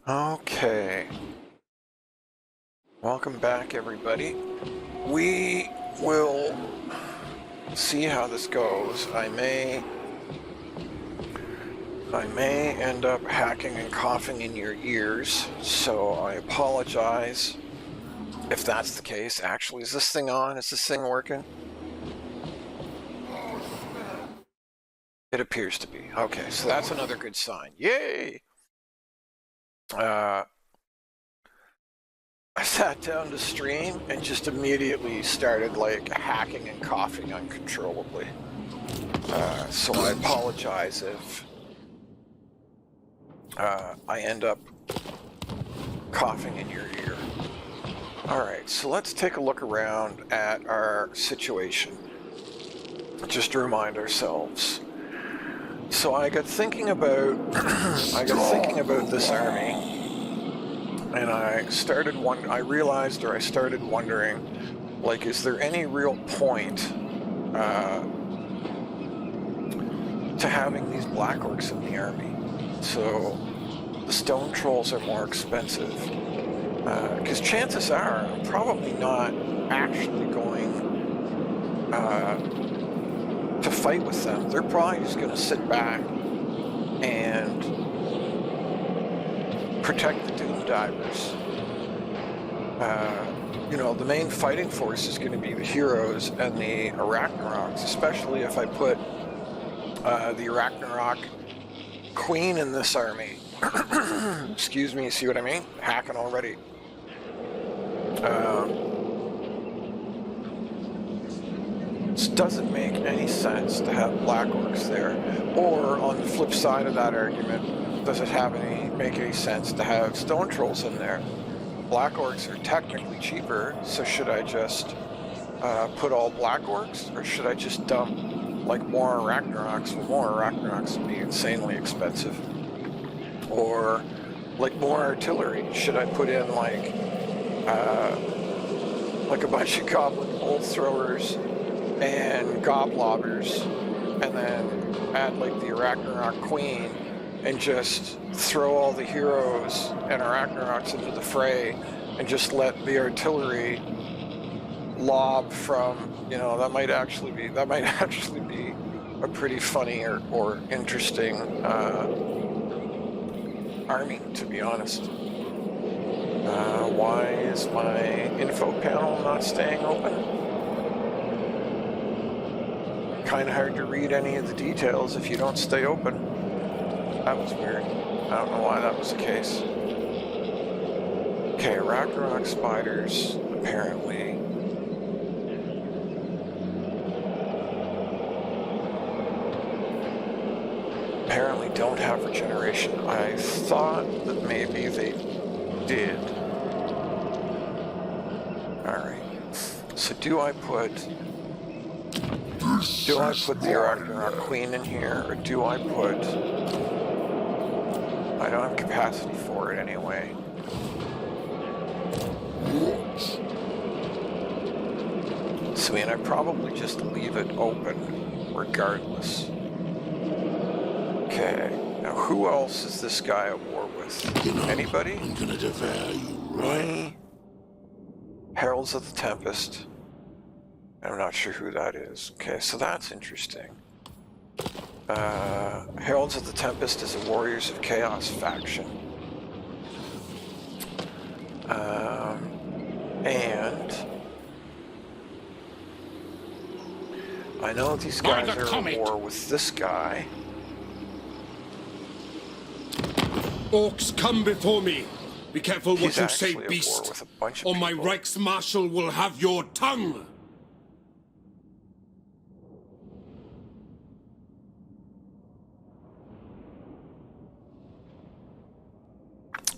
Okay. Welcome back, everybody. We will see how this goes. I may end up hacking and coughing in your ears, so I apologize if that's the case. Actually, is this thing on? Is this thing working? It appears to be. Okay, so that's another good sign. Yay! I sat down to stream and just immediately started like hacking and coughing uncontrollably. So I apologize if I end up coughing in your ear. Alright, so let's take a look around at our situation. Just to remind ourselves. So I got thinking about this army, and I started wondering, like, is there any real point to having these black orcs in the army? So the stone trolls are more expensive, because chances are I'm probably not actually going to fight with them. They're probably just going to sit back and protect the doom divers. You know, the main fighting force is going to be the heroes and the Arachnaroks, especially if I put the Arachnarok queen in this army. Excuse me, see what I mean? Hacking already. It doesn't make any sense to have black orcs there. Or on the flip side of that argument, does it make any sense to have stone trolls in there? Black orcs are technically cheaper, so should I just put all black orcs, or should I just dump like more Arachnaroks? Well, more Arachnaroks would be insanely expensive. Or like more artillery. Should I put in like a bunch of goblin bolt throwers and goblobbers, and then add like the Arachnarok queen and just throw all the heroes and Arachnaroks into the fray and just let the artillery lob from, you know, that might actually be a pretty funny or interesting army, to be honest. Why is my info panel not staying open? Kind of hard to read any of the details if you don't stay open. That was weird. I don't know why that was the case. Okay, Arachnarok spiders apparently don't have regeneration. I thought that maybe they did. Alright. So do I put the Arachnarok queen in here, or do I put... I don't have capacity for it anyway. So I mean, I probably just leave it open regardless. Okay, now who else is this guy at war with? Anybody? I'm gonna devour you, right? Me? Heralds of the Tempest. I'm not sure who that is. Okay, so that's interesting. Heralds of the Tempest is a Warriors of Chaos faction. And I know these guys are at war with this guy. Orcs, come before me. Be careful what you say, He's beast, with a bunch of or my people. Reichsmarschall will have your tongue.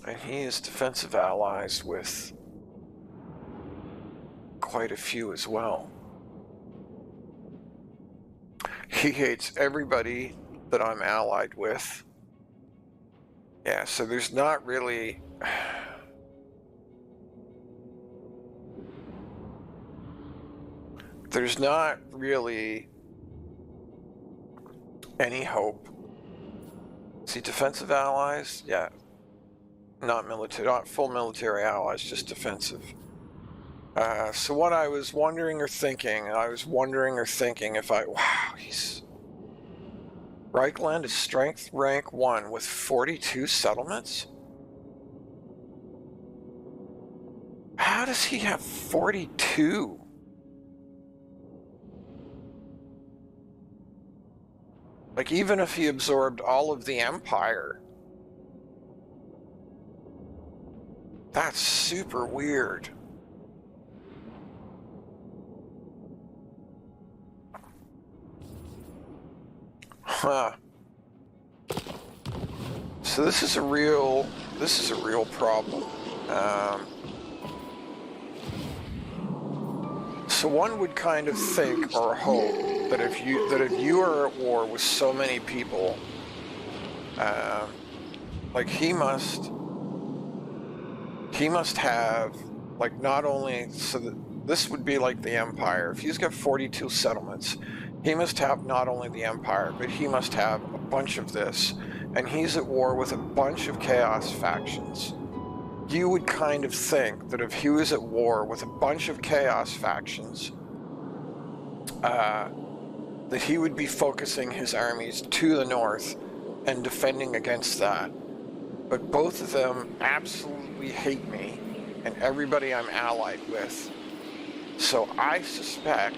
And he is defensive allies with quite a few as well. He hates everybody that I'm allied with. Yeah, so there's not really... There's not really any hope. See, defensive allies? Yeah. not military, not full military allies, just defensive. So what I was wondering or thinking if I, wow, he's, Reichland is strength rank 1 with 42 settlements? How does he have 42? Like, even if he absorbed all of the Empire, that's super weird. Huh. So this is a real problem. So one would kind of think or hope that if you are at war with so many people, like he must have, like, not only, so that this would be like the Empire. If he's got 42 settlements, he must have not only the Empire, but he must have a bunch of this, and he's at war with a bunch of chaos factions. You would kind of think that if he was at war with a bunch of chaos factions, that he would be focusing his armies to the north and defending against that. But both of them absolutely hate me and everybody I'm allied with. So I suspect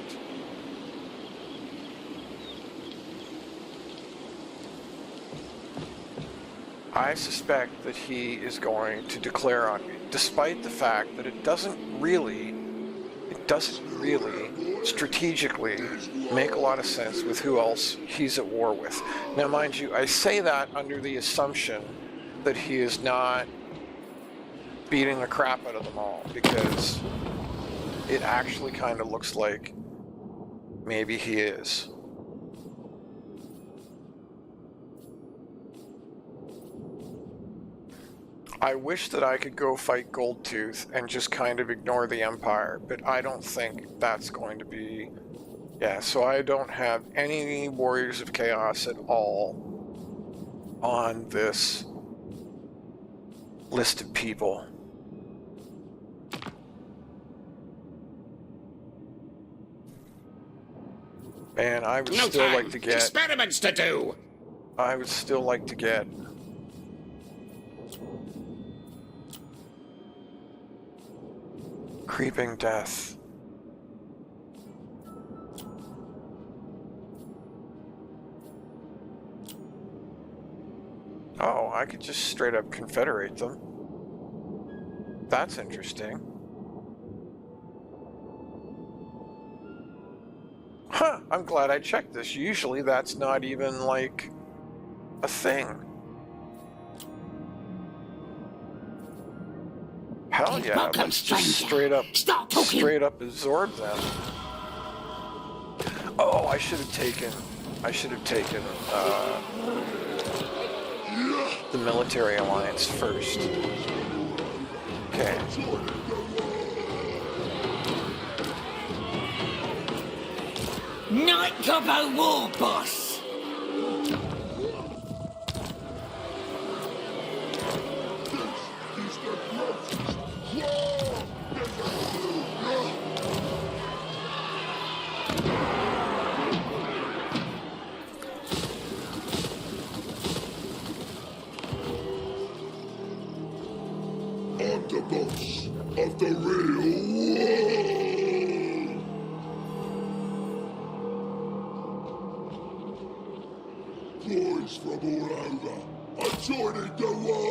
that he is going to declare on me, despite the fact that it doesn't really strategically make a lot of sense with who else he's at war with. Now, mind you, I say that under the assumption that he is not beating the crap out of them all, because it actually kind of looks like maybe he is. I wish that I could go fight Goldtooth and just kind of ignore the Empire, but I don't think that's going to be... Yeah, so I don't have any Warriors of Chaos at all on this list of people. And I would still like to get... experiments to do! I would still like to get... Creeping Death. Oh, I could just straight up confederate them. That's interesting. Huh, I'm glad I checked this. Usually that's not even like a thing. Hell yeah, let's just straight up absorb them. Oh, I should have taken the military alliance first. Okay. Night Gobbo War Boss! I'm the boss of the real world! Boys from all over, I'm joining the war!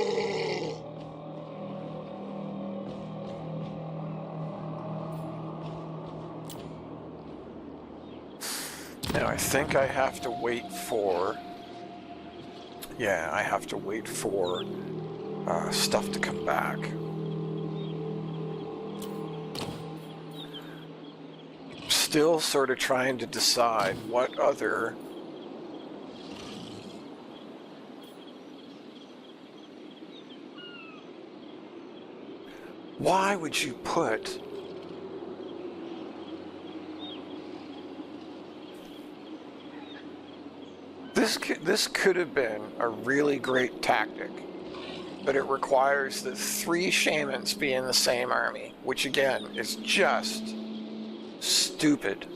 Now I think I have to wait for... Yeah, I have to wait for stuff to come back. Still sort of trying to decide what other... Why would you put... This could have been a really great tactic but it requires that 3 shamans be in the same army, which again is just stupid.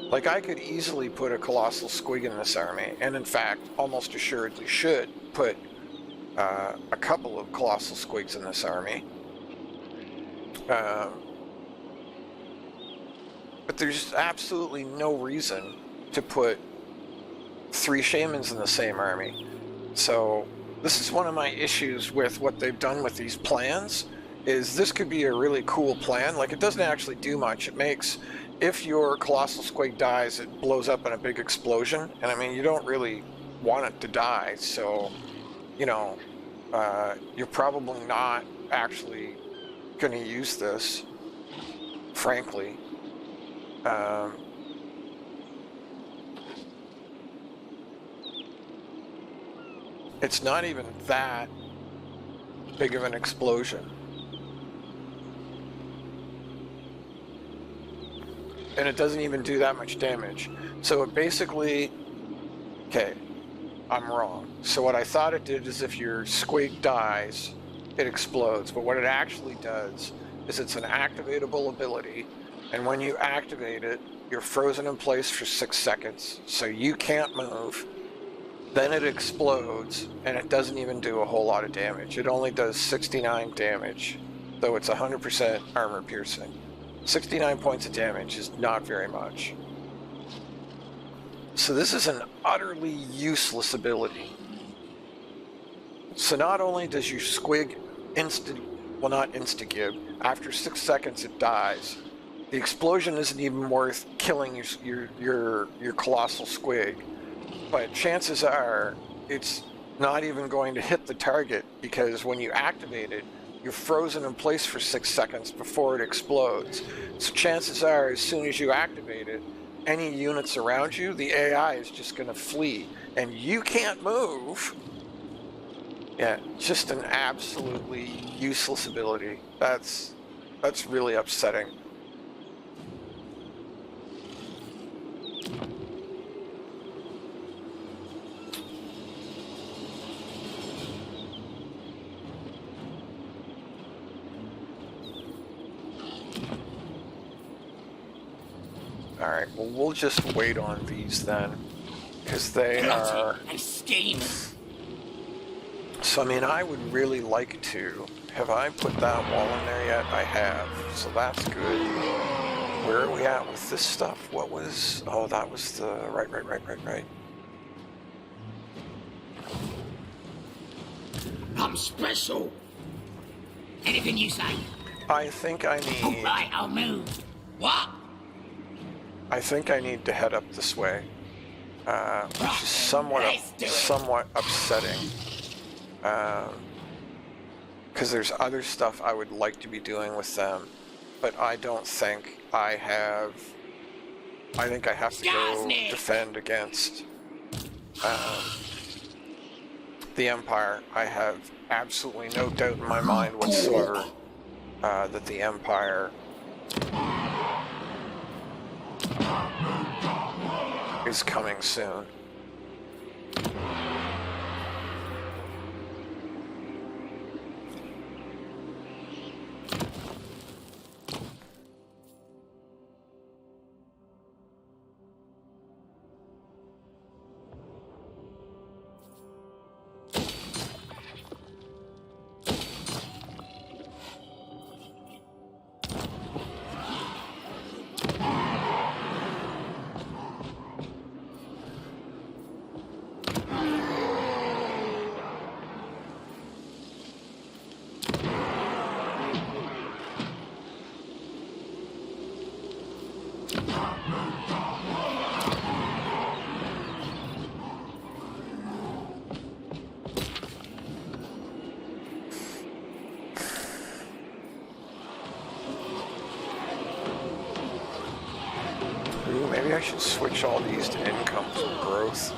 Like, I could easily put a colossal squig in this army, and in fact, almost assuredly should put a couple of colossal squigs in this army. But there's absolutely no reason to put 3 shamans in the same army. So this is one of my issues with what they've done with these plans, is this could be a really cool plan. Like, it doesn't actually do much. It makes, if your colossal squig dies, it blows up in a big explosion. And I mean, you don't really want it to die, so, you know, you're probably not actually going to use this, frankly. It's not even that big of an explosion. And it doesn't even do that much damage. So it basically, okay, I'm wrong. So what I thought it did is if your squig dies, it explodes. But what it actually does is it's an activatable ability. And when you activate it, you're frozen in place for 6 seconds. So you can't move. Then it explodes, and it doesn't even do a whole lot of damage. It only does 69 damage, though it's 100% armor piercing. 69 points of damage is not very much. So this is an utterly useless ability. So not only does your squig not insta-gib, after 6 seconds it dies. The explosion isn't even worth killing your colossal squig. But chances are it's not even going to hit the target, because when you activate it, you're frozen in place for 6 seconds before it explodes. So chances are, as soon as you activate it, any units around you, the AI is just going to flee, and you can't move. Yeah, just an absolutely useless ability. That's really upsetting. Alright, well, we'll just wait on these then, because they are... and scheming. So, I mean, I would really like to... Have I put that wall in there yet? I have, so that's good. Where are we at with this stuff? What was... Oh, that was the... Right. I'm special. Anything you say. I think I need... All right, I'll move. What? I think I need to head up this way, which is somewhat upsetting, because there's other stuff I would like to be doing with them, but I don't think I have. I think I have to go defend against the Empire. I have absolutely no doubt in my mind whatsoever that the Empire is coming soon. Ooh, maybe I should switch all these to income from growth.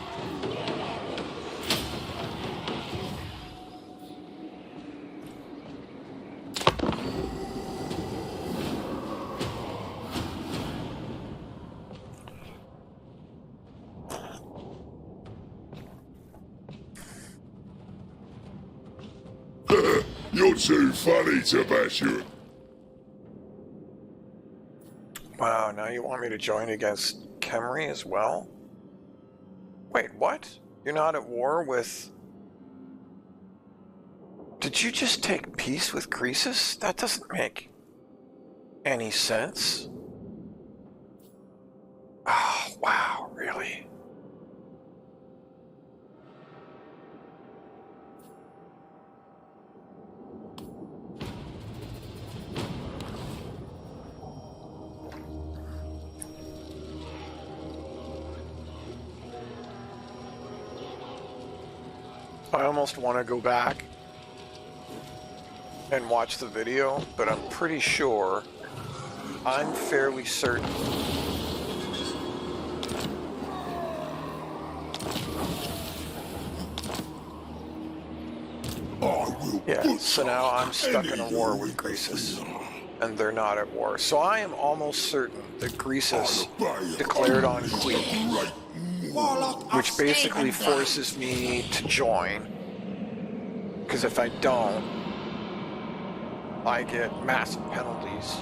You're too funny to bash you. Wow, now you want me to join against Khemri as well? Wait, what? You're not at war with... Did you just take peace with Croesus? That doesn't make any sense. Oh, wow, really? I almost want to go back and watch the video, but I'm pretty sure, I'm fairly certain yeah, so now I'm stuck in a war with Croesus, and they're not at war. So I am almost certain that Croesus declared on Queek, which basically forces me to join, because if I don't, I get massive penalties.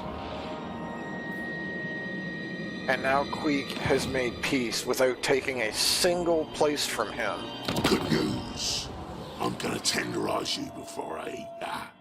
And now Queek has made peace without taking a single place from him. Good news. I'm gonna tenderize you before I eat that.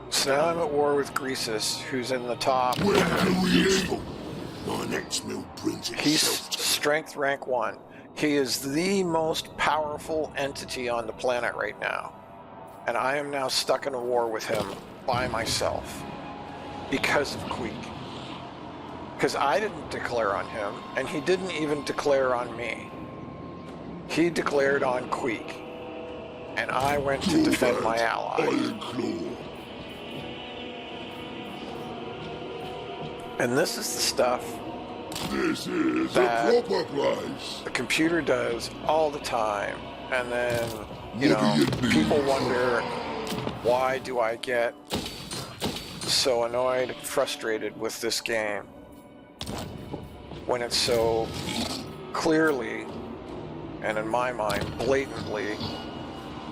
So now I'm at war with Croesus, who's in the top. My next meal brings He's itself to strength rank 1. He is the most powerful entity on the planet right now. And I am now stuck in a war with him by myself because of Queek. Because I didn't declare on him, and he didn't even declare on me. He declared on Queek, and I went to defend my ally. Iconclaw. And this is the stuff This is that a proper place. the computer does all the time, and then, you know, people wonder, why do I get so annoyed and frustrated with this game when it's so clearly, and in my mind, blatantly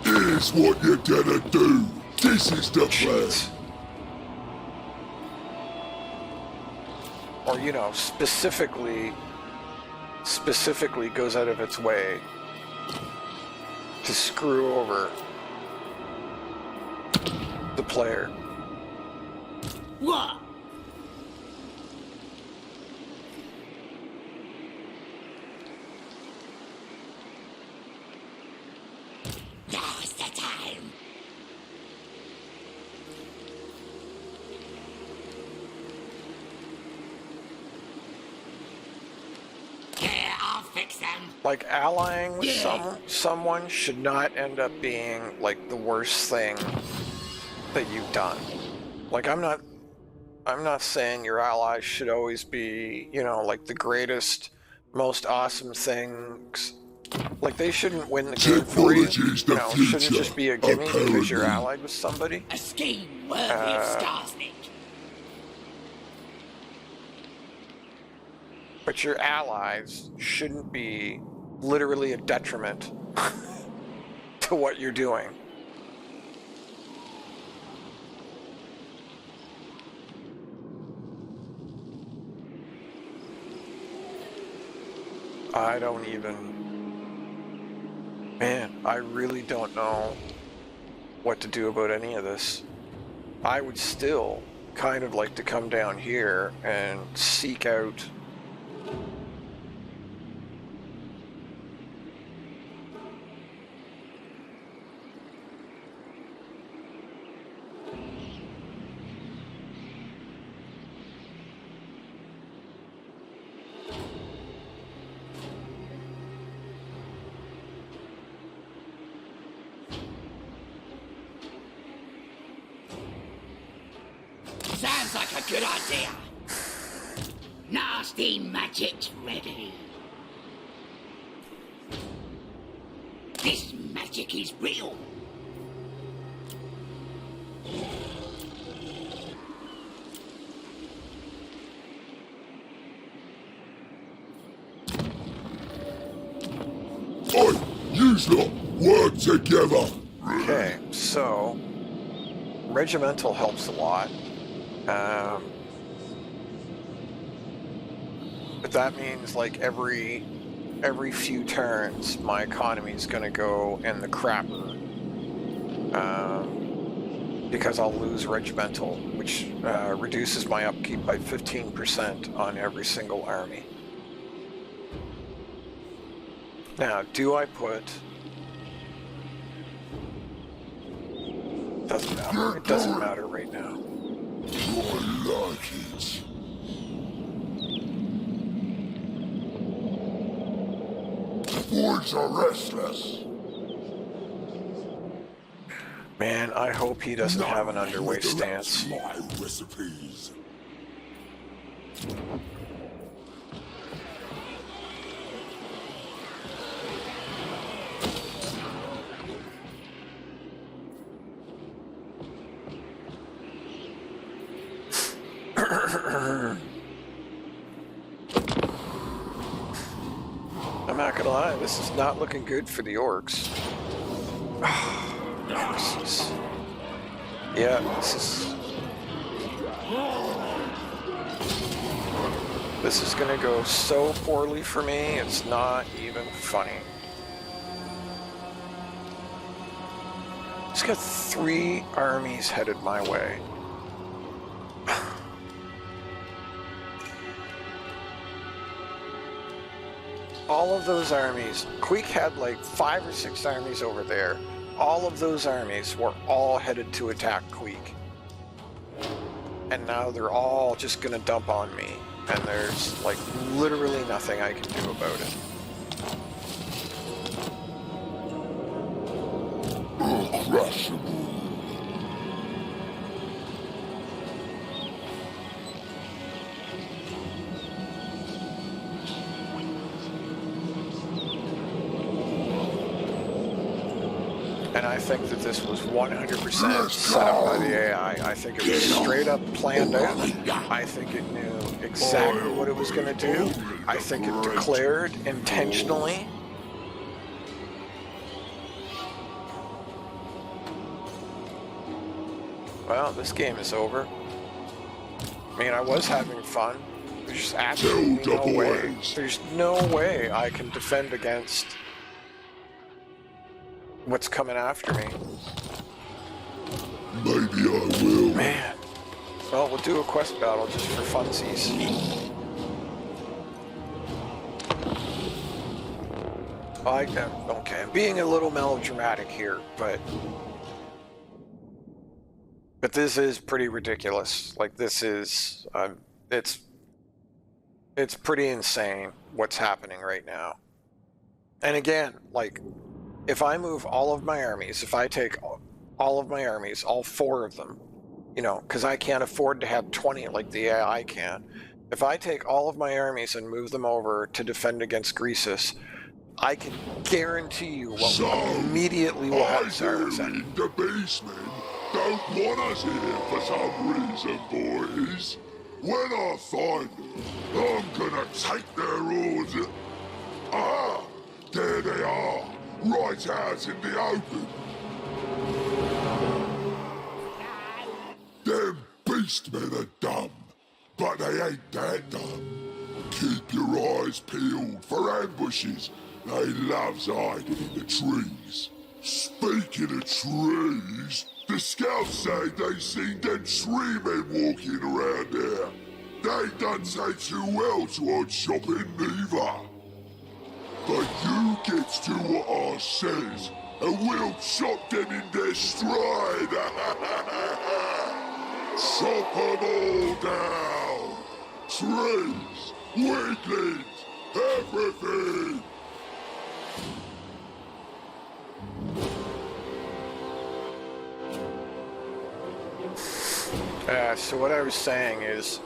Here's what you're gonna do. This is the plan. cheats. Or, you know, specifically goes out of its way to screw over the player. What? Now's the time. Yeah, I'll fix them. Like, allying with Yeah. someone should not end up being like the worst thing that you've done. Like, I'm not saying your allies should always be, you know, like the greatest, most awesome things. Like, they shouldn't win the game for you. Technology's You the know, it shouldn't future, just be a gimme because you're apparently. allied with somebody. A scheme worthy of Starsnick. But your allies shouldn't be literally a detriment to what you're doing. I don't even... Man, I really don't know what to do about any of this. I would still kind of like to come down here and seek out Sounds like a good idea. Nasty magic's ready. This magic is real. Yous lot work together. Okay, so regimental helps a lot. But that means like every few turns, my economy is going to go in the crapper. Because I'll lose regimental, which reduces my upkeep by 15% on every single army. Now, do I put... Doesn't matter. It doesn't matter right now. I like it. The boys are restless. Man, I hope he doesn't have an underway stance. My recipes. I'm not gonna lie, this is not looking good for the orcs. Yeah, this is gonna go so poorly for me, it's not even funny. Just got 3 armies headed my way. All of those armies, Queek had like 5 or 6 armies over there. All of those armies were all headed to attack Queek. And now they're all just gonna dump on me. And there's like literally nothing I can do about it. Uncrushable. And I think that this was 100% set up by the AI. I think it was straight up planned out. I think it knew exactly what it was going to do. I think it declared intentionally. Well, this game is over. I mean, I was having fun. There's absolutely no way. There's no way I can defend against what's coming after me. Maybe I will. Man. Well, we'll do a quest battle just for funsies. Okay, I'm being a little melodramatic here, but this is pretty ridiculous. Like, this is, it's pretty insane what's happening right now. And again, like, if I move all of my armies, if I take all of my armies, all 4 of them, you know, because I can't afford to have 20 like the AI can. If I take all of my armies and move them over to defend against Greasus, I can guarantee you what immediately will happen to our the beastmen don't want us here for some reason, boys. When I find them, I'm gonna take their orders. Ah, there they are. Right out in the open. Them beastmen are dumb, but they ain't that dumb. Keep your eyes peeled for ambushes. They loves hiding in the trees. Speaking of trees, the scouts say they seen them tree men walking around there. They don't say too well to odd shopping neither. But you get to what I says, and we'll chop them in their stride. Chop them all down. Trees, weaklings, everything. So what I was saying is,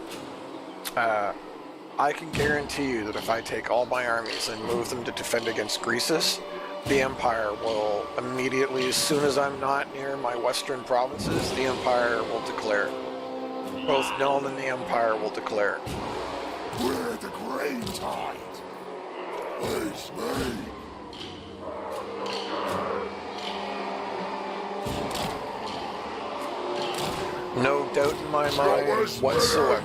I can guarantee you that if I take all my armies and move them to defend against Greasus, the Empire will immediately, as soon as I'm not near my western provinces, the Empire will declare. Both Nome and the Empire will declare. We're the Green Tide. It's me. No doubt in my mind whatsoever.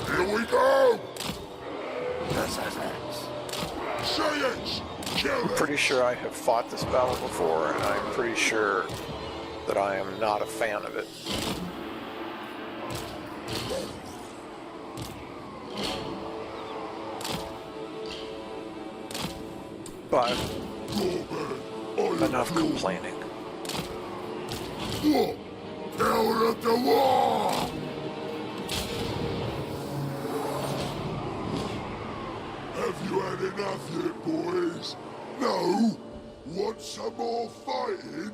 Here we go! This is it. Say it! Kill I'm it! pretty sure I have fought this battle before, and I'm pretty sure that I am not a fan of it. But enough complaining. Whoa! Power of the law! Have you had enough yet, boys? No? Want some more fighting?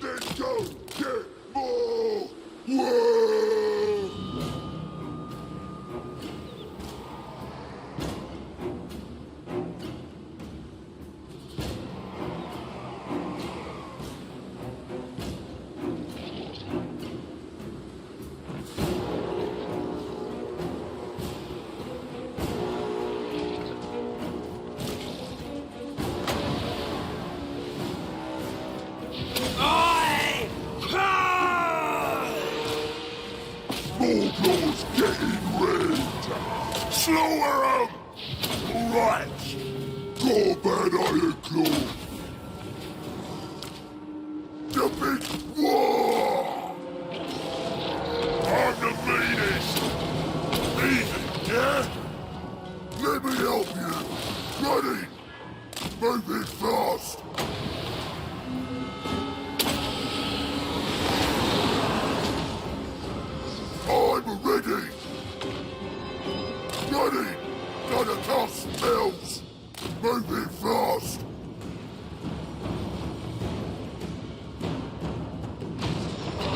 Then go get more! Whoa! Smallclaw's getting red! Slower 'em! Right! Gorbad Ironclaw! The big war! I'm the meanest! Mean, yeah? Let me help you! Ready! Move it fast! I'm ready! Ready! Gotta cast spells! Move it fast!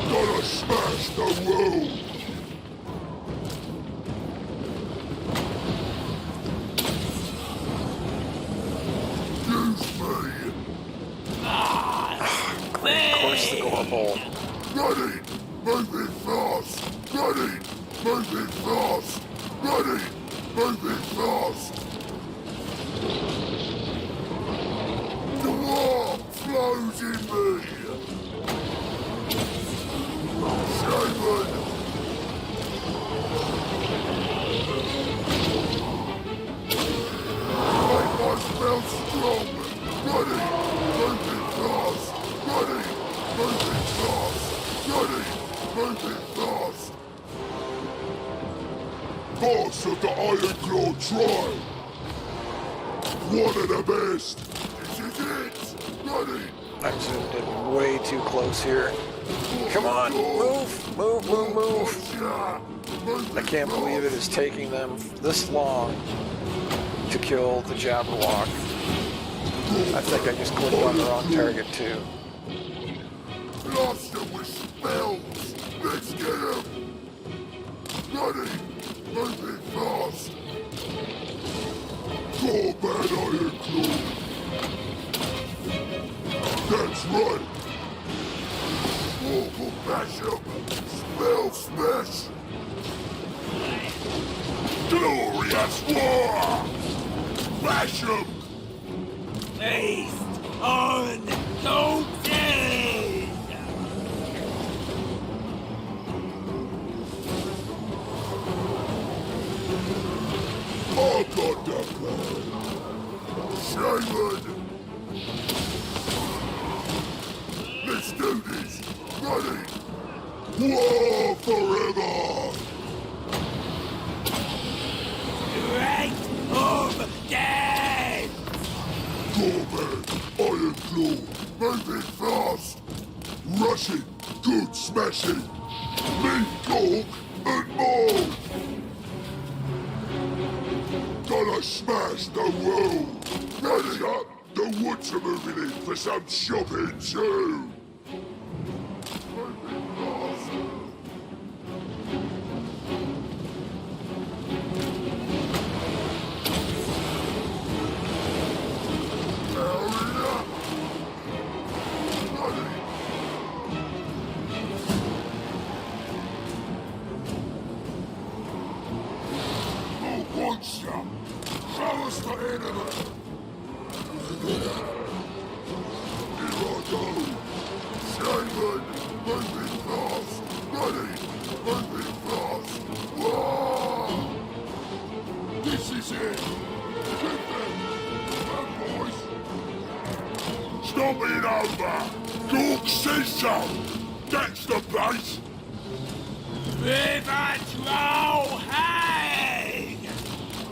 Gotta smash the world! Use me! Of course, the Gorbad. Ready! Move it fast! Ready! Move it fast! Ready! Move it fast! The war flows in me! Shaman! Make my spell strong! Ready! Move it fast! Ready! Move it fast! Ready! Move it fast! Boss of the Iconclaw tribe! One of the best! This is it! Ready! I'm zoomed in way too close here. Come on, move, move, move, move. I can't believe it is taking them this long to kill the Jabberwock. I think I just clicked on the wrong target too. Blast them with spells! Let's get him! Ready! Move it fast! Gorbad Ironclaw! That's right! Awful bash 'em! Spell smash! Glorious war! Bash 'em! Feast on Goldie! I got the plan! Shaman! Let's do this! Ready! War forever! Great of death! Gorbad Ironclaw! Move it fast! Rushing! Good smashing! Mean talk and more! Gotta smash the world! Ready up! The woods are moving in for some shopping too! Move it fast! Hurry up! Ready! Who wants ya? Show us the enemy! coming over! Dork says so! That's the place! River Troll hang!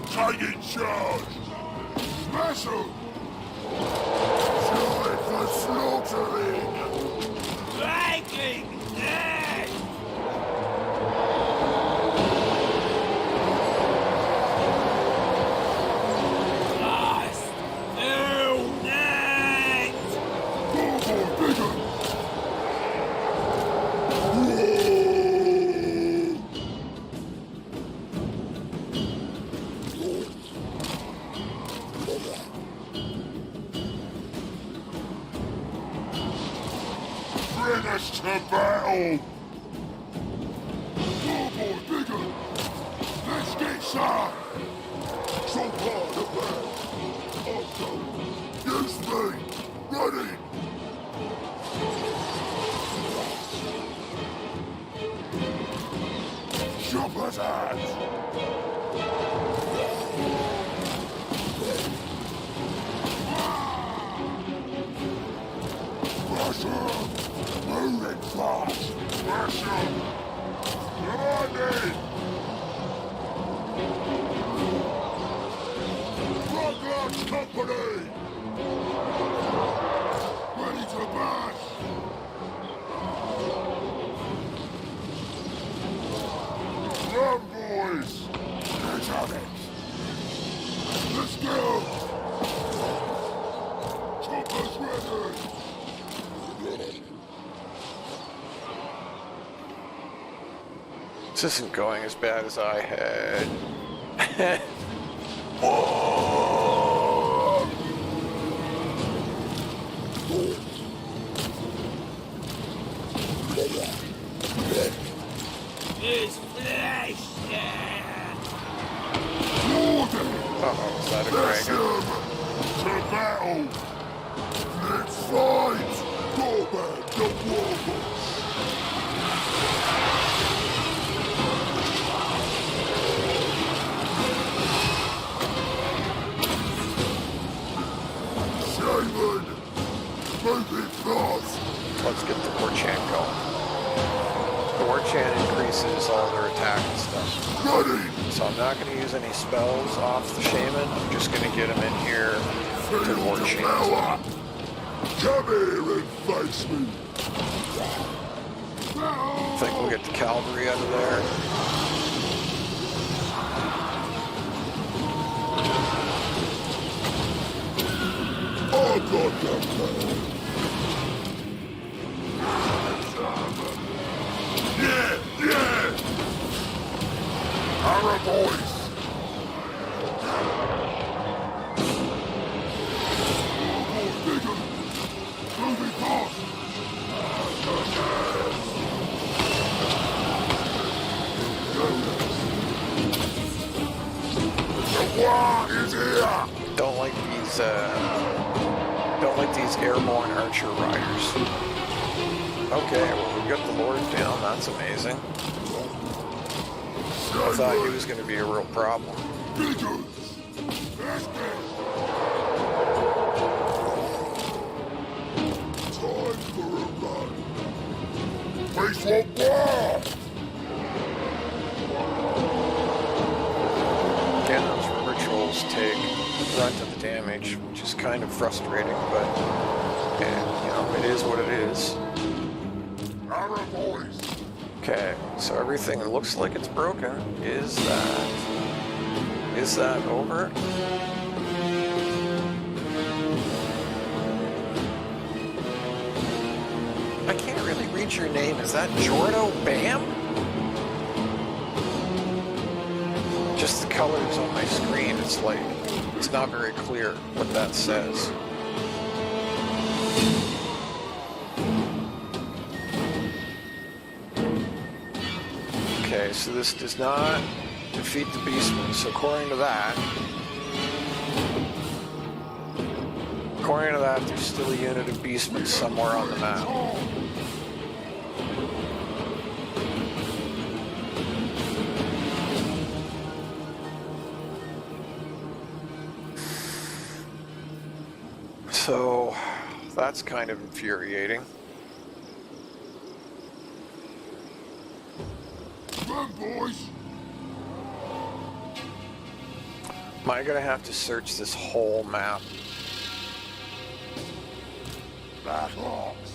Taking charge! Smash 'em! Time for slaughtering! Breaking dead! Lost! Unite! Gorbad bigger! Bring us to battle! Gorbad bigger! Let's get some! So hard of that! Also, use me! Ready! Chopper's hands! Russia! Moving fast! Russia! Running! Rocklarch Company! Ready to bash! Run, boys! Get on it! Let's go! Chopper's ready! This isn't going as bad as I had. Whoa! His flesh! Uh-oh, is that a dragon? To battle! Let's fight! Gorbad the Warboss! Simon! Move it fast! Let's get the Warchan going. The Warchan increases all their attack and stuff. Ready! So I'm not going to use any spells off the Shaman. I'm just going to get him in here to Feel the Warchan. power! Come here and face me! I think we'll get the cavalry out of there. I got them there! Yeah! Our boys! Bigger! Moving fast! The war is here! Don't like these airborne archer riders. Okay, well we got the Lord down. That's amazing. I thought he was going to be a real problem. Biggers! Time for a run! Face what war! Again, those river trolls take the brunt of the damage, which is kind of frustrating, but yeah, you know, it is what it is. Our boys! Okay, so everything looks like it's broken. Is that over? I can't really read your name. Is that Jordo Bam? Just the colors on my screen, it's not very clear what that says. Okay, so this does not defeat the Beastmen, so according to that, there's still a unit of Beastmen somewhere on the map. So That's kind of infuriating. Come on, boys. Am I gonna have to search this whole map? Black Hawks.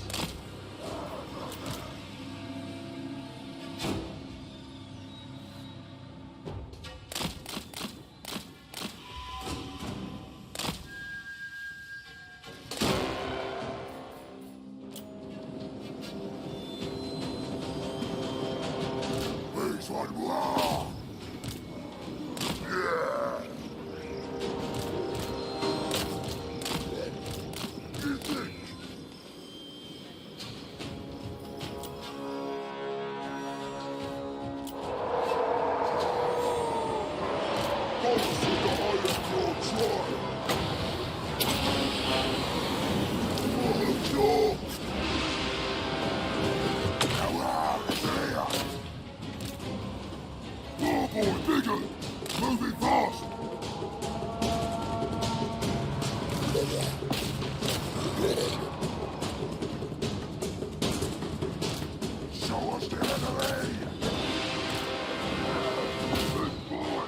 Where's one more? Yeah. You think? Moving fast! Show us the enemy! Big boy!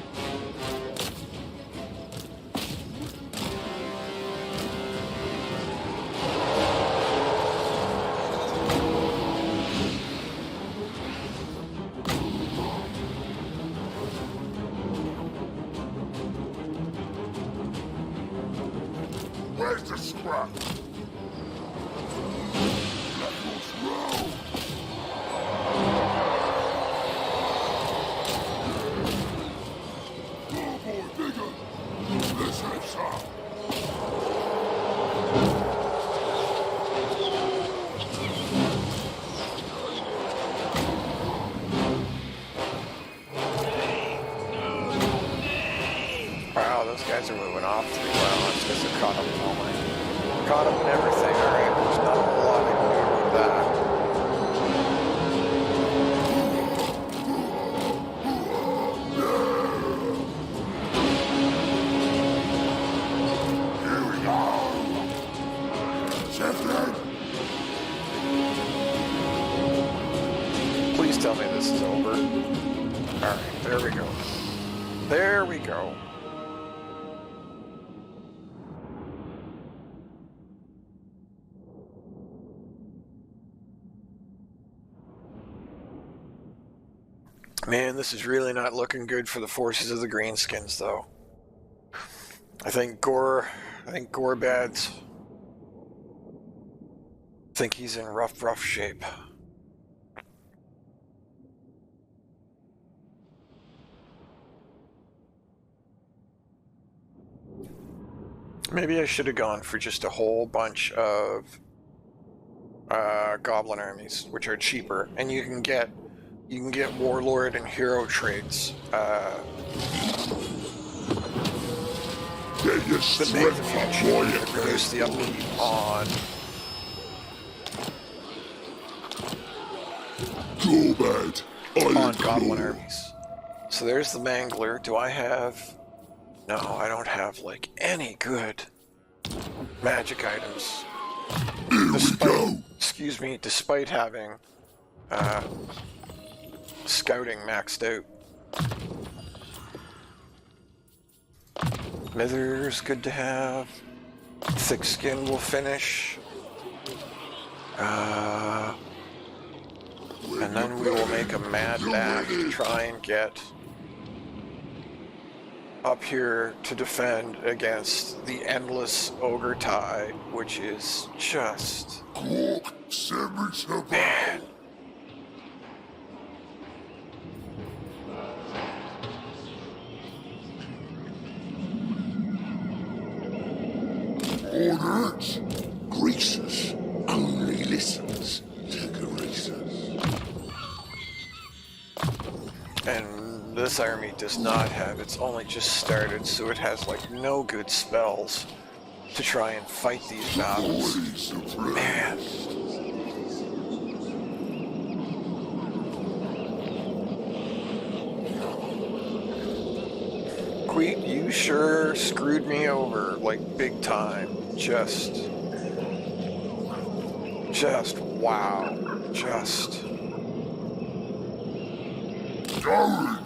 Where's the scrap? Let us roll! Oh boy, bigger! Let's have some! Wow, those guys are moving off pretty well. It's because they're caught up in all my... Caught up in everything. Alright, there's not a whole lot I can do about that. Here we go! Shifted! Please tell me this is over. Alright, there we go. There we go. Man, this is really not looking good for the forces of the Greenskins, though. I think Gorbad's... I think he's in rough shape. Maybe I should have gone for just a whole bunch of goblin armies, which are cheaper, and you can get warlord and hero traits. Get your That strength make them up, cheaper boy, to reduce the upkeep on. Gorbad On goblin Ironclaw. armies. So there's the Mangler. Do I have... No, I don't have, like, any good magic items. Here we go! Excuse me, despite having scouting maxed out. Mithers, good to have. Thick skin will finish. And then we will make a mad dash to try and get up here to defend against the endless ogre tide, which is just... Cork, send me some Man. orders. Greasus only listens to Greasus. And this army does not have, it's only just started, so it has like no good spells to try and fight these battles. Man. Queet, you sure screwed me over, like big time. Just Just wow. Just. Going!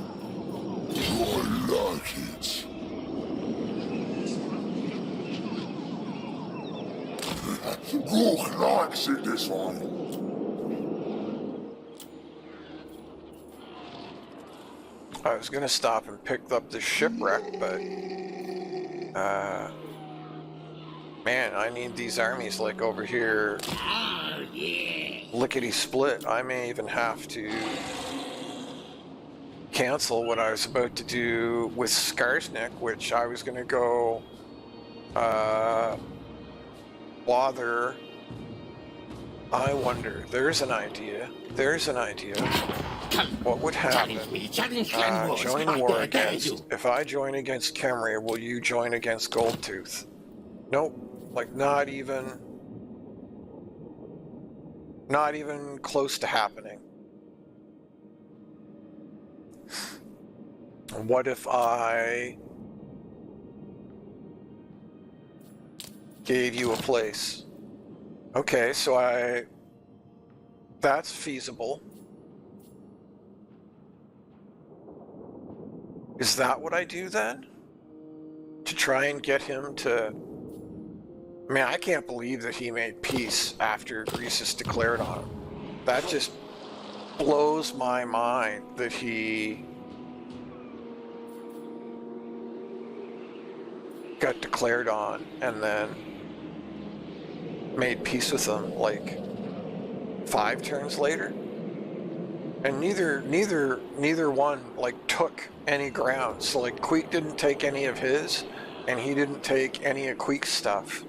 I like it. Rook likes it this one. I was gonna stop and pick up the shipwreck, but man, I need these armies like over here. Oh, yeah. Lickety split. I may even have to cancel what I was about to do with Skarsnik, which I was gonna go bother. I wonder. There's an idea. There's an idea. What would happen? Join war against. If I join against Khemri, will you join against Goldtooth? Nope. Like not even close to happening. What if I gave you a place? Okay, so that's feasible. Is that what I do then? To try and get him to... I mean, I can't believe that he made peace after Greasus declared on him. That just blows my mind that he got declared on and then made peace with him like 5 turns later. And neither one like took any ground. So like Queek didn't take any of his, and he didn't take any of Queek's stuff.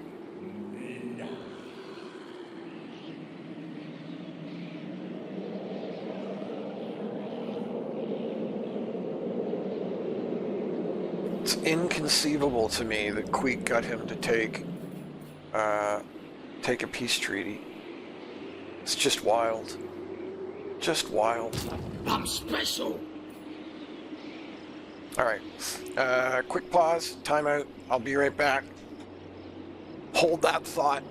It's inconceivable to me that Queek got him to take a peace treaty. It's just wild. Just wild. I'm special. All right. Quick pause. Timeout. I'll be right back. Hold that thought.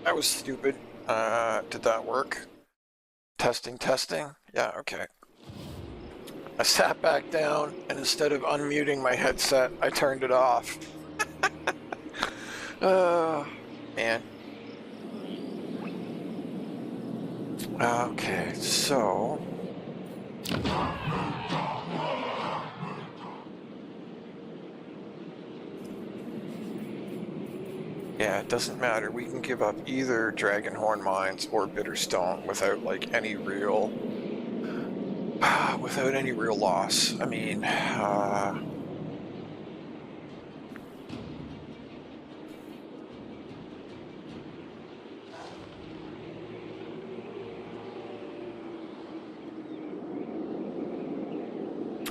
That was stupid. Did that work? Testing. Yeah, okay. I sat back down, and instead of unmuting my headset, I turned it off. Man. Okay, so... Yeah, it doesn't matter. We can give up either Dragonhorn Mines or Bitterstone without, like, any real... without any real loss. I mean,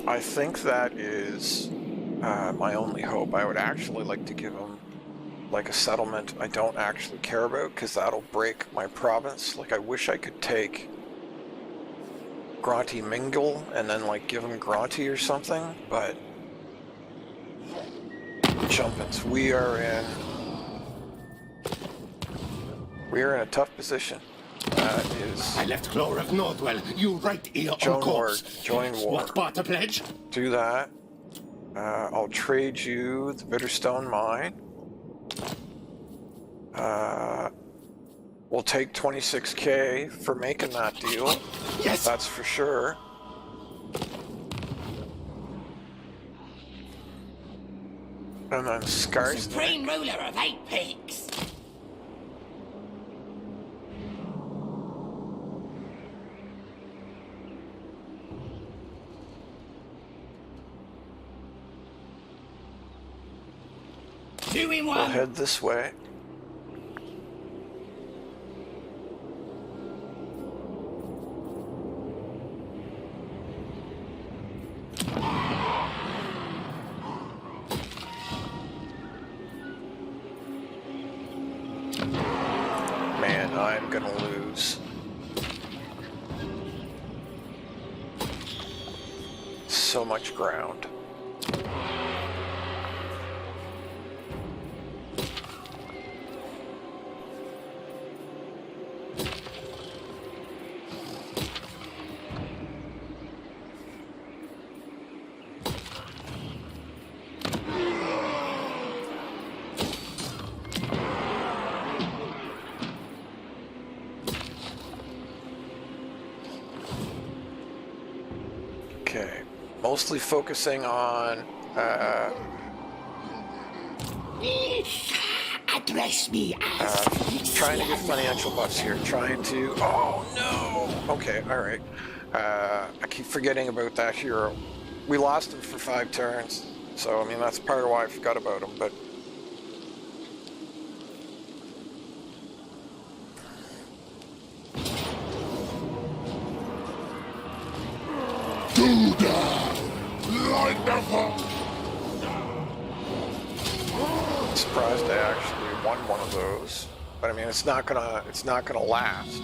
I think that is my only hope. I would actually like to give him like a settlement I don't actually care about, because that'll break my province. Like, I wish I could take Gronty Mingle and then like give him Gronty or something, but jumpins, we are in a tough position. That is. I left Claw of Nordwell. You right ear Join on corpse. war. Join war. What barter pledge? Do that. I'll trade you the Bitterstone Mine. We'll take 26k for making that deal. Yes. That's for sure. And then Scars. Supreme ruler of 8 peaks. Two in We'll one. head this way. Man, I'm gonna lose. So much ground. Okay, mostly focusing on Address me as trying to get financial bucks here. Trying to. Oh no! Okay, all right. I keep forgetting about that hero. We lost him for 5 turns, so I mean that's part of why I forgot about him. But Do that! Light the fire! I'm surprised I actually won one of those. But I mean, it's not gonna last.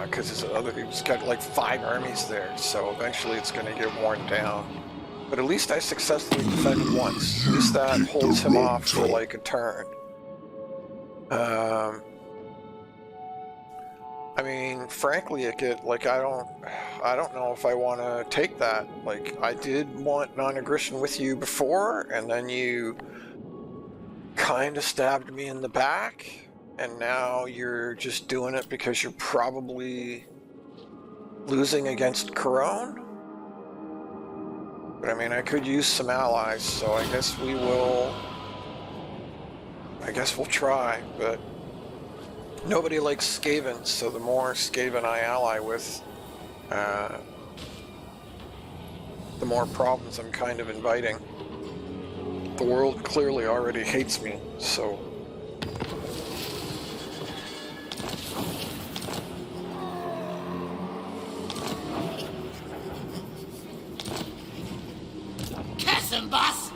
Because he's got like 5 armies there, so eventually it's gonna get worn down. But at least I successfully defended once. At least that holds him off for like a turn. I mean, frankly, I don't know if I want to take that. Like, I did want non-aggression with you before, and then you kind of stabbed me in the back, and now you're just doing it because you're probably losing against Corone. But I mean, I could use some allies, so I guess we'll try, but nobody likes Skaven, so the more Skaven I ally with, the more problems I'm kind of inviting. The world clearly already hates me, so... Curse 'em, boss.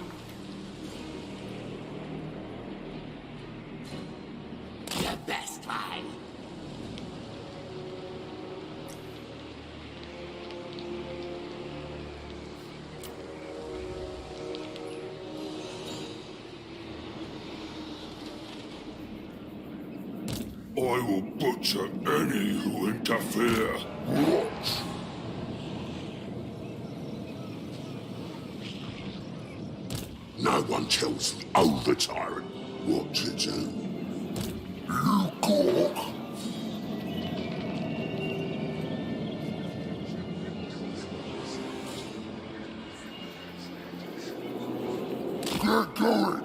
The best time. I will butcher any who interfere. Watch! No one tells the older tyrant what to do. You gawk! Get going!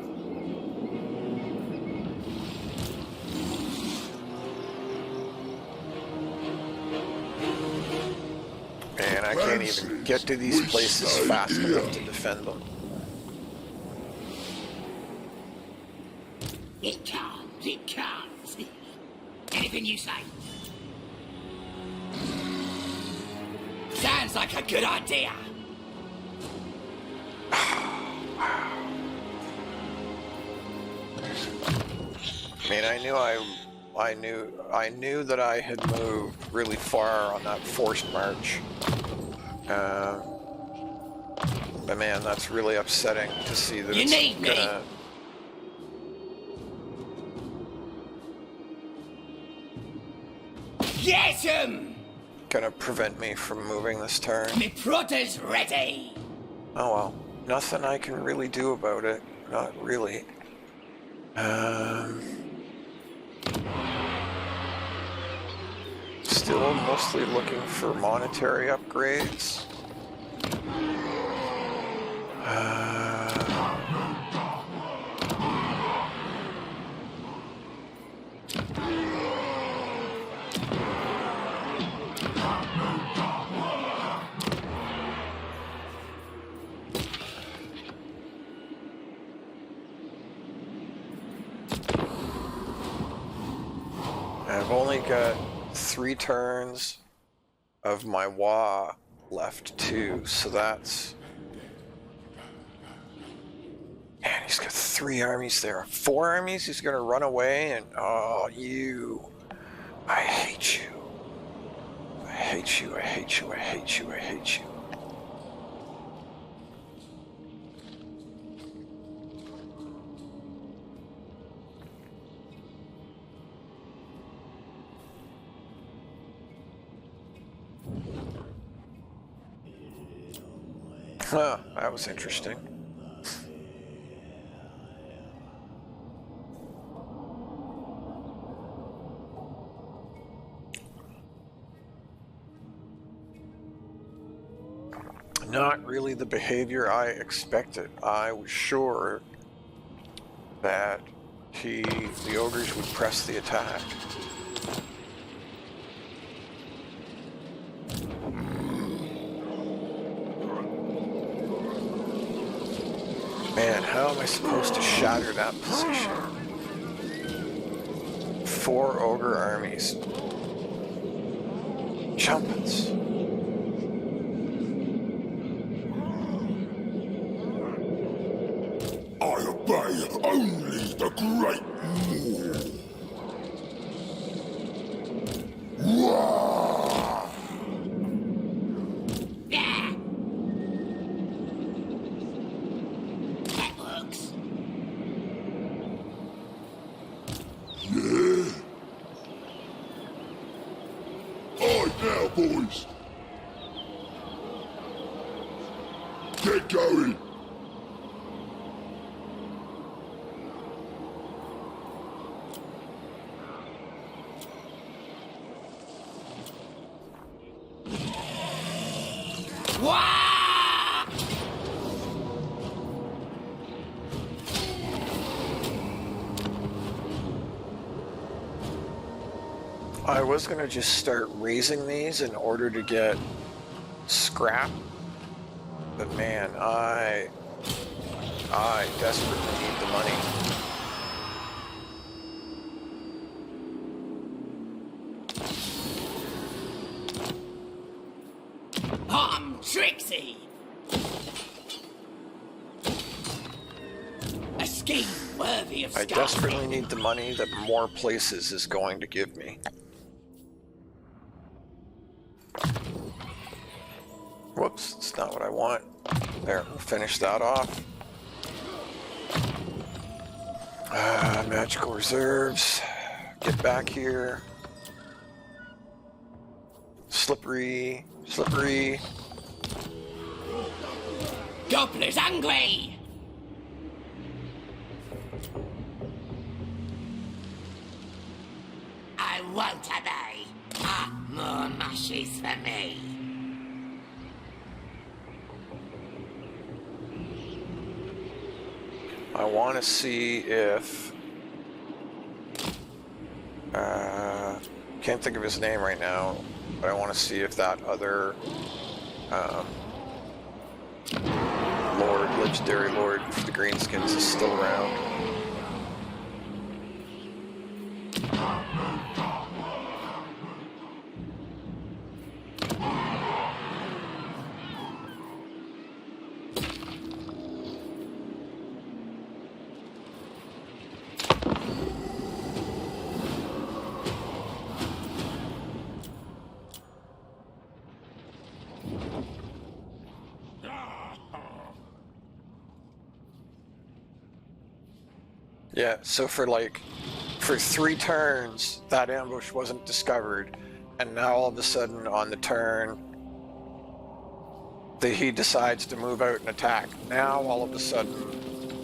Man, I can't even get to these places fast enough to defend them. It comes, it comes. Anything you say. Sounds like a good idea. I mean, I knew that I had moved really far on that forced march. But man, that's really upsetting to see that You it's need me. Get him! gonna prevent me from moving this turn. Me protter's ready. Oh well, nothing I can really do about it. Not really. Still mostly looking for monetary upgrades. I've only got 3 turns of my Wa left too, so that's... Man, he's got 3 armies there. 4 armies? He's gonna run away and... Oh, you... I hate you. I hate you, I hate you, I hate you, I hate you. Huh, that was interesting. Not really the behavior I expected. I was sure that the ogres would press the attack. Man, how am I supposed to shatter that position? 4 ogre armies. Jumpins. I obey only the great Maw. Yeah. That works. Yeah. Alright now, boys. Get going. Wah! I was gonna just start raising these in order to get scrap, but man, I desperately need the money. I'm Trixie. A scheme worthy of I Scarlet. desperately need the money that More Places is going to give me. Whoops, it's not what I want. There, we'll finish that off. Magical reserves. Get back here. Slippery, slippery. Gobbler's angry. I won't obey. More mushies for me. I want to see if... can't think of his name right now, but I want to see if that other Legendary Lord for the Greenskins is still around. Yeah, so for 3 turns, that ambush wasn't discovered, and now all of a sudden on the turn, he decides to move out and attack. Now all of a sudden,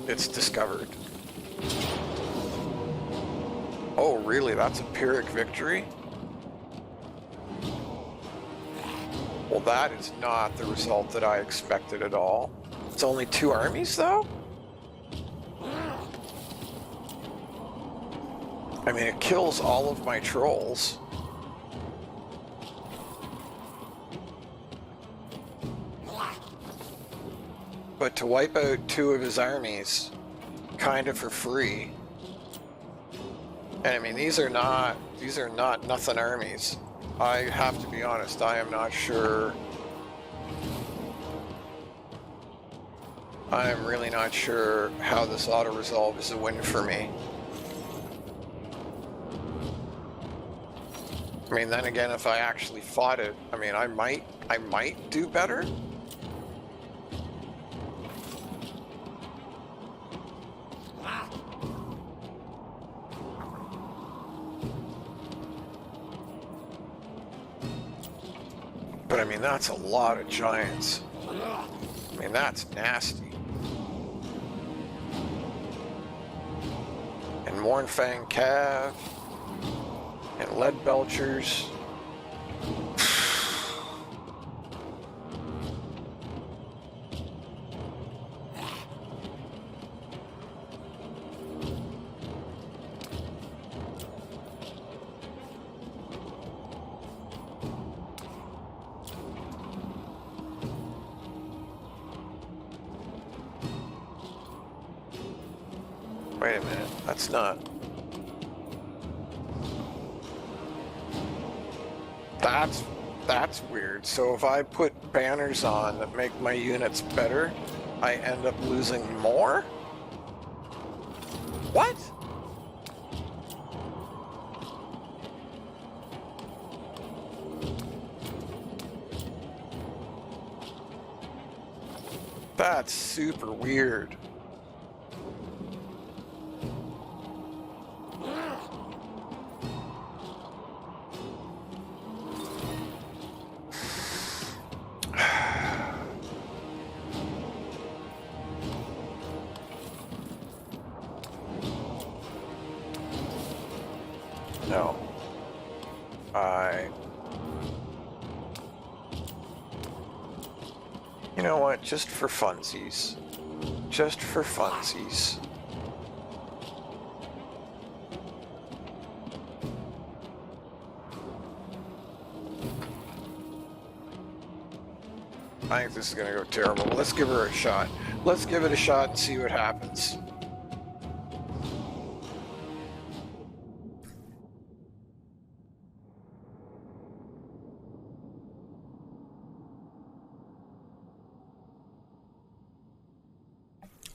it's discovered. Oh, really? That's a Pyrrhic victory? Well, that is not the result that I expected at all. It's only 2 armies, though? I mean, it kills all of my trolls. But to wipe out 2 of his armies, kind of for free. And I mean, these are not nothing armies. I have to be honest, I am not sure. I am really not sure how this auto-resolve is a win for me. I mean, then again, if I actually fought it, I mean, I might do better. But I mean, that's a lot of giants. I mean, that's nasty. And Mornfang Cav. And lead belchers. Wait a minute, that's not... That's weird. So if I put banners on that make my units better, I end up losing more? What? That's super weird. No. You know what? Just for funsies. Just for funsies. I think this is going to go terrible. Let's give her a shot. Let's give it a shot and see what happens.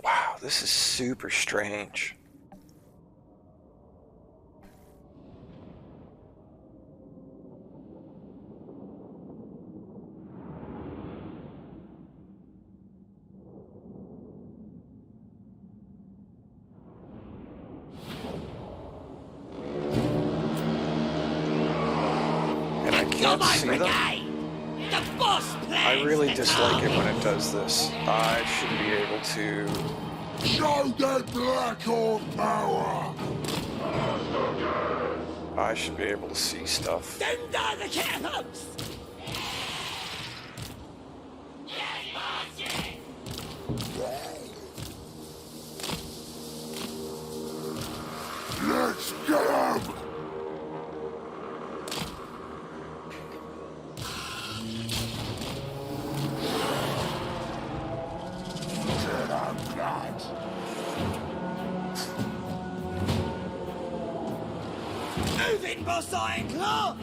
Wow, this is super strange. And I can't see them. I really dislike it when it does this. I should be able to... Show that black on power! I should be able to see stuff. Let's get 'em! Moving, Boss Ironclaw!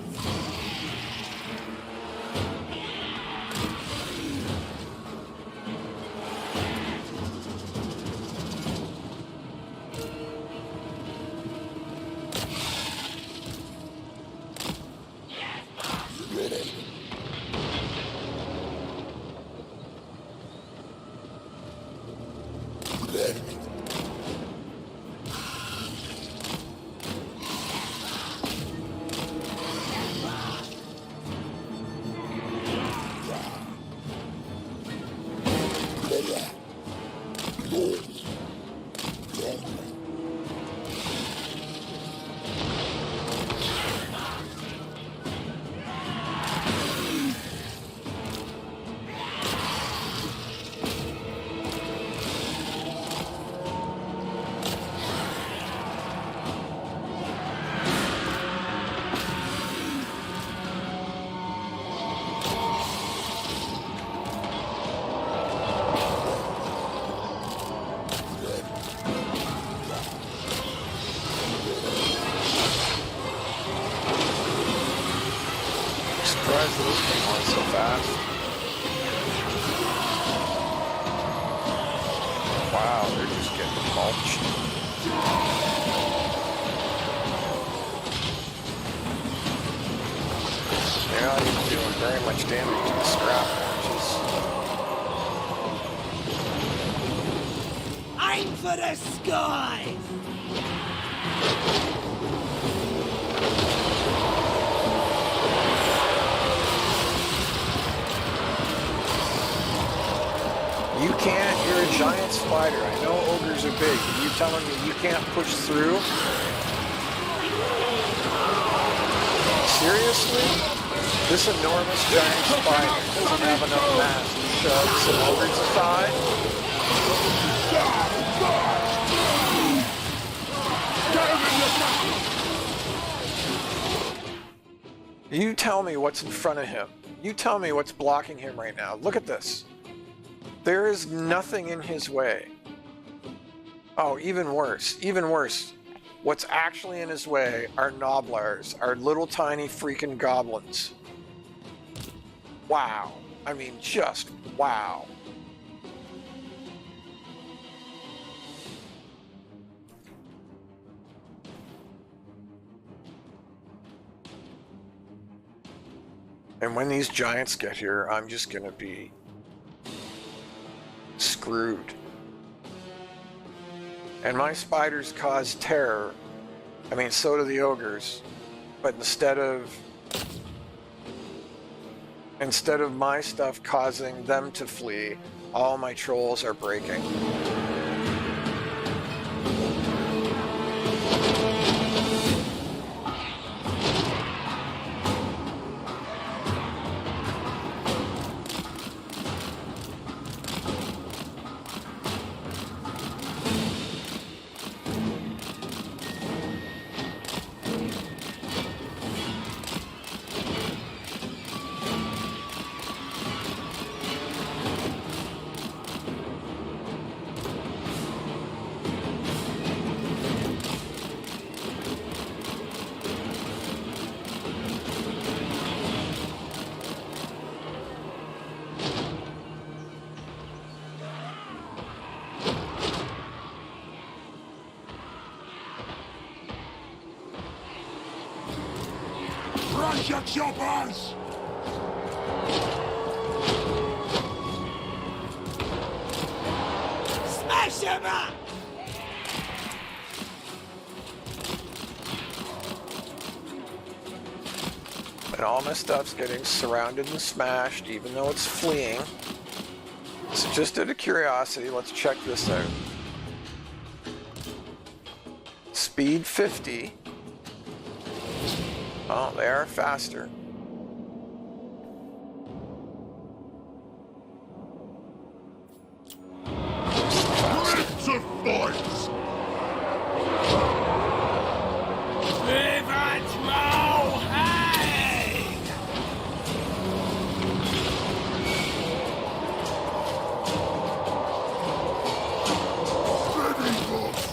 Surprised this thing went so fast. Wow, they're just getting mulched. They're not even doing very much damage to the scrap launches. Aim for the skies! You can't, you're a giant spider. I know ogres are big, but you telling me you can't push through? Seriously? This enormous giant spider doesn't have enough mass to shove some ogres aside? You tell me what's in front of him. You tell me what's blocking him right now. Look at this. There is nothing in his way. Oh, even worse, even worse. What's actually in his way are Noblars, are little tiny freaking goblins. Wow. I mean, just wow. And when these giants get here, I'm just gonna be screwed. And my spiders cause terror. I mean, so do the ogres. But instead of my stuff causing them to flee, all my trolls are breaking. Crush your choppers! Smash him up! And all my stuff's getting surrounded and smashed, even though it's fleeing. So just out of curiosity, let's check this out. Speed 50. Oh, they are faster. Let's a fight! Revenge Mohawk! Steady, boss!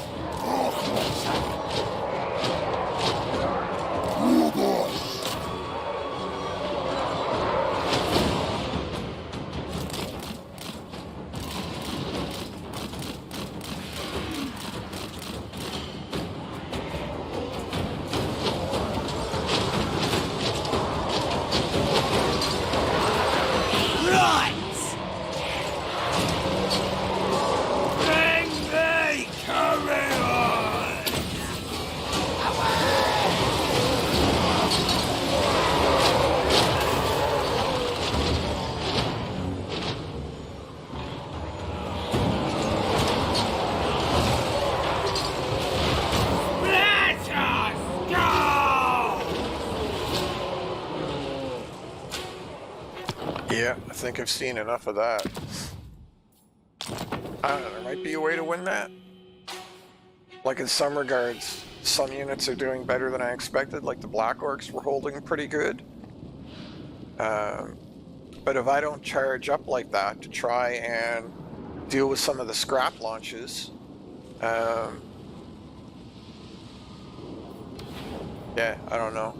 think I've seen enough of that. I don't know, there might be a way to win that. Like in some regards, some units are doing better than I expected, like the Black Orcs were holding pretty good. But if I don't charge up like that to try and deal with some of the scrap launches, yeah, I don't know.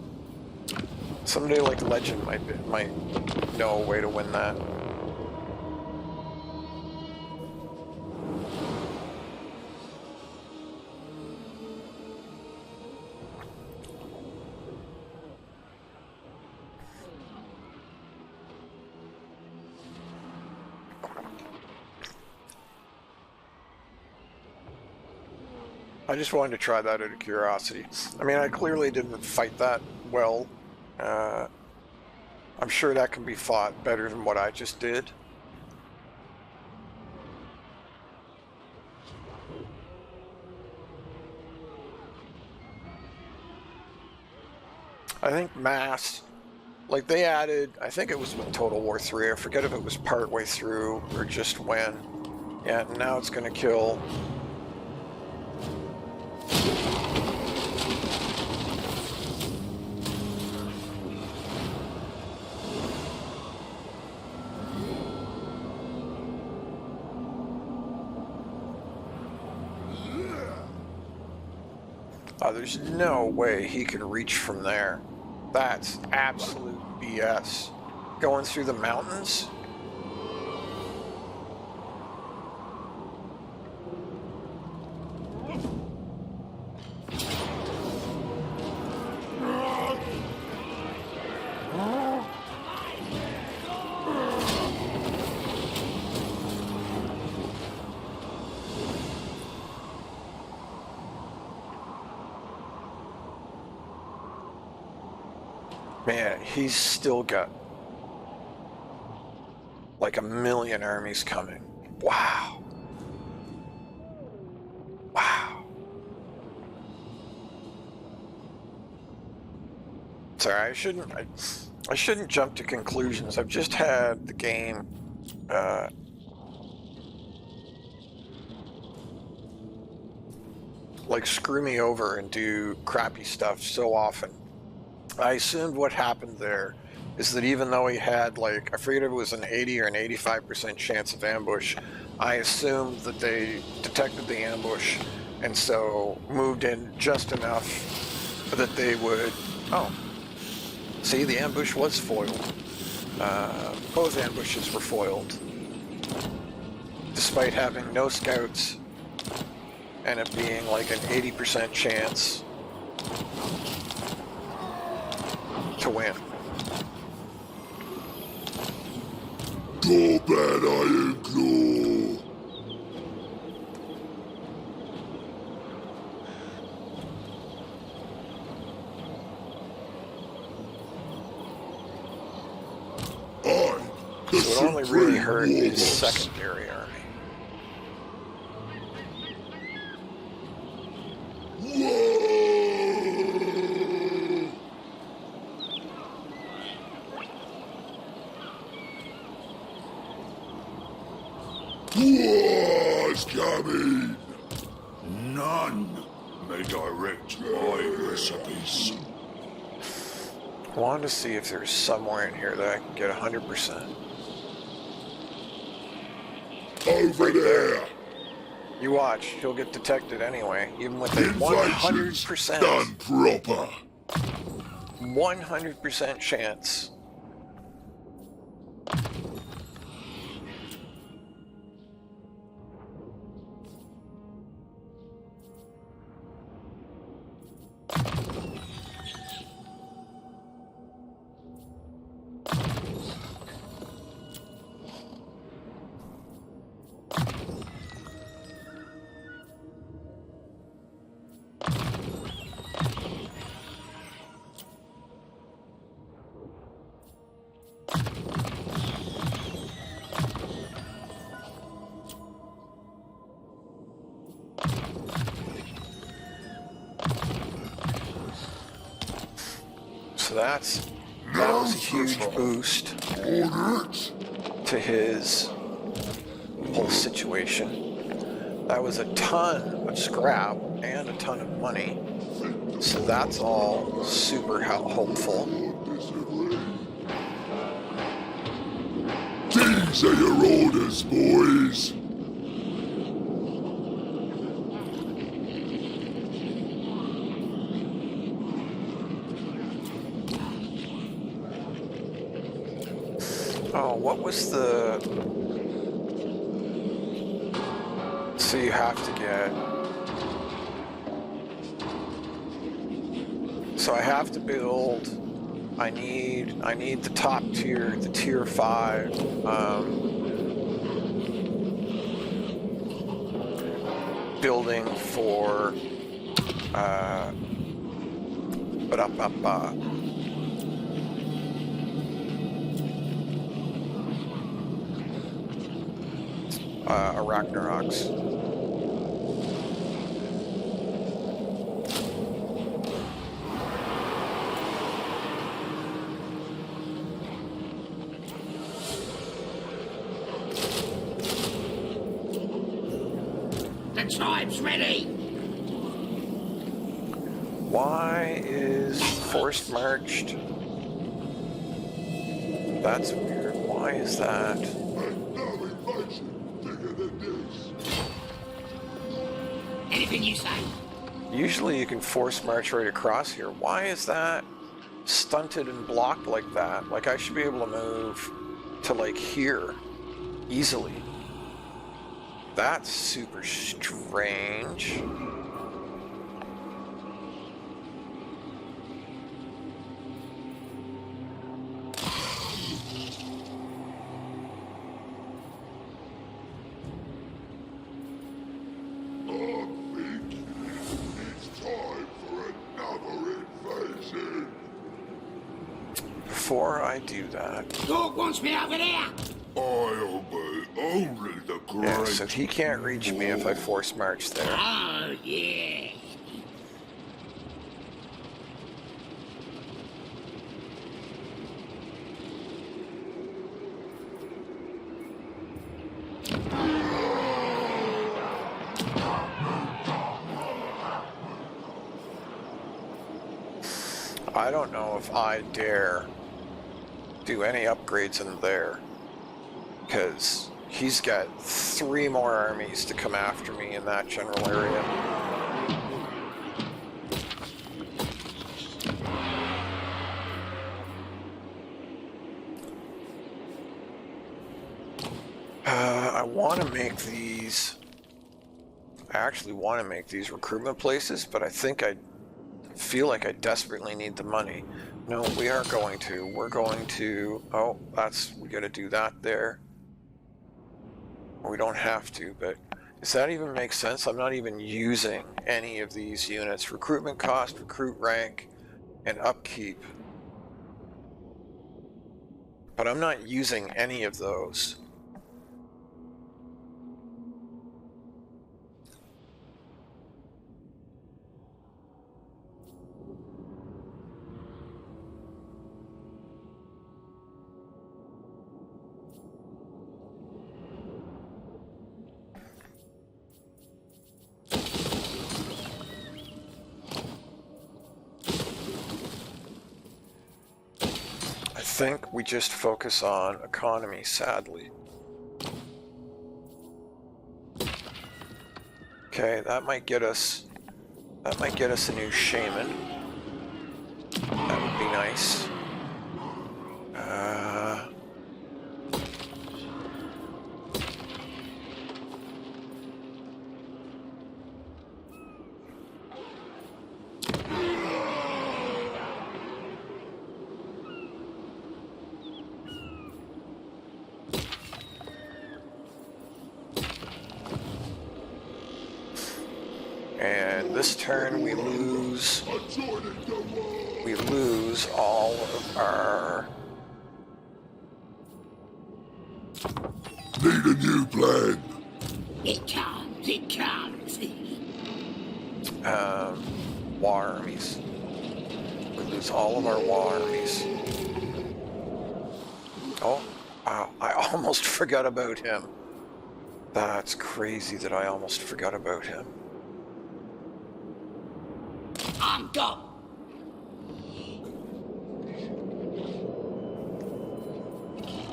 Somebody like Legend might know a way to win that. I just wanted to try that out of curiosity. I mean, I clearly didn't fight that well. I'm sure that can be fought better than what I just did. I think mass, like they added, I think it was with Total War 3, I forget if it was part way through or just when. Yeah, now it's going to kill. Oh, there's no way he could reach from there. That's absolute BS. Going through the mountains? Man, he's still got like 1 million armies coming. Wow. Wow. Sorry, I shouldn't jump to conclusions. I've just had the game like screw me over and do crappy stuff so often. I assumed what happened there is that even though he had, like, I forget if it was an 80 or an 85% chance of ambush, I assumed that they detected the ambush and so moved in just enough that they would, oh, see, the ambush was foiled. Both ambushes were foiled. Despite having no scouts and it being like an 80% chance to win. Gorbad Ironclaw. So it only really hurt his secondary army. War's coming! None may direct my recipes. I wanted to see if there's somewhere in here that I can get 100%. Over Right there! You watch, he'll get detected anyway, even with a Invasion's 100%. done proper. 100% chance. So that was a huge boost. On it! to his whole situation. That was a ton of scrap and a ton of money. So that's all super hopeful. These are your orders, boys. Oh, what was the... So you have to get... So I have to build... I need the top tier, the tier 5. Building for... Arachnarox. The tribe's ready. Why is forced marched? That's weird. Why is that? Anything you say? Usually you can force march right across here. Why is that stunted and blocked like that? Like I should be able to move to like here easily. That's super strange. Before I do that, Dog wants me over there. I'll be only the great. yeah, so he can't reach me if I force march there. Oh, yeah. I don't know if I dare do any upgrades in there, because he's got 3 more armies to come after me in that general area. I want to make these... I actually want to make these recruitment places, but I think I feel like I desperately need the money. No, we are going to. We're going to... Oh, we gotta do that there. We don't have to, but does that even make sense? I'm not even using any of these units. Recruitment cost, recruit rank, and upkeep. But I'm not using any of those. I think we just focus on economy, sadly. Okay, that might get us a new shaman. That would be nice. And this turn we lose all of our... Need a new plan. It comes, it comes. war armies. We lose all of our war armies. Oh, Wow, I almost forgot about him. That's crazy that I almost forgot about him. I'm gone.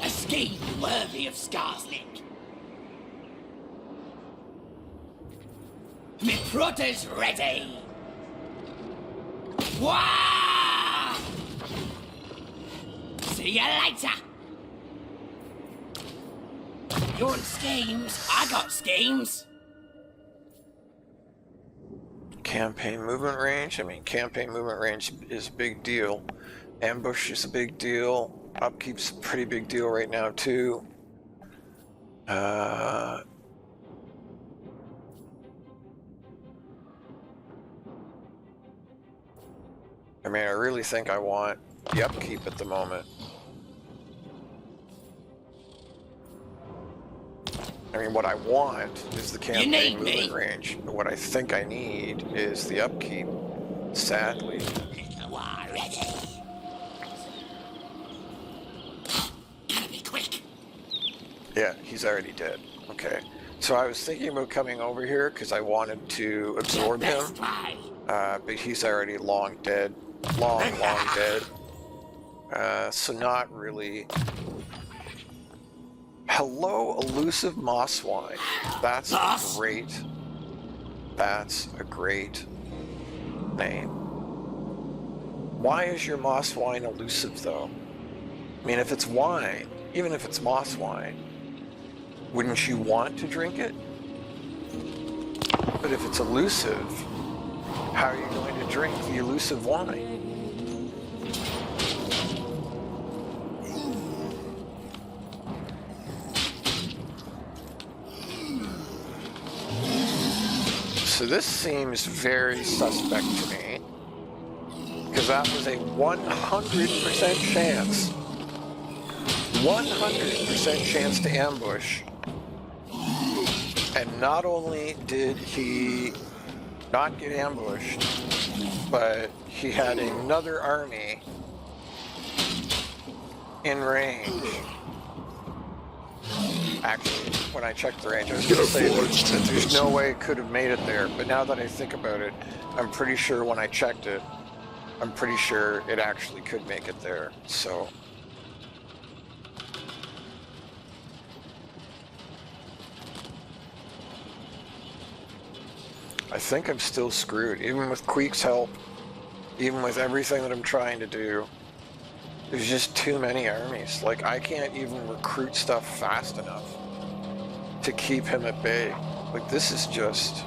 A scheme worthy of Skarsnik. Me protter's ready. Wah! See you later. You want schemes? I got schemes. Campaign movement range. I mean, campaign movement range is a big deal. Ambush is a big deal. Upkeep's a pretty big deal right now, too. I mean, I really think I want the upkeep at the moment. I mean, what I want is the campaign movement range. But what I think I need is the upkeep, sadly. Ready. Gotta be quick. Yeah, he's already dead. Okay. So I was thinking about coming over here because I wanted to absorb him. But he's already long dead. Long dead. So not really. Hello, elusive mosswine. That's great. That's a great name. Why is your mosswine elusive, though? I mean, if it's wine, even if it's mosswine, wouldn't you want to drink it? But if it's elusive, how are you going to drink the elusive wine? So this seems very suspect to me, because that was a 100% chance. 100% chance to ambush. And not only did he not get ambushed, but he had another army in range. Actually, when I checked the range, I was going to say that there's no way it could have made it there. But now that I think about it, I'm pretty sure when I checked it, I'm pretty sure it actually could make it there. So I think I'm still screwed, even with Queek's help, even with everything that I'm trying to do. There's just too many armies. Like, I can't even recruit stuff fast enough to keep him at bay. Like, this is just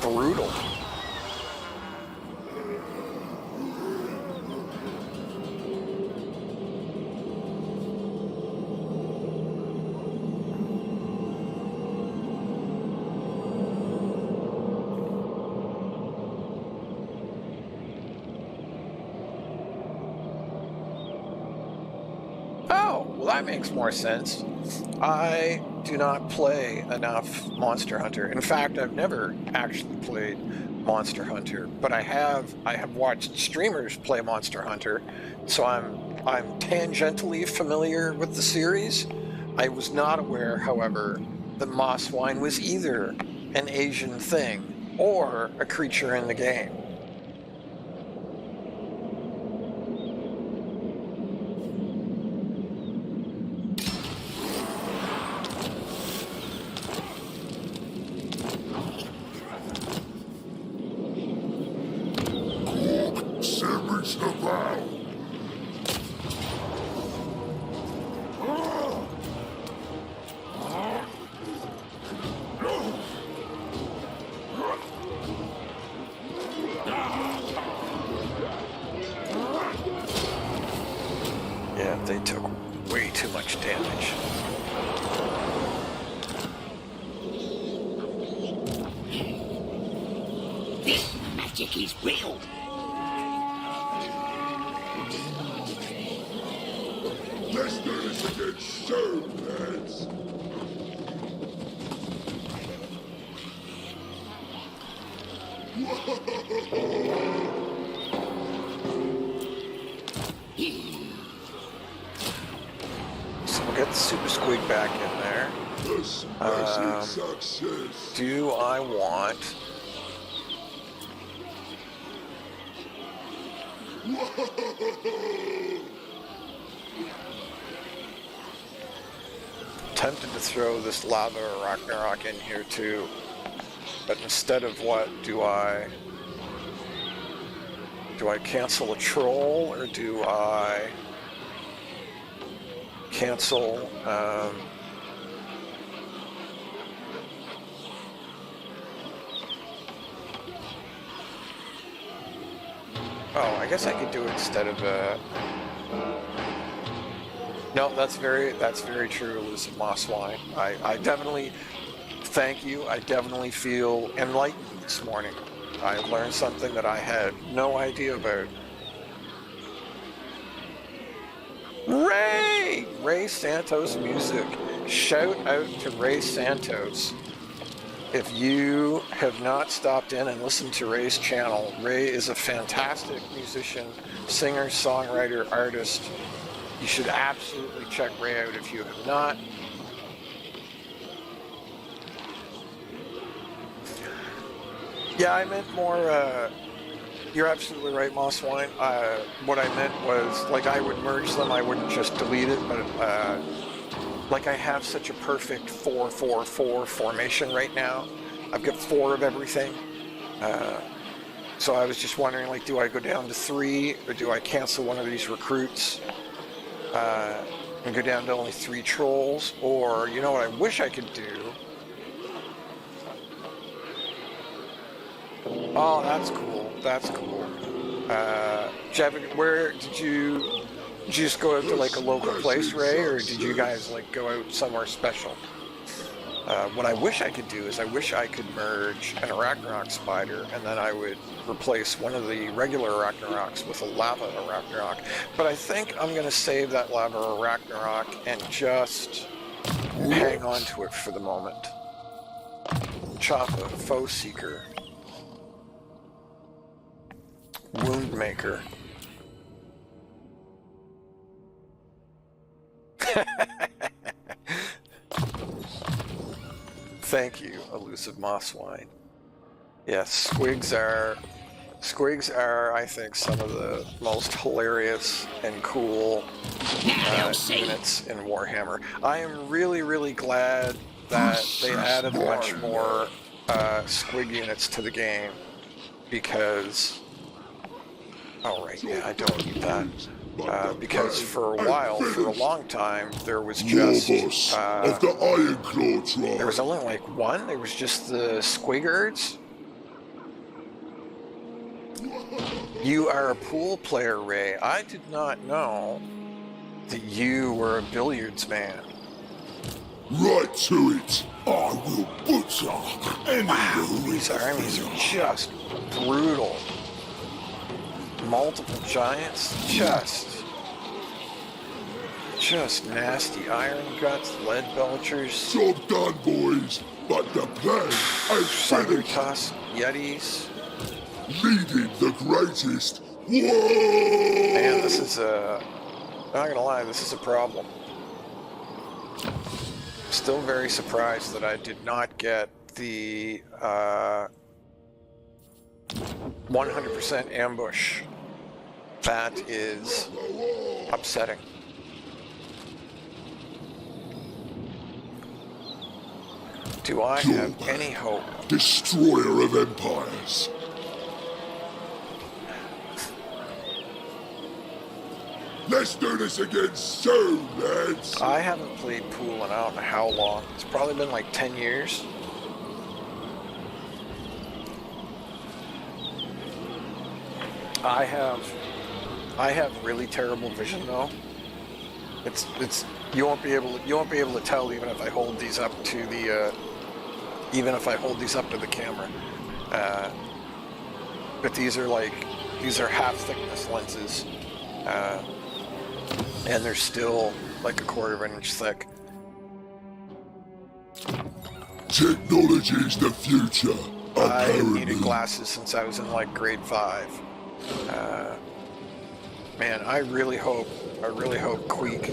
brutal. That makes more sense. I do not play enough Monster Hunter. In fact, I've never actually played Monster Hunter, but I have watched streamers play Monster Hunter, so I'm tangentially familiar with the series. I was not aware, however, that mosswine was either an Asian thing or a creature in the game. They took way too much damage. This magic is real. Let's do this again soon, lads. squig back in there. A smashing success. Do I want... Tempted to throw this lava Ragnarok in here too, but instead of what, do I cancel a troll, or do I cancel oh, I guess I could do it instead of no, that's very true, elusive moss wine. I definitely, thank you. I definitely feel enlightened this morning. I learned something that I had no idea about. Ray Santos music. Shout out to Ray Santos. If you have not stopped in and listened to Ray's channel, Ray is a fantastic musician, singer, songwriter, artist. You should absolutely check Ray out if you have not. Yeah, I meant more, you're absolutely right, Moss Wine. What I meant was, like, I would merge them, I wouldn't just delete it, but, like, I have such a perfect 4-4-4 formation right now. I've got 4 of everything. So I was just wondering, like, do I go down to 3, or do I cancel one of these recruits? And go down to only 3 trolls, or you know what I wish I could do? Oh, that's cool. That's cool. Jevin, where did you just go out to like a local place, Ray, or did you guys like go out somewhere special? What I wish I could do is I wish I could merge an Arachnarok spider, and then I would replace one of the regular Arachnarocks with a lava Arachnarok. But I think I'm going to save that lava Arachnarok and just hang on to it for the moment. Chop a Foe Seeker. Wound Maker. Thank you, elusive moss wine. Yes, squigs are, I think, some of the most hilarious and cool units in Warhammer. I am really, really glad that they added a bunch more squig units to the game, because... Oh, right, yeah, I don't need that. Because for a while, for a long time, there was just... of the Iconclaw tribe. There was only like one? There was just the squiggards? You are a pool player, Ray. I did not know that you were a billiards man. Right to it. I will butcher any These armies are just brutal. Multiple giants, just nasty. Iron guts, lead belchers. Job done, boys. But the plan ain't Thunder finished. tusk, yetis. Leading the greatest. Whoa! Man, this is a... Not gonna lie, this is a problem. Still very surprised that I did not get the 100% ambush. That is upsetting. Do I have any hope? Destroyer of empires. Let's do this again soon, lads. I haven't played pool in I don't know how long. It's probably been like 10 years. I have really terrible vision though. It's you won't be able to tell even if I hold these up to the camera. But these are half thickness lenses. And they're still like a 1/4 of an inch thick. Technology's the future. I Apparently. needed glasses since I was in like grade 5. Man, I really hope Queek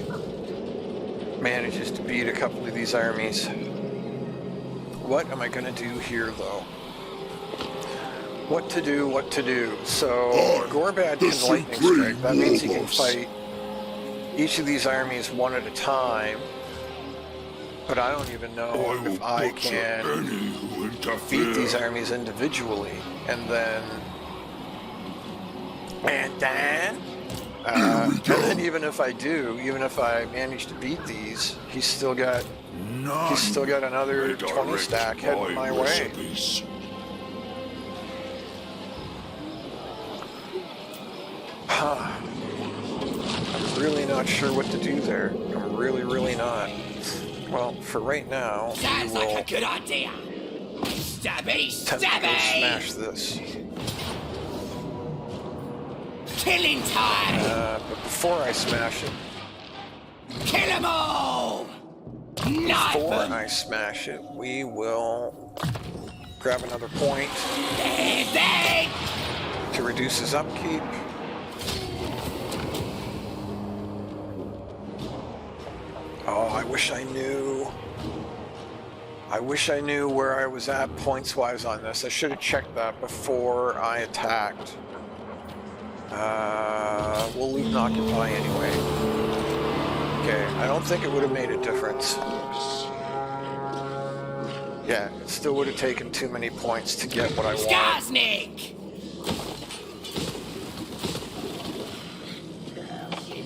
manages to beat a couple of these armies. What am I going to do here, though? What to do, what to do. So, Gorbad can lightning strike. That means he can fight each of these armies one at a time. But I don't even know if I can beat these armies individually. And then even if I do, even if I manage to beat these, he's still got another 20 stack heading my way. I'm really not sure what to do there. I'm really not. Well, for right now, Sounds like a good idea. Stabby, attempt to go stabby! smash this. Killing time! But before I smash it, Kill them all! Knife before 'em! I smash it, we will grab another point They to reduce his upkeep. Oh, I wish I knew. I wish I knew where I was at points-wise on this. I should have checked that before I attacked. We'll leave an occupy anyway. Okay, I don't think it would have made a difference. Yeah, it still would have taken too many points to get what I want. Skarsnik!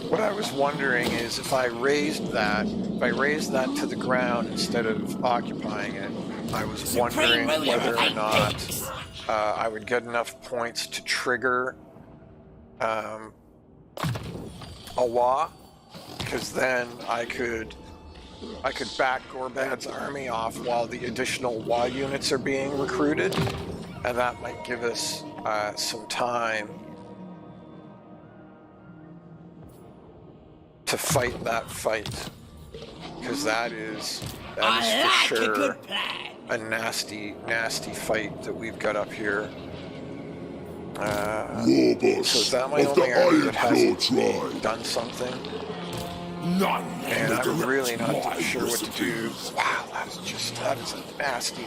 What I was wondering is if I raised that to the ground instead of occupying it, I was wondering whether or not I would get enough points to trigger a Wa, because then I could back Gorbad's army off while the additional Wa units are being recruited, and that might give us some time to fight that fight, because that is for sure a nasty fight that we've got up here. So is that my only army that hasn't done something? And I'm really not sure what to do. Wow, that is a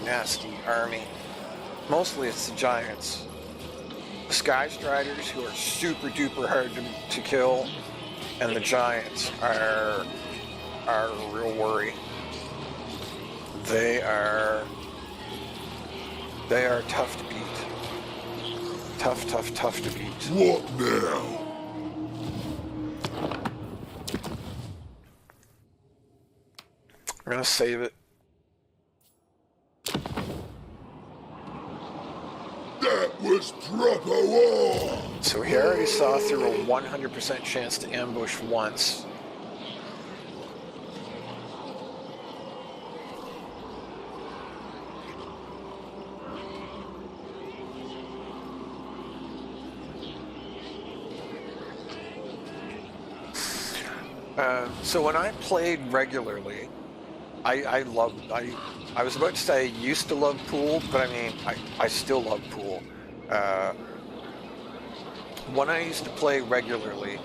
nasty army. Mostly it's the giants. The Sky Striders, who are super duper hard to kill, and the giants are a real worry. They are tough to beat. Tough to beat. What now? I'm gonna save it. That was proper war! So we already saw through a 100% chance to ambush once. So when I played regularly, I was about to say I used to love pool, but I mean, I still love pool. When I used to play regularly,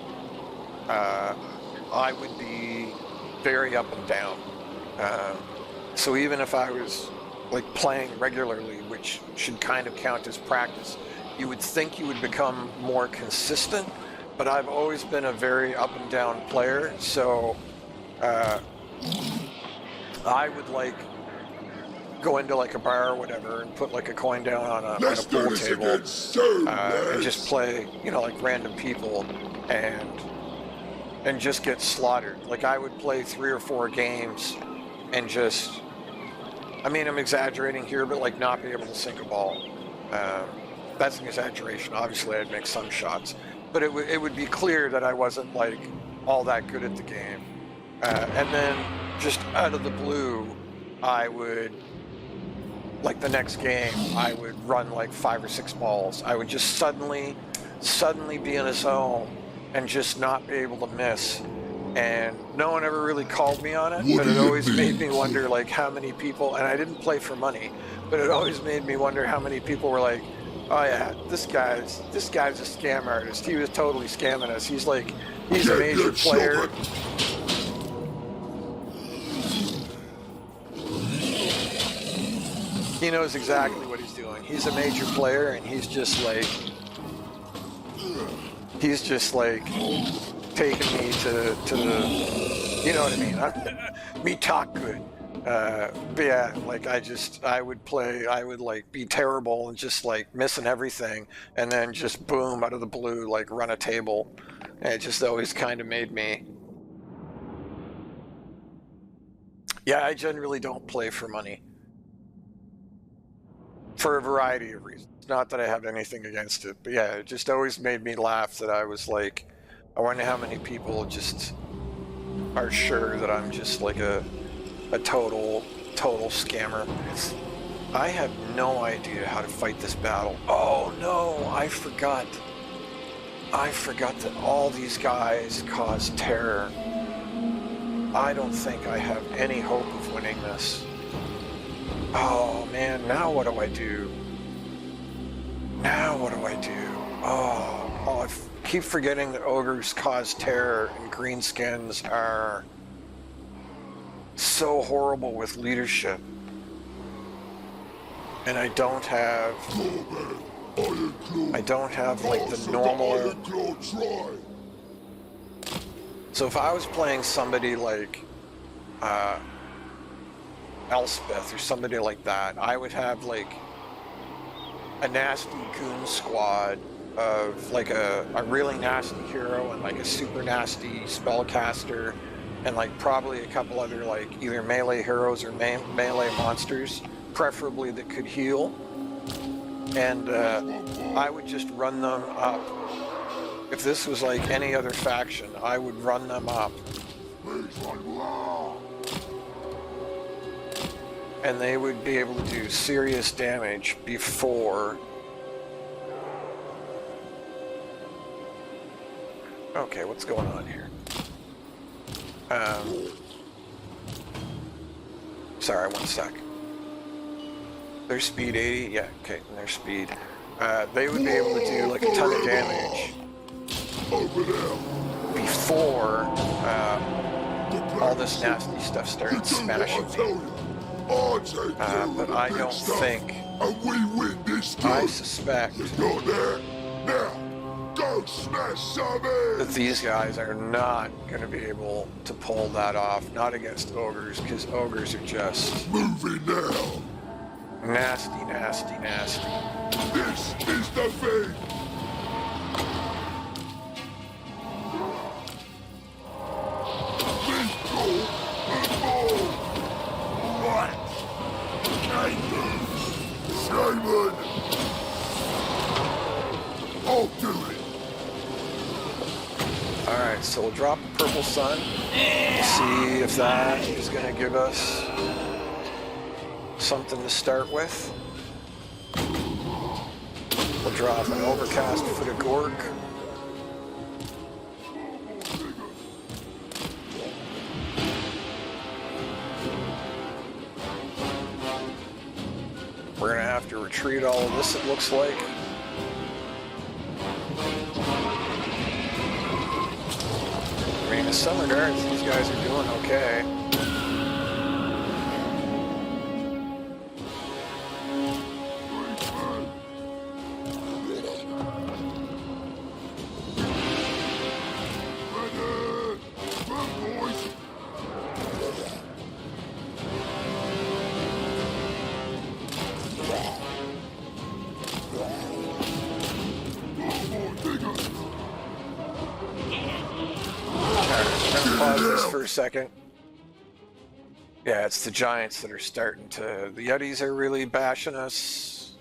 I would be very up and down. So even if I was like playing regularly, which should kind of count as practice, you would think you would become more consistent, but I've always been a very up and down player, so I would like go into like a bar or whatever and put like a coin down on a pool table and just play, you know, like random people and just get slaughtered. Like I would play 3 or 4 games and just, I mean, I'm exaggerating here, but like not be able to sink a ball. That's an exaggeration. Obviously I'd make some shots, but it would be clear that I wasn't like all that good at the game. And then just out of the blue, I would, like the next game, I would run like 5 or 6 balls. I would just suddenly be in a zone and just not be able to miss. And no one ever really called me on it, but it always made me wonder like how many people, and I didn't play for money, but it always made me wonder how many people were like, oh yeah, this guy's a scam artist. He was totally scamming us. He's a major player. He knows exactly what he's doing. He's a major player, and he's just like taking me to the, you know what I mean? Me talk good. But yeah, like I would like be terrible and just like missing everything, and then just boom out of the blue, like run a table. And it just always kind of made me. Yeah, I generally don't play for money. For a variety of reasons. Not that I have anything against it, but yeah, it just always made me laugh that I was like, I wonder how many people just are sure that I'm just like a total scammer. I have no idea how to fight this battle. Oh no, I forgot that all these guys cause terror. I don't think I have any hope of winning this. Oh man, now what do I do? Oh, I keep forgetting that ogres cause terror and greenskins are so horrible with leadership. And I don't have like the normal. So if I was playing somebody like Elspeth or somebody like that, I would have like a nasty goon squad of like a really nasty hero and like a super nasty spellcaster and like probably a couple other like either melee heroes or melee monsters, preferably that could heal. And I would just run them up. If this was like any other faction, I would run them up. And they would be able to do serious damage before. Okay, what's going on here? Sorry, 1 sec. Their speed 80, yeah, okay, and their speed. They would be able to do like a ton of damage before all this nasty stuff started smashing me. But I don't think. I suspect that these guys are not going to be able to pull that off. Not against ogres, because ogres are just moving now. Nasty, nasty, nasty. This is the thing. Simon! I'll do it! Alright, so we'll drop a purple sun. See if that is going to give us something to start with. We'll drop an overcast foot of Gork. We're going to have to retreat all of this, it looks like. I mean, in some regards, these guys are doing okay. For a second. Yeah, it's the giants that are starting to. The Yetis are really bashing us.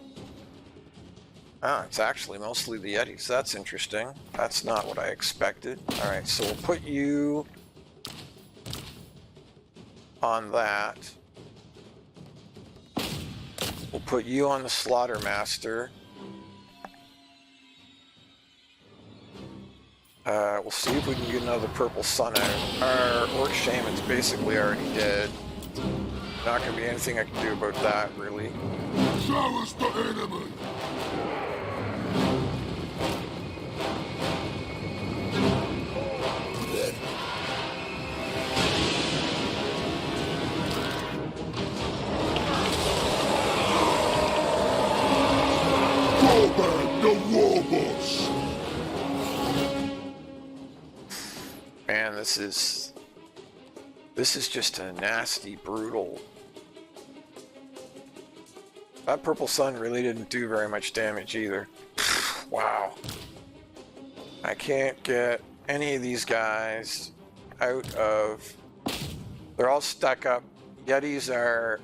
Ah, it's actually mostly the Yetis. That's interesting. That's not what I expected. Alright, so we'll put you on that. We'll put you on the Slaughtermaster. We'll see if we can get another purple sun out. Our Orc Shaman's basically already dead. Not gonna be anything I can do about that, really. Silence the enemy! Gorbad the war boss. Man, this is just a nasty, brutal. That purple sun really didn't do very much damage either. Wow. I can't get any of these guys out of... They're all stuck up. Yetis are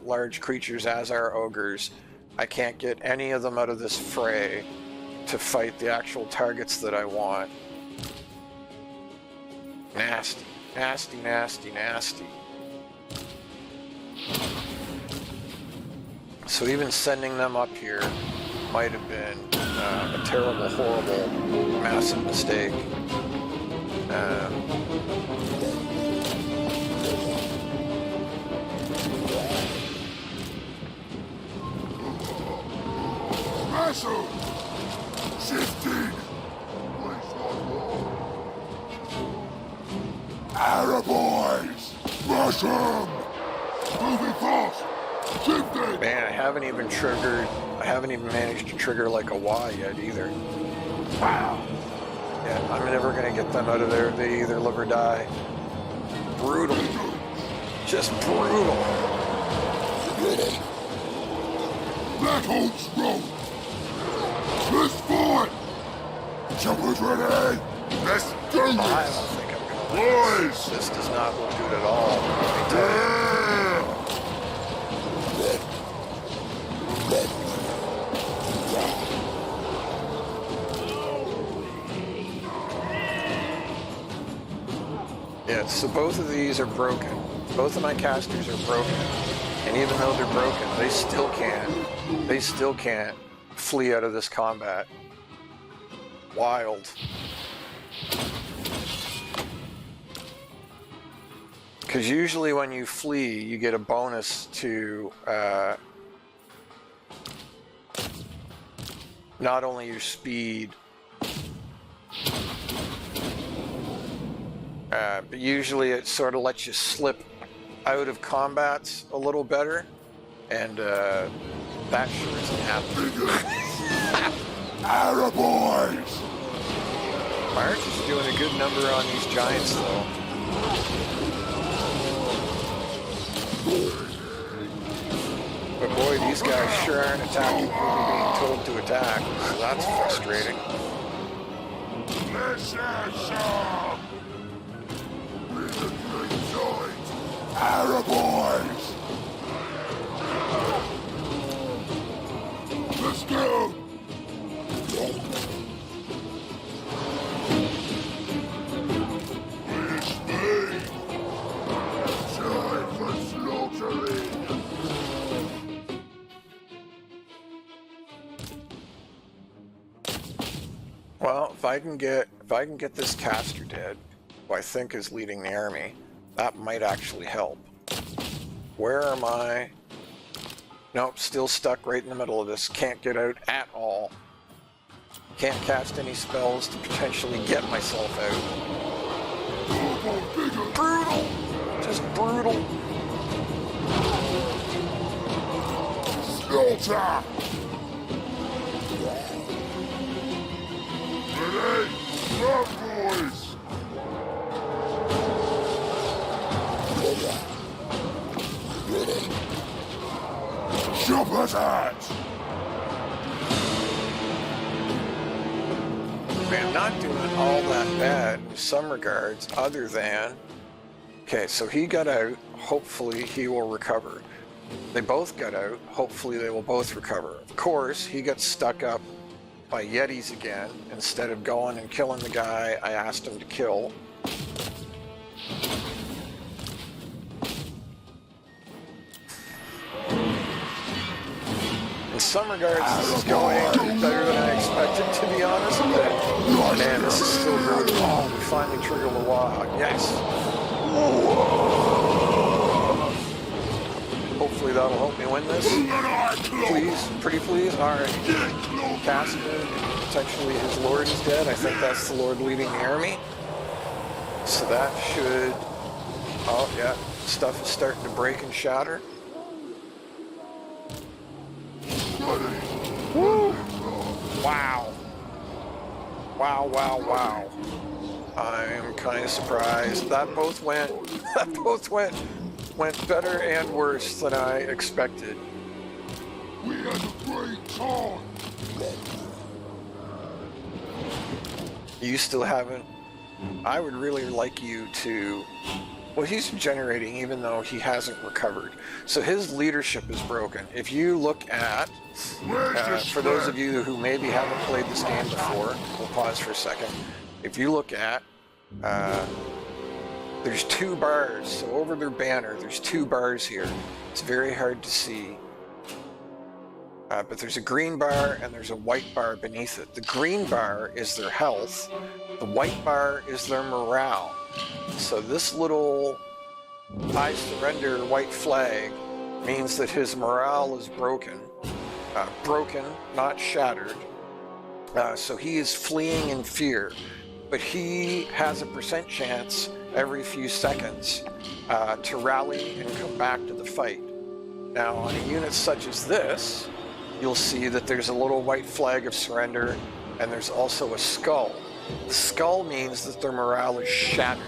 large creatures, as are ogres. I can't get any of them out of this fray to fight the actual targets that I want. Nasty, nasty, nasty, nasty. So even sending them up here might have been a terrible, horrible, massive mistake. Massive! Shifting! Arrow boys! Smash 'em! Moving fast! Shifting! Man, I haven't even managed to trigger like a Y yet either. Wow. Yeah, I'm never gonna get them out of there. They either live or die. Brutal. Just brutal. Black Holt's Road! Let's fight! Jumpers ready! Let's do I this! don't think I'm gonna win this. Boys! This does not look good at all. Let me tell you. Yeah! Yeah, so both of these are broken. Both of my casters are broken. And even though they're broken, they still can't flee out of this combat. Wild. Because usually when you flee, you get a bonus to not only your speed, but usually it sort of lets you slip out of combats a little better, and that sure isn't happening. Arrow boys! March is doing a good number on these giants, though. But boy, these guys sure aren't attacking when they're being told to attack, so that's frustrating. Let's have some! Arrow boys! Let's go! It's me! Time for slaughtering! Well, if I can get this caster dead, who I think is leading the army, that might actually help. Where am I? Nope, still stuck right in the middle of this. Can't get out at all. Can't cast any spells to potentially get myself out. Brutal! Just brutal. Slaughter! Ready? Run, boys! Jumper's hat! Man, not doing all that bad in some regards, other than... Okay, so he got out. Hopefully he will recover. They both got out. Hopefully they will both recover. Of course, he got stuck up by Yetis again. Instead of going and killing the guy I asked him to kill. In some regards, this is going better than I expected, to be honest, but man, this is still brutal. Oh, we finally triggered the Warhawk. Yes! Hopefully that'll help me win this. Please, pretty please. Alright. Caster, potentially his lord is dead. I think that's the lord leading the army. So that should... Oh, yeah. Stuff is starting to break and shatter. Woo! Wow. Wow, wow, wow. I'm kind of surprised. That both went better and worse than I expected. We had a great time. You still haven't. I would really like you to. Well, he's generating even though he hasn't recovered. So his leadership is broken. If you look at, for those of you who maybe haven't played this game before, we'll pause for a second. If you look at, there's 2 bars. So over their banner, there's 2 bars here. It's very hard to see. But there's a green bar and there's a white bar beneath it. The green bar is their health. The white bar is their morale. So this little I surrender white flag means that his morale is broken. Broken, not shattered. So he is fleeing in fear. But he has a % chance every few seconds to rally and come back to the fight. Now on a unit such as this, you'll see that there's a little white flag of surrender and there's also a skull. The skull means that their morale is shattered.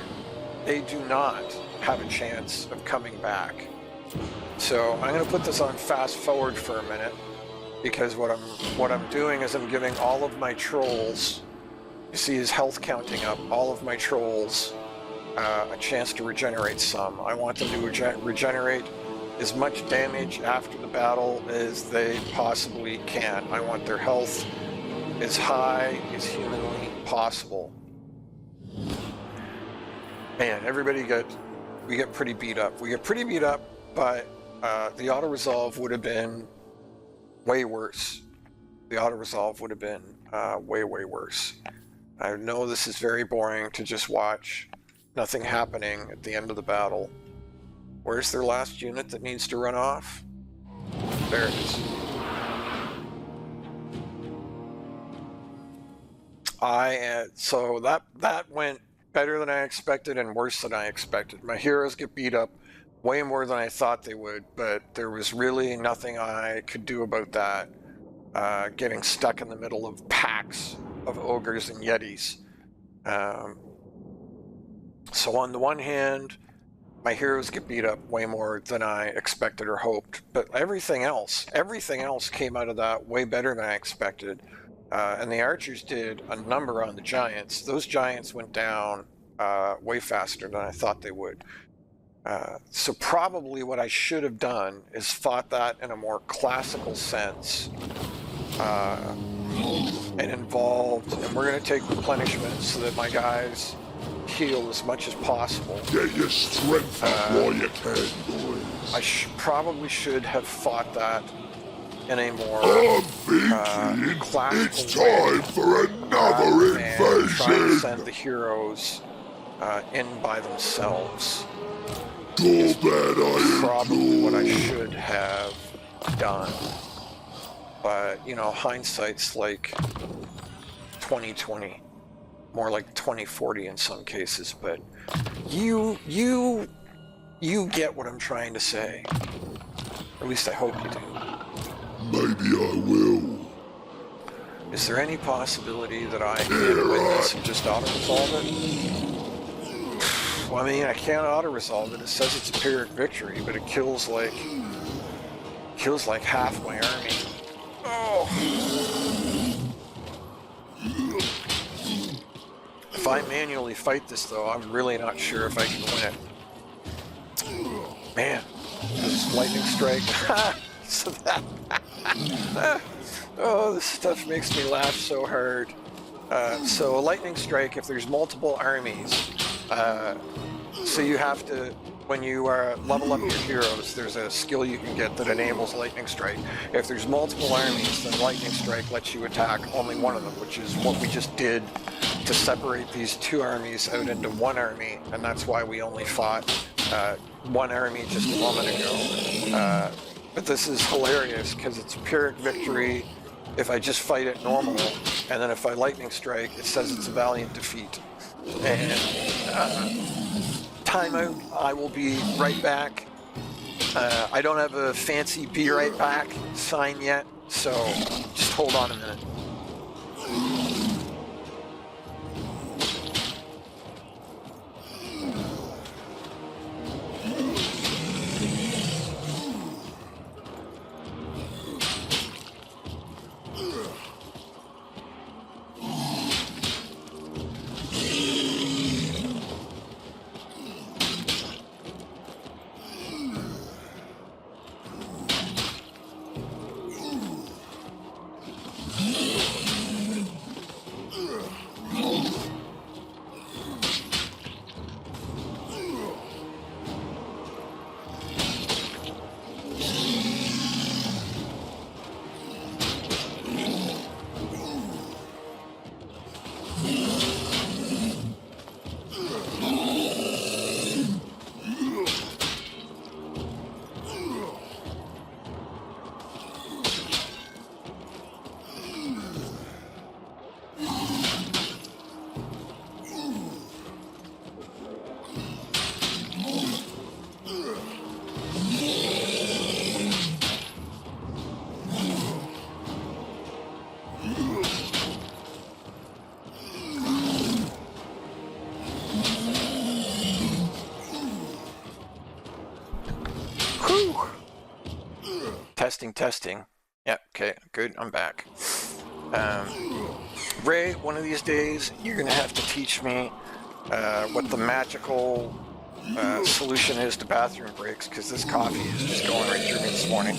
They do not have a chance of coming back. So I'm going to put this on fast forward for a minute because what I'm doing is I'm giving all of my trolls, you see his health counting up, all of my trolls a chance to regenerate some. I want them to regenerate as much damage after the battle as they possibly can. I want their health as high as humanly possible. Man, we get pretty beat up. We get pretty beat up, but the auto-resolve would have been way worse. The auto-resolve would have been way, way worse. I know this is very boring to just watch nothing happening at the end of the battle. Where's their last unit that needs to run off? There it is. So that went better than I expected and worse than I expected. My heroes get beat up way more than I thought they would, but there was really nothing I could do about that. Getting stuck in the middle of packs of ogres and yetis. So on the one hand, my heroes get beat up way more than I expected or hoped, but everything else came out of that way better than I expected. And the archers did a number on the giants. Those giants went down way faster than I thought they would. So probably what I should have done is fought that in a more classical sense and involved, and we're going to take replenishment so that my guys heal as much as possible. Get your strength up while you can, boys. I probably should have fought that in a more classical it's time for another and try to invasion. send the heroes in by themselves. Gorbad Ironclaw. Probably what I should have done. But, you know, hindsight's like 20/20. More like 20/40 in some cases, but you get what I'm trying to say. Or at least I hope you do. Maybe I will. Is there any possibility that I can witness and just auto-resolve it? Well, I mean, I can't auto-resolve it. It says it's a Pyrrhic victory, but it kills like half my army. Oh. If I manually fight this, though, I'm really not sure if I can win it. Man, this lightning strike. So that. Oh, this stuff makes me laugh so hard. So a lightning strike, if there's multiple armies, so you have to, when you level up your heroes, there's a skill you can get that enables lightning strike. If there's multiple armies, then lightning strike lets you attack only one of them, which is what we just did to separate these two armies out into one army, and that's why we only fought one army just a moment ago. But this is hilarious because it's a Pyrrhic victory if I just fight it normal, and then if I lightning strike, it says it's a valiant defeat. And timeout, I will be right back. I don't have a fancy be right back sign yet, so just hold on a minute. Woo! Testing, testing. Yep, okay, good, I'm back. Ray, one of these days, you're gonna have to teach me what the magical solution is to bathroom breaks, because this coffee is just going right through me this morning.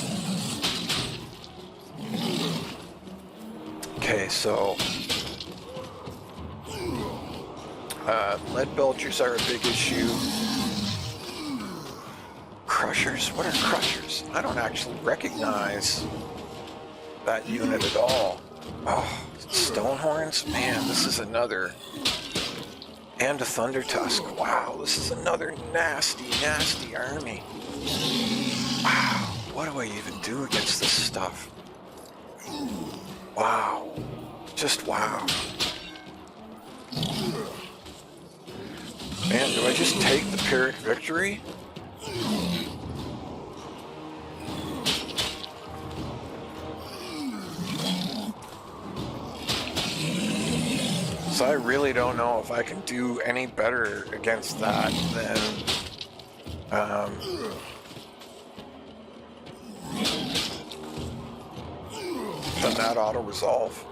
Okay, so lead belchers are a big issue. Crushers? What are crushers? I don't actually recognize that unit at all. Oh, Stonehorns? Man, this is another. And a Thunder Tusk. Wow, this is another nasty, nasty army. Wow, what do I even do against this stuff? Wow. Just wow. Man, do I just take the Pyrrhic victory? So I really don't know if I can do any better against that than that auto-resolve.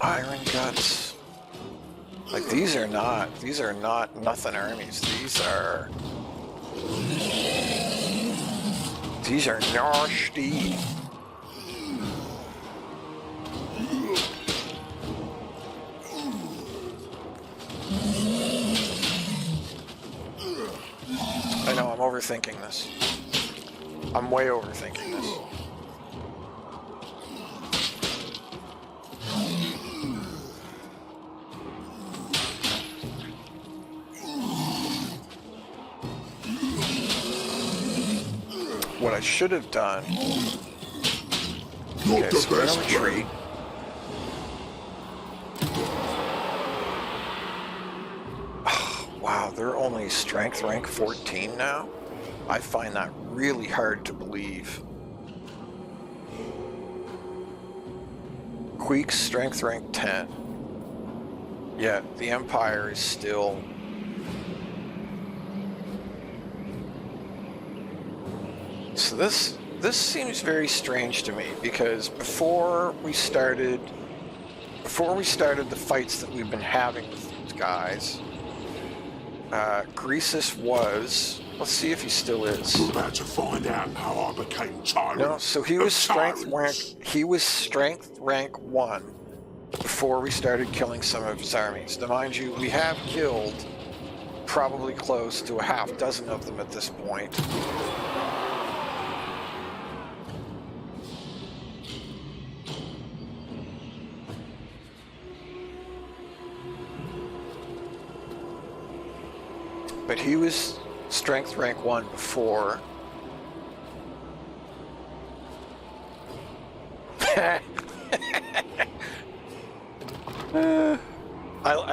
Iron Guts. Like, these are not nothing armies. These are nasty. I know, I'm overthinking this. I'm way overthinking this. What I should have done. Okay, so we're gonna retreat. Oh, wow, they're only strength rank 14 now? I find that really hard to believe. Queek's strength rank 10. Yeah, the Empire is still... So this seems very strange to me, because before we started the fights that we've been having with these guys, Greasus was, let's see if he still is. You're about to find out how I became tyrant. No, so he was strength rank 1 before we started killing some of his armies. Now mind you, we have killed probably close to a half dozen of them at this point. But he was strength rank 1 before. I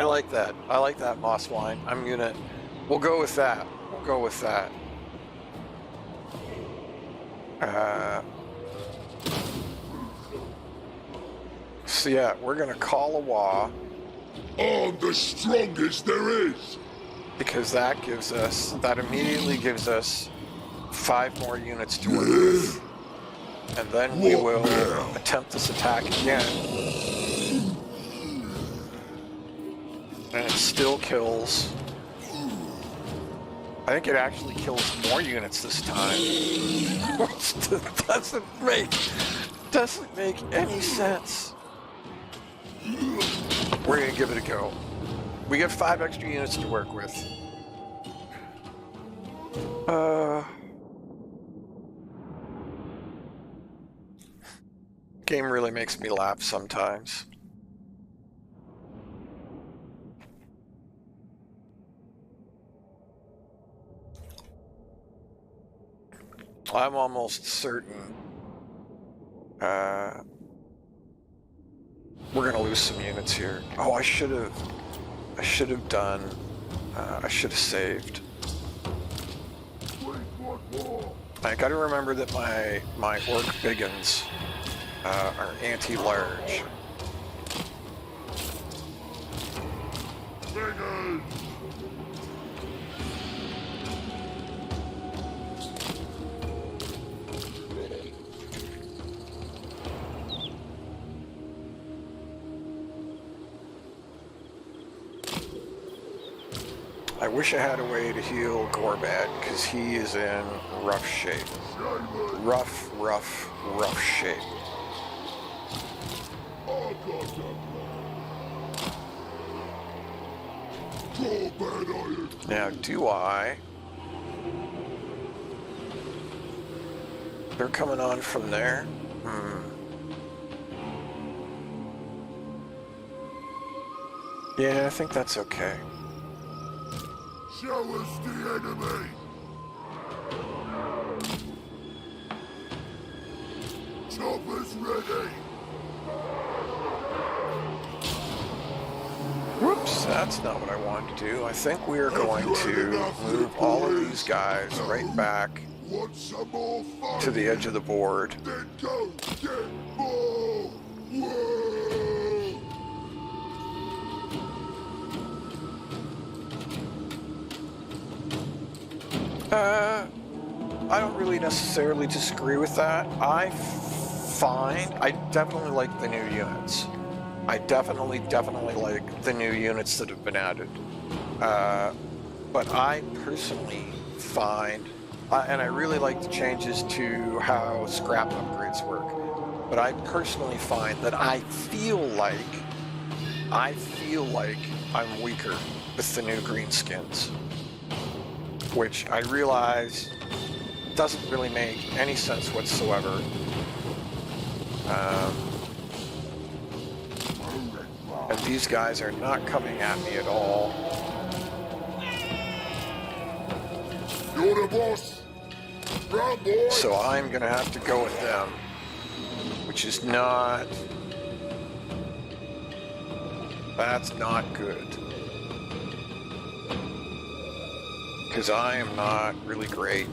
like that. I like that, Moss Wine. We'll go with that. We'll go with that. So yeah, we're gonna call a Wa. I'm the strongest there is. Because that immediately gives us 5 more units to work with. And then we will attempt this attack again. And it still kills. I think it actually kills more units this time. Which doesn't make any sense. We're gonna give it a go. We get 5 extra units to work with. Game really makes me laugh sometimes. I'm almost certain we're gonna lose some units here. Oh, I should have done. I should have saved. I got to remember that my orc biggins are anti-large. I wish I had a way to heal Gorbad, because he is in rough shape. Rough shape. Now, do I... They're coming on from there? Yeah, I think that's okay. Show us the enemy! Chopper's ready! Whoops, that's not what I wanted to do. I think we are going to move all of these guys right back Want some more fun? to the edge of the board. Then go get more! Whoa! I don't really necessarily disagree with that. I definitely like the new units. I definitely like the new units that have been added. But I personally find, and I really like the changes to how scrap upgrades work, but I personally find that I feel like I'm weaker with the new Greenskins, which I realize doesn't really make any sense whatsoever. And these guys are not coming at me at all. You're the boss! Run, boy! So I'm gonna have to go with them, which is not... That's not good. Because I am not really great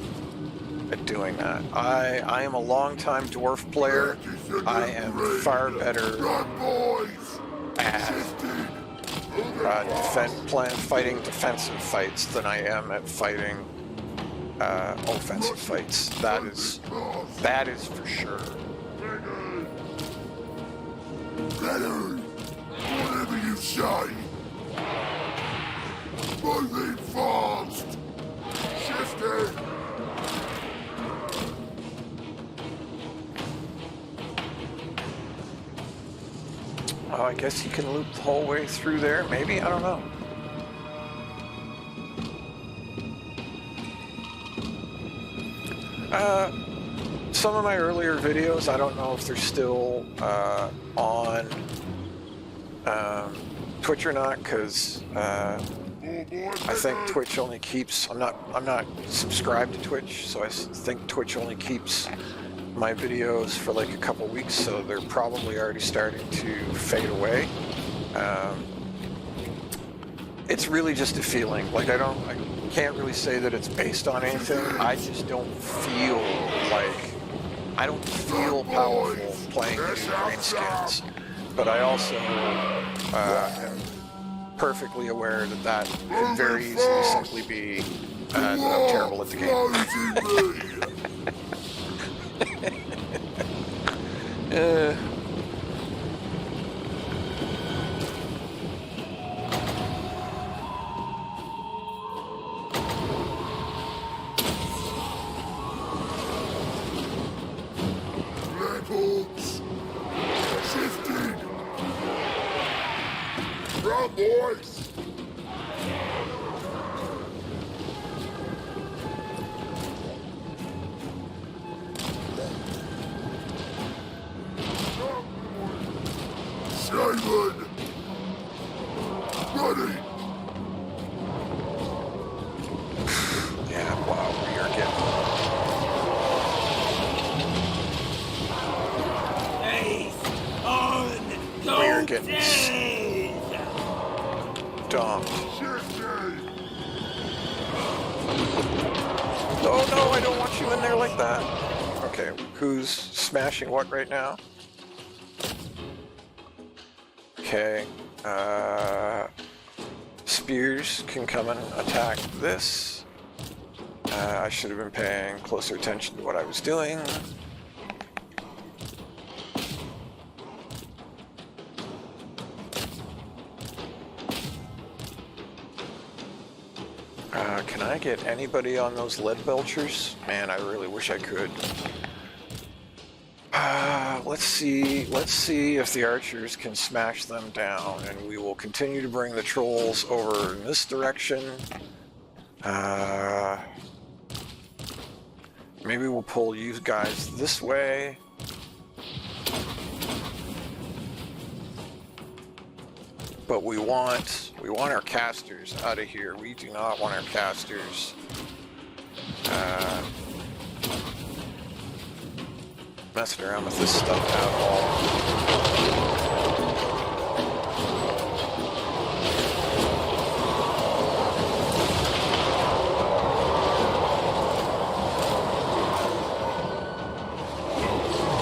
at doing that. I am a long-time dwarf player. I am far better at fighting defensive fights than I am at fighting offensive fights. That is for sure. Better! Whatever you say! Moving fast! Shifting! Oh, I guess you can loop the whole way through there, maybe? I don't know. Some of my earlier videos, I don't know if they're still on Twitch or not, because I think Twitch only keeps... I'm not subscribed to Twitch, so I think Twitch only keeps my videos for like a couple weeks, so they're probably already starting to fade away. It's really just a feeling. Like I can't really say that it's based on anything. I just don't feel powerful playing the Greenskins. But I also am perfectly aware that could very easily simply be that I'm terrible at the game. Levels! Shifting! Run, boys! Simon! Ready! Yeah, wow, we are getting... We are getting stomped. Oh no, I don't want you in there like that. Okay, who's smashing what right now? Okay, spears can come and attack this. I should have been paying closer attention to what I was doing. Can I get anybody on those lead belchers? Man, I really wish I could. Let's see if the archers can smash them down, and we will continue to bring the trolls over in this direction. Maybe we'll pull you guys this way. But we want our casters out of here. We do not want our casters messing around with this stuff at all.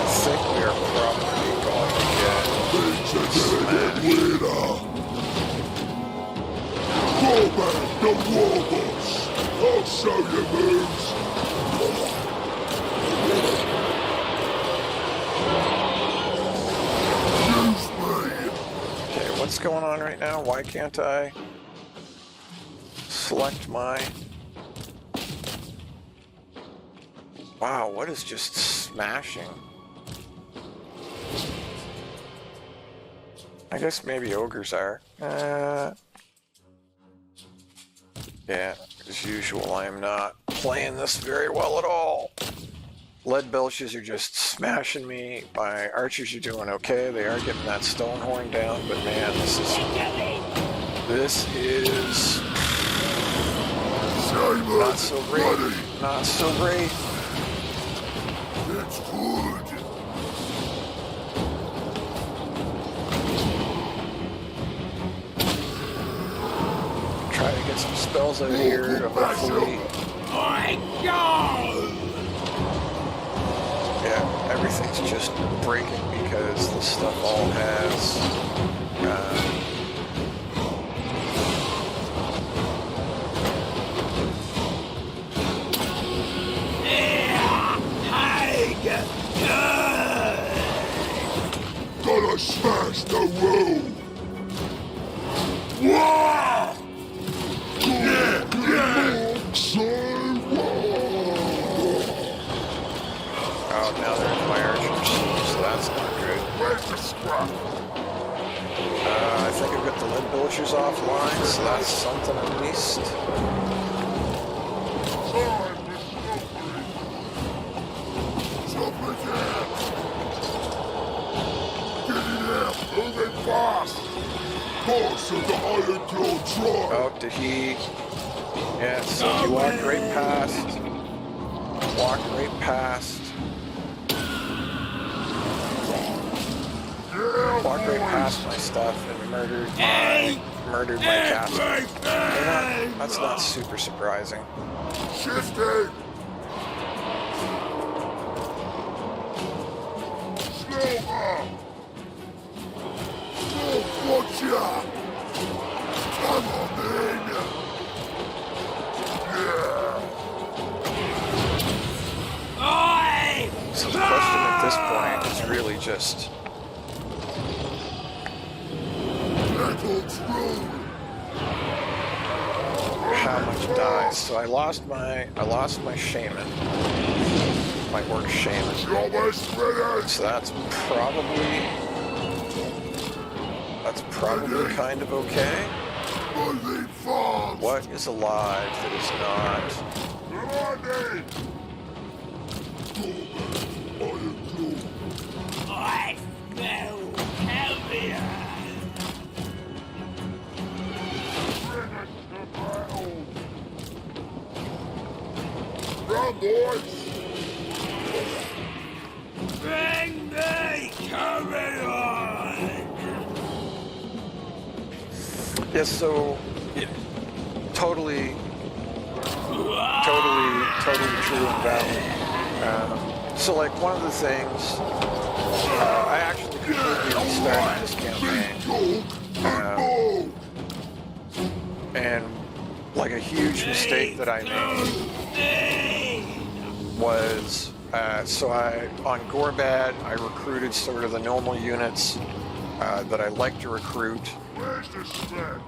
I think we are probably going to get smashed. Gorbad, the war boss. I'll show you moves. Okay, what's going on right now? Why can't I select my... Wow, what is just smashing? I guess maybe ogres are. Yeah, as usual, I am not playing this very well at all. Lead belches are just smashing me. My archers are doing okay. They are getting that stone horn down, but man, this is not so great. Not so great. It's good. Try to get some spells out here to hopefully. Yeah, everything's just breaking because this stuff all has. Gotta smash the wall. Wow! Oh, now there's my archers, so that's not good. Where's the scrap? I think I've got the lead belchers offline, so that's something at least. Moving fast! Boss of the Iconclaw tribe! Oh, did he? Yeah, so he walked right past. Walked right past. Walked right past my stuff and murdered my castle. That's not super surprising. Shifting! Slower! Watch ya! Come on in! Yeah! So the question at this point is really just how much dies. So I lost my shaman, my orc shaman. So that's probably kind of okay. What is alive that is not? Run, boys! Bring me carry-on! Yes, so totally true and valid. So like one of the things, I actually completely restarted this campaign. And like a huge mistake that I made was, so on Gorbad, I recruited sort of the normal units that I like to recruit. Where's the sled?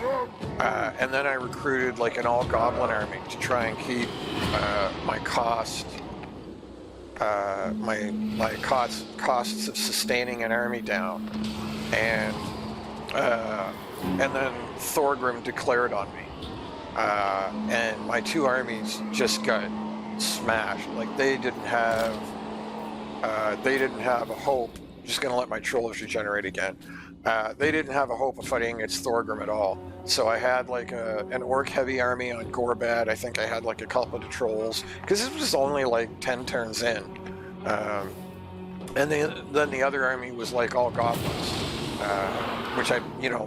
Run, And then I recruited like an all-goblin army to try and keep my cost, my costs of sustaining an army down. And then Thorgrim declared on me, and my two armies just got smashed. Like they didn't have a hope. Just gonna let my trolls regenerate again. They didn't have a hope of fighting against Thorgrim at all. So I had like an orc heavy army on Gorbad. I think I had like a couple of trolls because this was only like 10 turns in. And then the other army was like all goblins, which I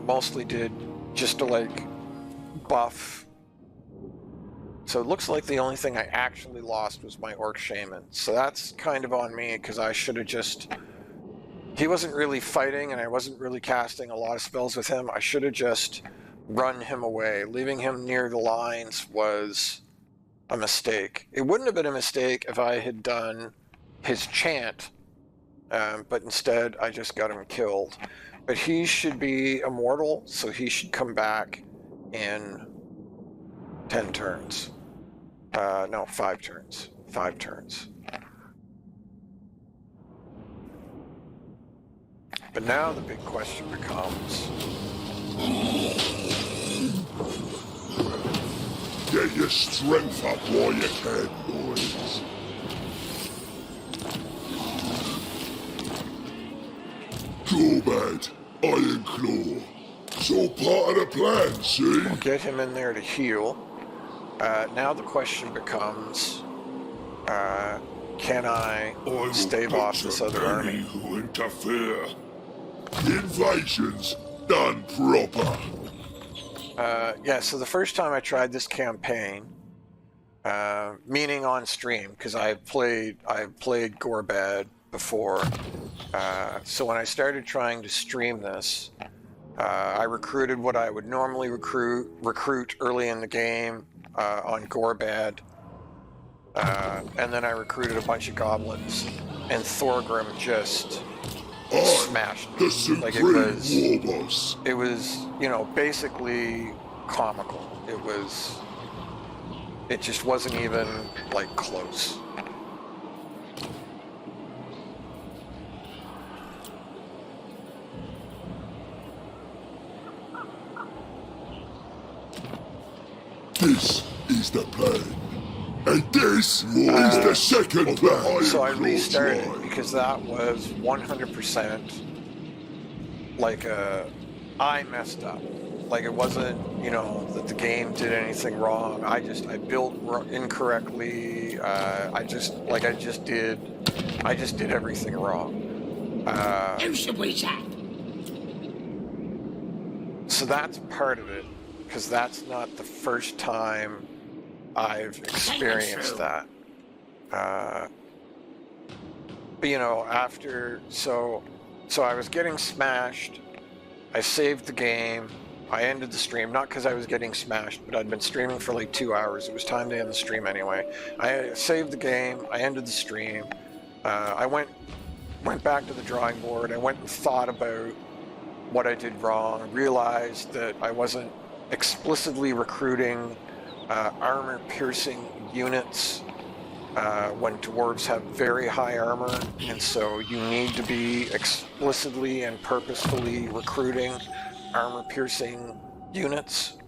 mostly did just to like buff. So it looks like the only thing I actually lost was my orc shaman. So that's kind of on me because I should have just. He wasn't really fighting, and I wasn't really casting a lot of spells with him. I should have just run him away. Leaving him near the lines was a mistake. It wouldn't have been a mistake if I had done his chant, but instead I just got him killed. But he should be immortal, so he should come back in 10 turns. No, 5 turns. 5 turns. But now the big question becomes... Get your strength up while you can, boys. Gorbad Ironclaw. It's all part of the plan, see? We'll get him in there to heal. Now the question becomes... can I stave off this other army? Who interfere. The invasion's done proper. Yeah, so the first time I tried this campaign, meaning on stream, because I've played Gorbad before. So when I started trying to stream this, I recruited what I would normally recruit early in the game on Gorbad. And then I recruited a bunch of goblins, and Thorgrim just smashed me. Like it was, basically comical. It just wasn't even like close. This is the plan. And this is the second plan. So I restarted because that was 100% like I messed up. Like it wasn't, that the game did anything wrong. I built incorrectly. I just did everything wrong. Who should we check? So that's part of it, because that's not the first time I've experienced that. But after so I was getting smashed. I saved the game. I ended the stream, not because I was getting smashed, but I'd been streaming for like 2 hours. It was time to end the stream anyway. I saved the game. I ended the stream. I went back to the drawing board. I went and thought about what I did wrong. Realized that I wasn't explicitly recruiting armor-piercing units when dwarves have very high armor, and so you need to be explicitly and purposefully recruiting armor-piercing units,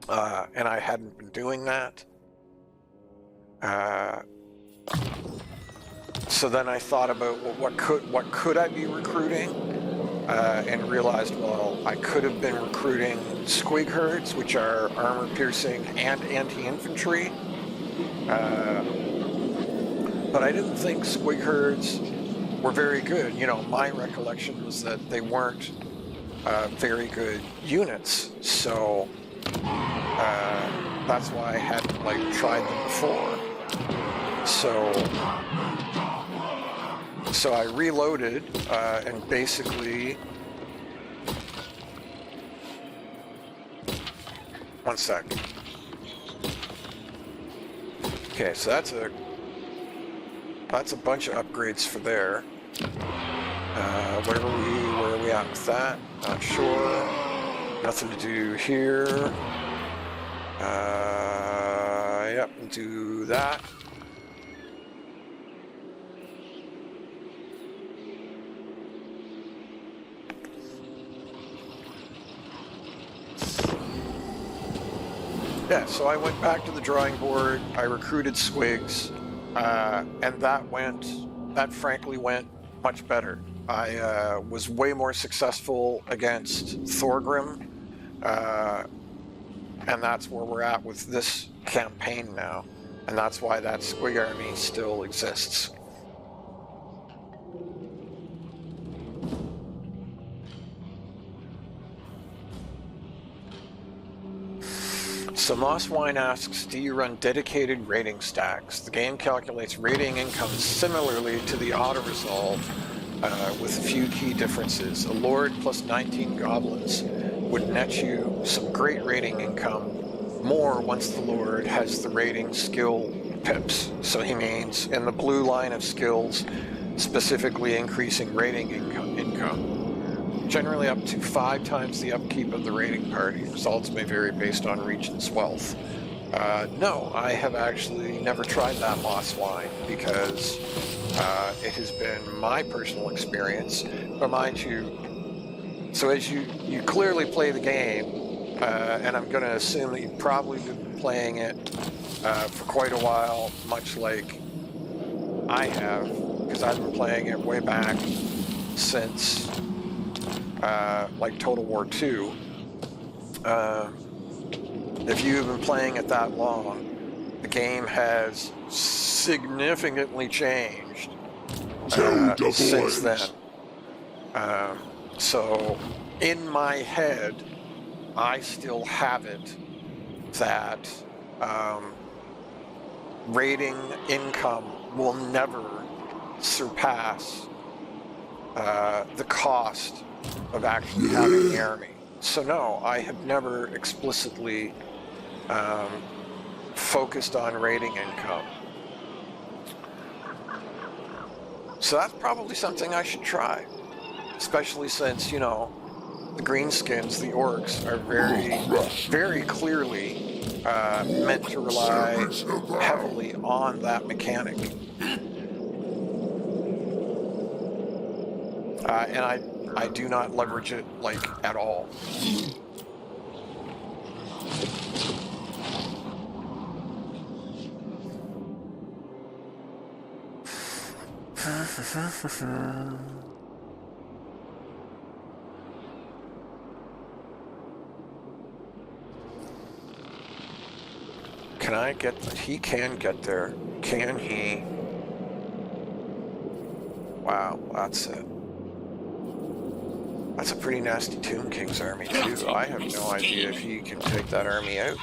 and I hadn't been doing that. So then I thought about, well, what could I be recruiting? And realized, well, I could have been recruiting squig herds, which are armor-piercing and anti-infantry. But I didn't think squig herds were very good. My recollection was that they weren't very good units. So that's why I hadn't tried them before. So I reloaded and basically... One sec. Okay, so that's a bunch of upgrades for there. Where are we at with that? Not sure. Nothing to do here. Yep, do that. Yeah, so I went back to the drawing board, I recruited Swigs, and that frankly went much better. I was way more successful against Thorgrim, and that's where we're at with this campaign now, and that's why that Squig army still exists. So Mosswine asks, do you run dedicated rating stacks? The game calculates rating income similarly to the auto-resolve, with a few key differences. A Lord plus 19 goblins would net you some great rating income, more once the Lord has the rating skill pips. So he means in the blue line of skills, specifically increasing rating income. Generally up to 5 times the upkeep of the rating party. Results may vary based on region's wealth. No, I have actually never tried that Mosswine because it has been my personal experience. But mind you, so as you clearly play the game, and I'm going to assume that you've probably been playing it for quite a while, much like I have, because I've been playing it way back since like Total War 2. If you've been playing it that long, the game has significantly changed since then. So in my head, I still have it that rating income will never surpass the cost of actually having the army. So no, I have never explicitly focused on rating income. So that's probably something I should try, especially since, you know, the Greenskins, the orcs, are very clearly meant to rely heavily on that mechanic. And I do not leverage it, like, at all. Can I get... He can get there. Can he? Wow, that's it. That's a pretty nasty Tomb King's army, too. I have no idea if he can take that army out.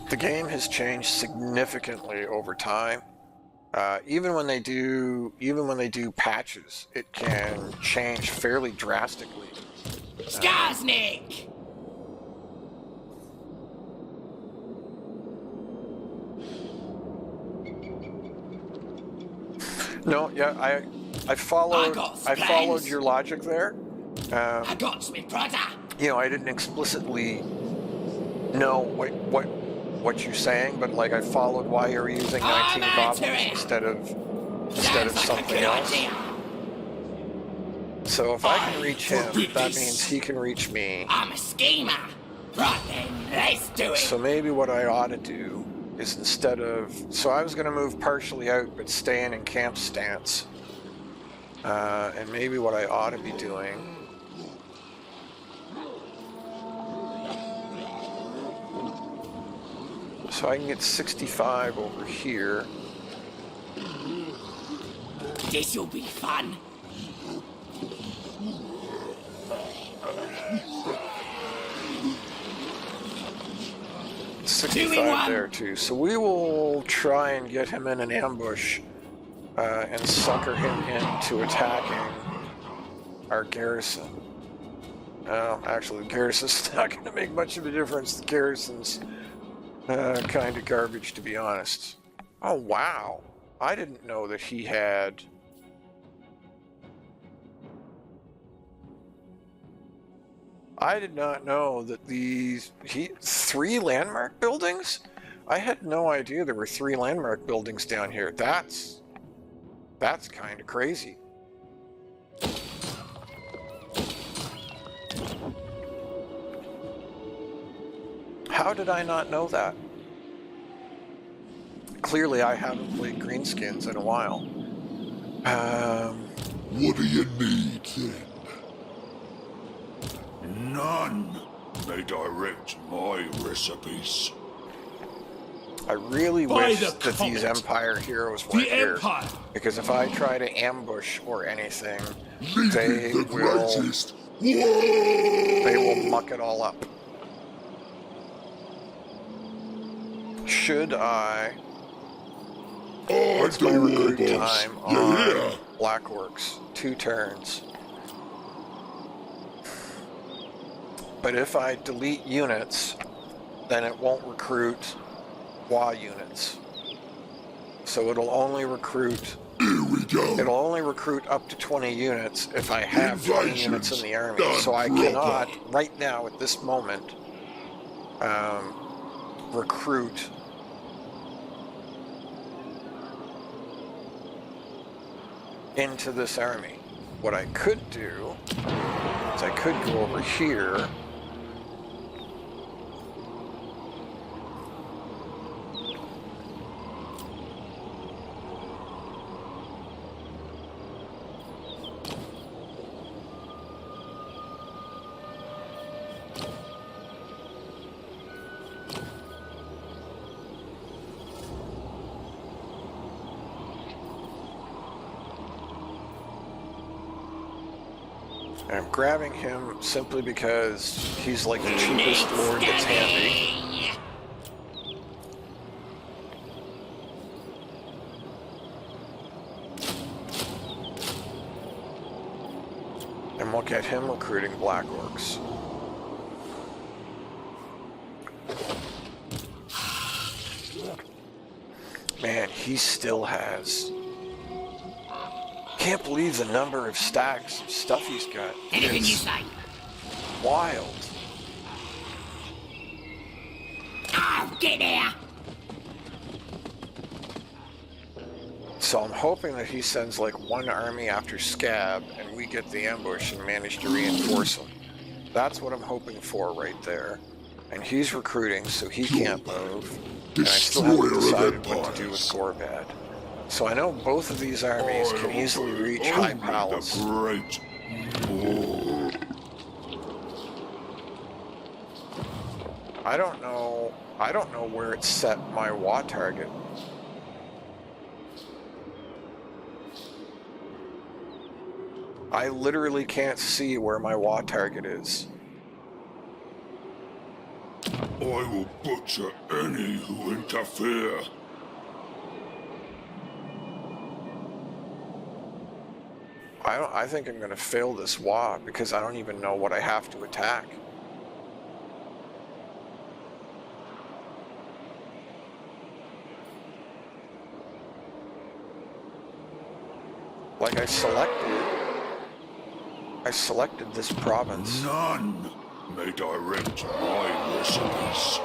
The game has changed significantly over time. Even when they do patches, it can change fairly drastically. Skarsnik! No, yeah, I followed your logic there. I got me brother. You know, I didn't explicitly know what you're saying, but like I followed why you're using 19 goblins instead of something else. So if I can reach him, that means he can reach me. I'm a schemer. Right then, let's do it. So maybe what I ought to do is instead of... So I was going to move partially out, but staying in camp stance. And maybe what I ought to be doing... So I can get 65 over here. This'll be fun. $65 there too. So we will try and get him in an ambush and sucker him into attacking our garrison. Actually, the garrison's not going to make much of a difference. The garrison's kind of garbage, to be honest. Oh, wow. I didn't know that he had... I did not know that these... 3 landmark buildings? I had no idea there were 3 landmark buildings down here. That's kind of crazy. How did I not know that? Clearly, I haven't played Greenskins in a while. What do you need then? None may direct my recipes. I really By wish the that these comet. Empire heroes weren't The here. Empire! Because if I try to ambush or anything, Leading they the will greatest. Whoa! they will muck it all up. Should I... What's my recruit time on Yeah. Blackworks? 2 turns. But if I delete units, then it won't recruit WA units. So it'll only recruit... Here we go. It'll only recruit up to 20 units if I have 20 units in the army. Done So I proper. cannot, right now at this moment, recruit into this army. What I could do is I could go over here and I'm grabbing him simply because he's like the cheapest lord that's handy. And we'll get him recruiting Black Orcs. Man, he still has... Can't believe the number of stacks of stuff he's got. Anything you It's say. wild. Oh, get there! So I'm hoping that he sends like 1 army after Scab and we get the ambush and manage to reinforce him. That's what I'm hoping for right there. And he's recruiting, so he can't move. And I still haven't decided what to do with Gorbad. So I know both of these armies can easily reach High Palace. Great. I don't know where it set my WA target. I literally can't see where my WA target is. I will butcher any who interfere. I think I'm going to fail this WA because I don't even know what I have to attack. Like I selected this province, None may direct my recipes.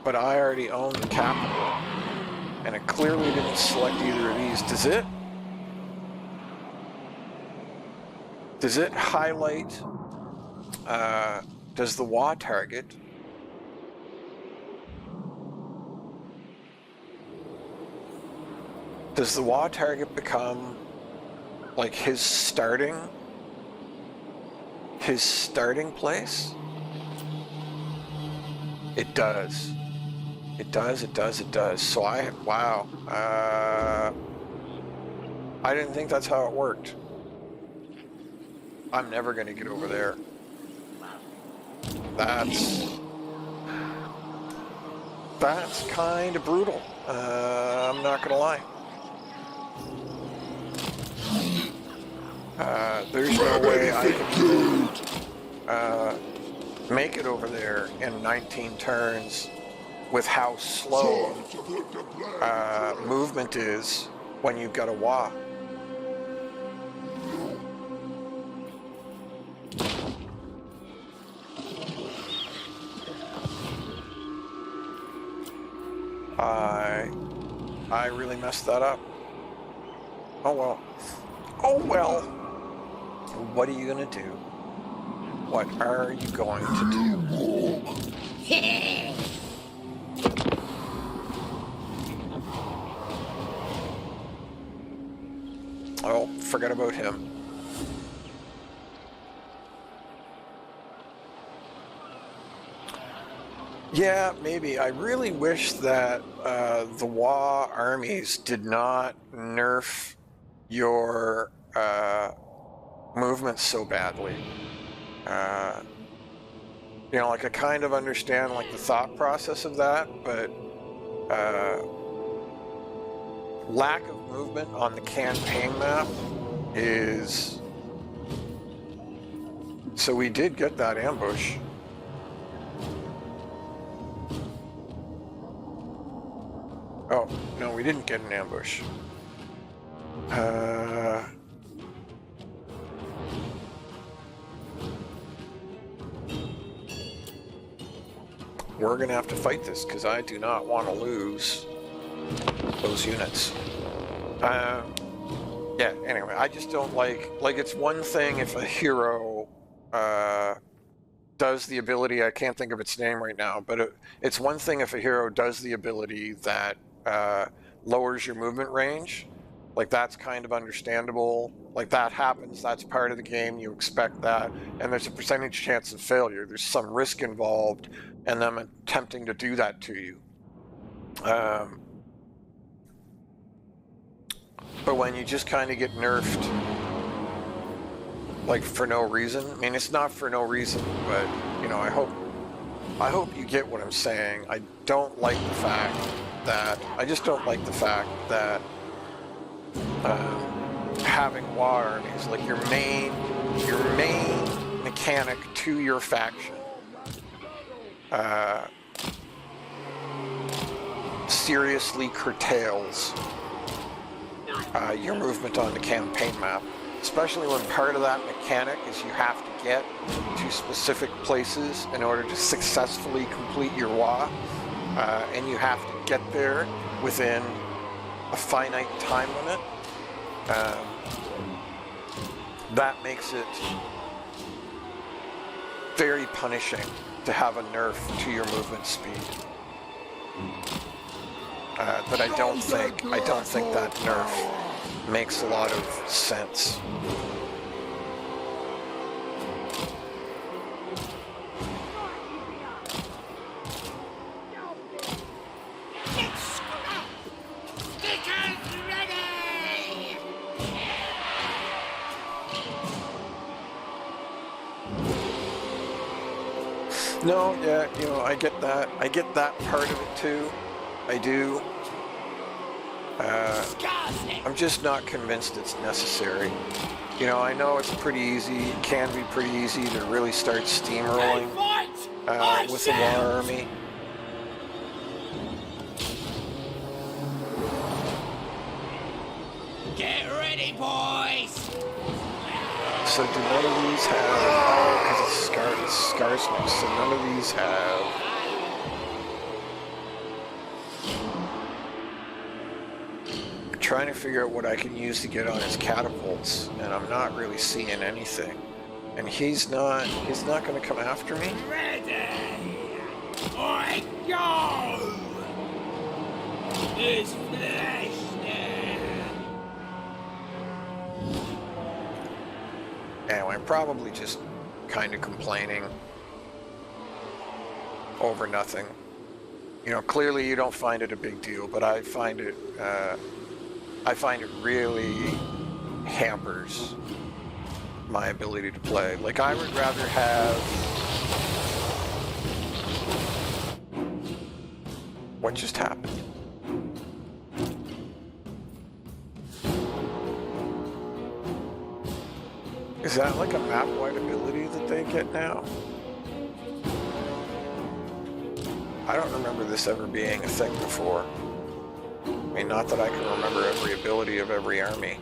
but I already own the capital, and it clearly didn't select either of these. Does it highlight, does the WA target, does the WA target become like his starting place? It does. It does. So wow. I didn't think that's how it worked. I'm never going to get over there. That's kind of brutal. I'm not going to lie. There's no way I can make it over there in 19 turns with how slow Time to put the plan. movement is when you've got a wah. I really messed that up. Oh well. Oh well. What are you gonna do? What are you going to do? Oh, forget about him. Yeah, maybe. I really wish that the WA armies did not nerf your movement so badly. You know, like I kind of understand like the thought process of that, but lack of movement on the campaign map is... So we did get that ambush. Oh, no, we didn't get an ambush. We're gonna have to fight this because I do not want to lose those units. Yeah, anyway, I just don't like it's one thing if a hero does the ability, I can't think of its name right now, but it's one thing if a hero does the ability that lowers your movement range. Like, that's kind of understandable. Like, that happens, that's part of the game, you expect that, and there's a percentage chance of failure. There's some risk involved in them attempting to do that to you. But when you just kind of get nerfed, like, for no reason, I mean, it's not for no reason, but, you know, I hope you get what I'm saying. I just don't like the fact that having WA armies, like your main mechanic to your faction, seriously curtails your movement on the campaign map, especially when part of that mechanic is you have to get to specific places in order to successfully complete your WA, and you have to get there within a finite time limit. That makes it very punishing to have a nerf to your movement speed. But I don't think that nerf makes a lot of sense. No, yeah, you know, I get that. I get that part of it too. I do. I'm just not convinced it's necessary. You know, I know it's pretty easy, it can be pretty easy to really start steamrolling with the WA army. Get ready, boys! So do none of these have, because it's scarsness, so none of these have. I'm trying to figure out what I can use to get on his catapults, and I'm not really seeing anything. And he's not going to come after me? Ready! I go! It's flesh now! Anyway, I'm probably just kind of complaining over nothing. You know, clearly you don't find it a big deal, but I find it really hampers my ability to play. Like, I would rather have... What just happened? Is that like a map-wide ability that they get now? I don't remember this ever being a thing before. I mean, not that I can remember every ability of every army.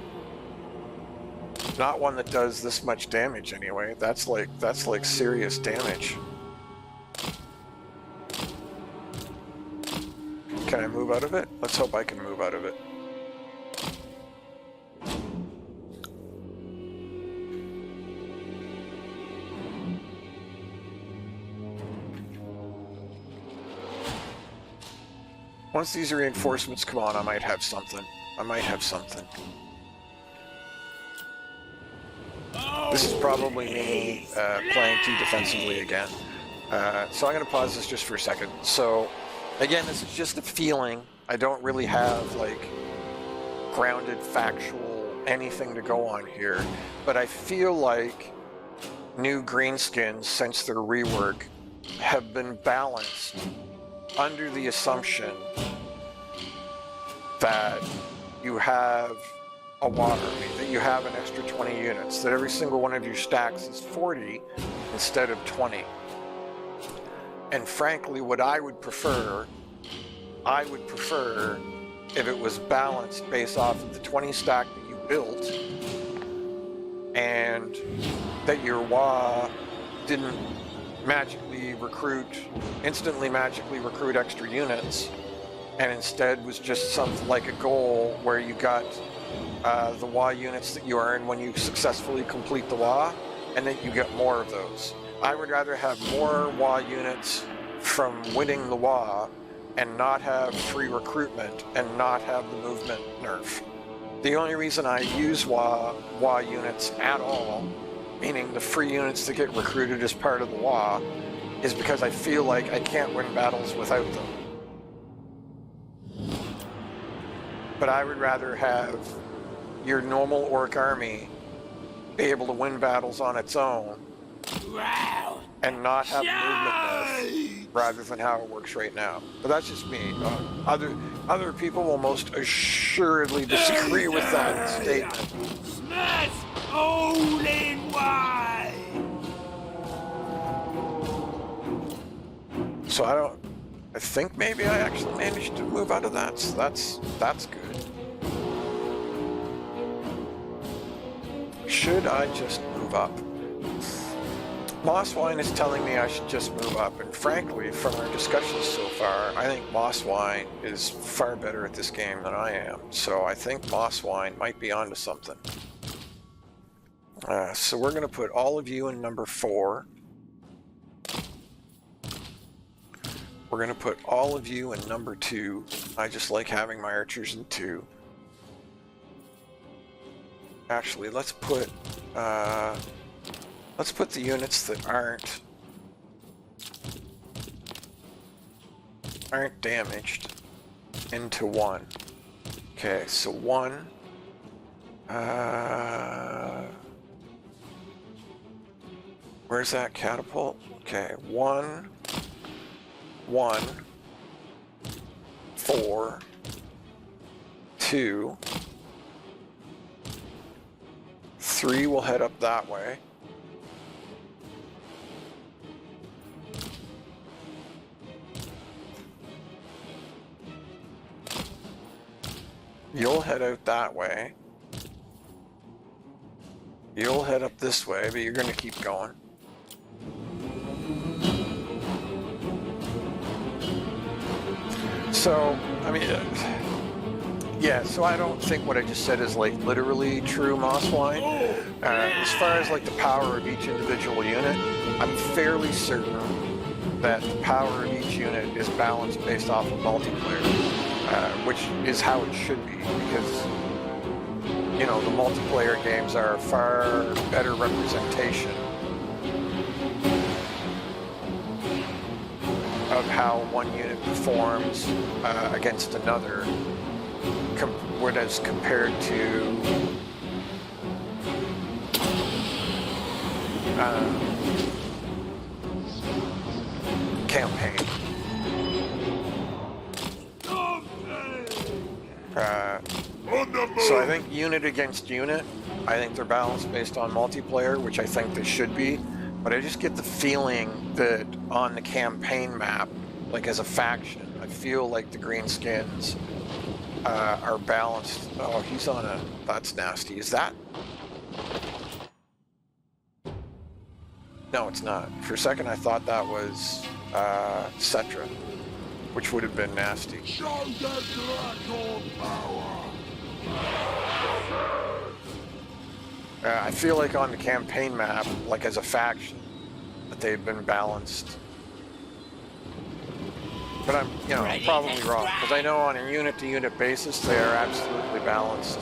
Not one that does this much damage anyway. That's like serious damage. Can I move out of it? Let's hope I can move out of it. Once these reinforcements come on, I might have something. I might have something. This is probably me playing too defensively again. So I'm going to pause this just for a second. So, again, this is just a feeling. I don't really have, like, grounded, factual, anything to go on here. But I feel like new Greenskins, since their rework, have been balanced under the assumption that you have a water army, that you have an extra 20 units, that every single one of your stacks is 40 instead of 20. And frankly, what I would prefer if it was balanced based off of the 20 stack that you built, and that your WA didn't instantly magically recruit extra units, and instead was just something like a goal where you got the WA units that you earn when you successfully complete the WA, and then you get more of those. I would rather have more WA units from winning the WA and not have free recruitment and not have the movement nerf. The only reason I use WA units at all, meaning the free units that get recruited as part of the WA, is because I feel like I can't win battles without them. But I would rather have your normal orc army be able to win battles on its own and not have movement nerf, rather than how it works right now. But that's just me. Other people will most assuredly disagree with that statement. Smash all in one! So I think maybe I actually managed to move out of that, so that's good. Should I just move up? Mosswine is telling me I should just move up, and frankly, from our discussions so far, I think Mosswine is far better at this game than I am. So I think Mosswine might be onto something. So we're going to put all of you in number 4. We're going to put all of you in number 2. I just like having my archers in 2. Actually, let's put the units that aren't damaged into 1. Okay, so 1. Where's that catapult? Okay, 1, 1, 4, 2, 3 will head up that way. You'll head out that way. You'll head up this way, but you're going to keep going. So, I mean, yeah, so I don't think what I just said is like literally true, Mosswine. As far as like the power of each individual unit, I'm fairly certain that the power of each unit is balanced based off of multiplayer, which is how it should be, because, you know, the multiplayer games are a far better representation of how one unit performs against another, as compared to campaign. So I think unit against unit, I think they're balanced based on multiplayer, which I think they should be. But I just get the feeling that on the campaign map, like as a faction. I feel like the Greenskins are balanced. Oh, he's on a... That's nasty. Is that... No, it's not. For a second, I thought that was Cetra, which would have been nasty. Show them Dragon power! I feel like on the campaign map, like as a faction, that they've been balanced. But I'm, you know, probably wrong, because I know on a unit-to-unit basis they are absolutely balanced.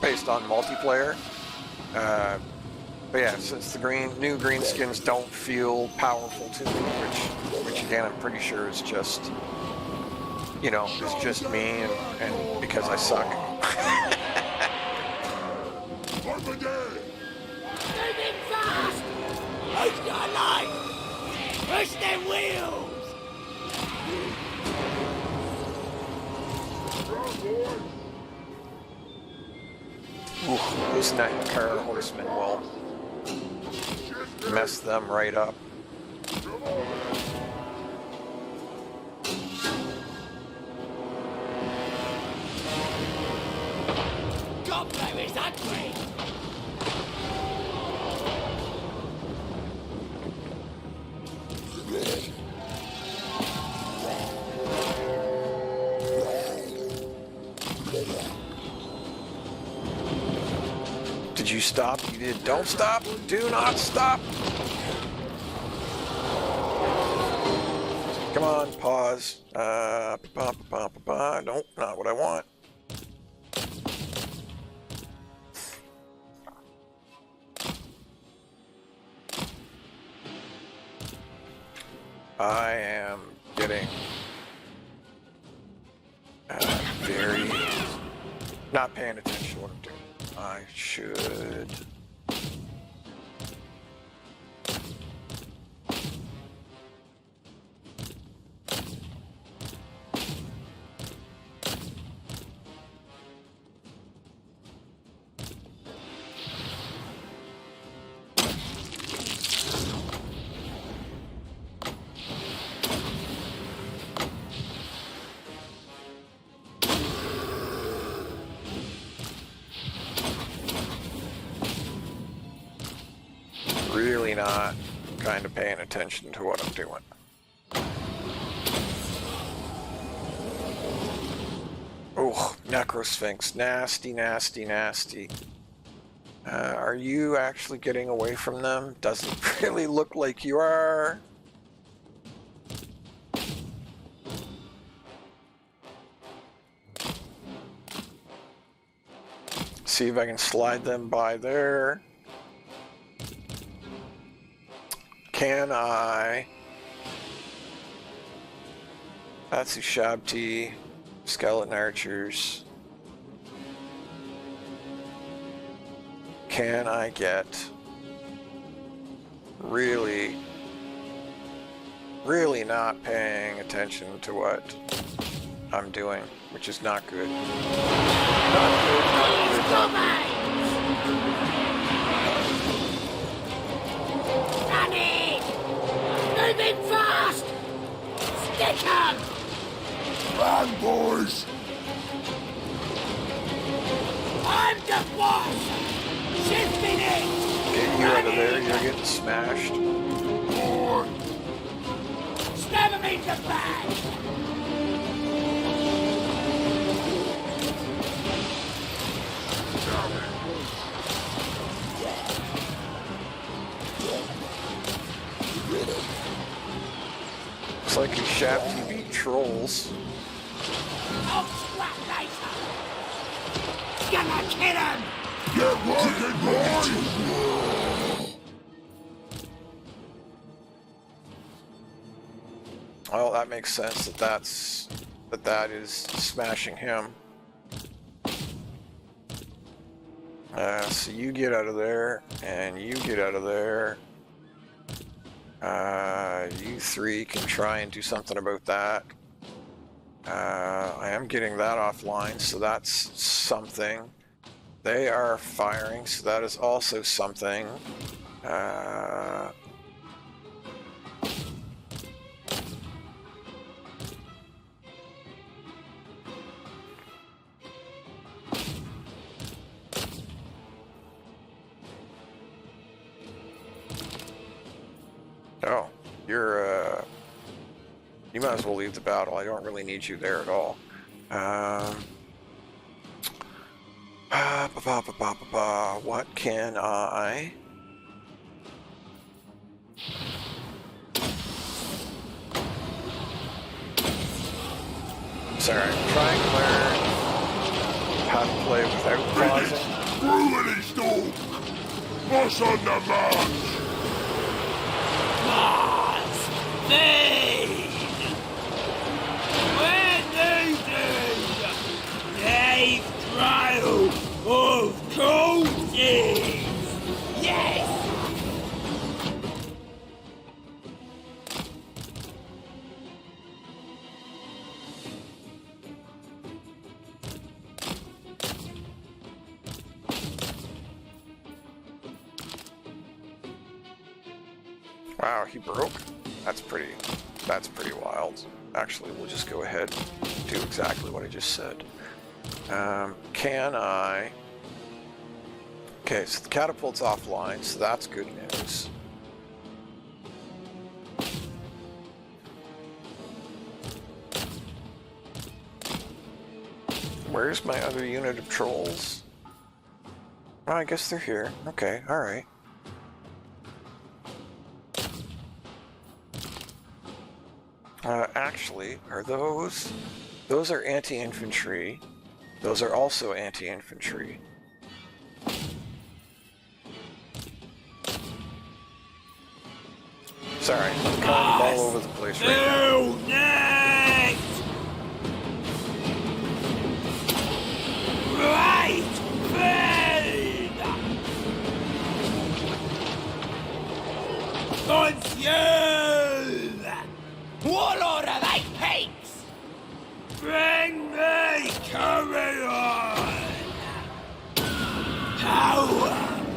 Based on multiplayer. But yeah, since the new Greenskins don't feel powerful to me, which again I'm pretty sure is just, you know, is just me and because I suck. Over there! Moving fast! Who's got a light? Push them wheels! Ooh, those Nightmare horsemen will mess them right up. Gorbad is ugly! Did you stop? You did. Don't stop. Do not stop. Come on, pause. Nope, not what I want. I am getting very not paying attention to what I'm doing. I should. Really not kind of paying attention to what I'm doing. Oh, Necrosphinx. Nasty, nasty, nasty. Are you actually getting away from them? Doesn't really look like you are. See if I can slide them by there. Can I? That's Ushabti, Skeleton Archers. Can I get really not paying attention to what I'm doing, which is not good. Not good, not good. Moving fast! Stick 'em! Run, boys! I'm the boss! Shifting it! Get you out of there, you're getting smashed. Boy! Stab him in the back! Looks like Ushabti beat trolls. I'll scrap later! Gonna kill him! Get working, boys! Well, that makes sense that is smashing him. So you get out of there, and you get out of there. You three can try and do something about that. I am getting that offline, so that's something. They are firing, so that is also something. you're you might as well leave the battle. I don't really need you there at all. What can I? Sorry, I'm trying to learn how to play without pausing. Through any storm! Boss on the march! Mars! Feed! We're needed! Dave Trail of Corpses! Yes! Wow, he broke? That's pretty wild. Actually, we'll just go ahead and do exactly what I just said. Can I... Okay, so the catapult's offline, so that's good news. Where's my other unit of trolls? Oh, I guess they're here. Okay, alright. Actually, are those... Those are anti-infantry. Those are also anti-infantry. Sorry, I'm kind of all over the place right now. Next! Right! Feed! Consume! Warlord of 8 peaks! Bring me carrion! Power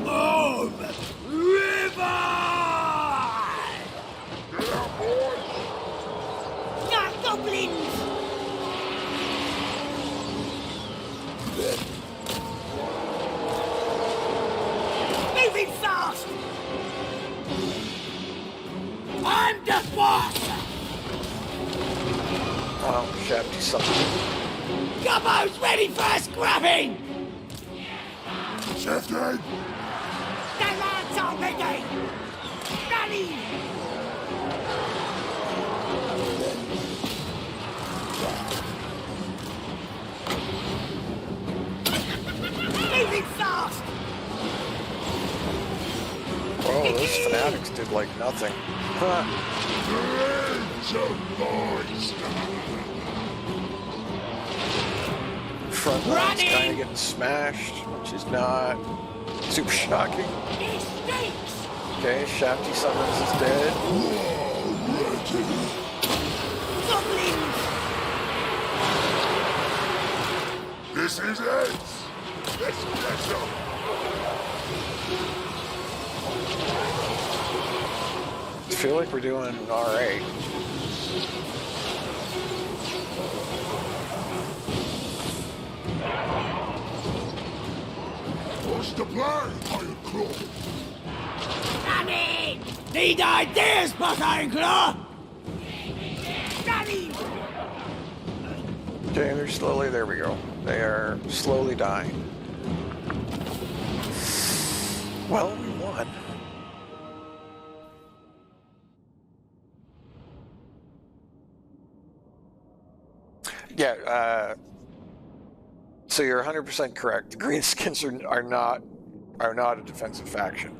of River! Not goblins! Moving fast! I'm the boss! Oh, Shabty something. Gobbo's ready for scrubbing! Shifty! The lads are ready! Ready! Moving fast! Oh, those fanatics did like nothing. Huh. Front line's kind of getting smashed, which is not super shocking. It stinks! Okay, Shafty Summons is dead. Goblins! This is it! Let's catch up! I feel like we're doing alright. What's the plan, Iconclaw? Running! Need ideas, Boss Ironclaw! Running! Okay, they're slowly, there we go. They are slowly dying. Well, we won. Yeah, so you're 100% correct. The Greenskins are not a defensive faction.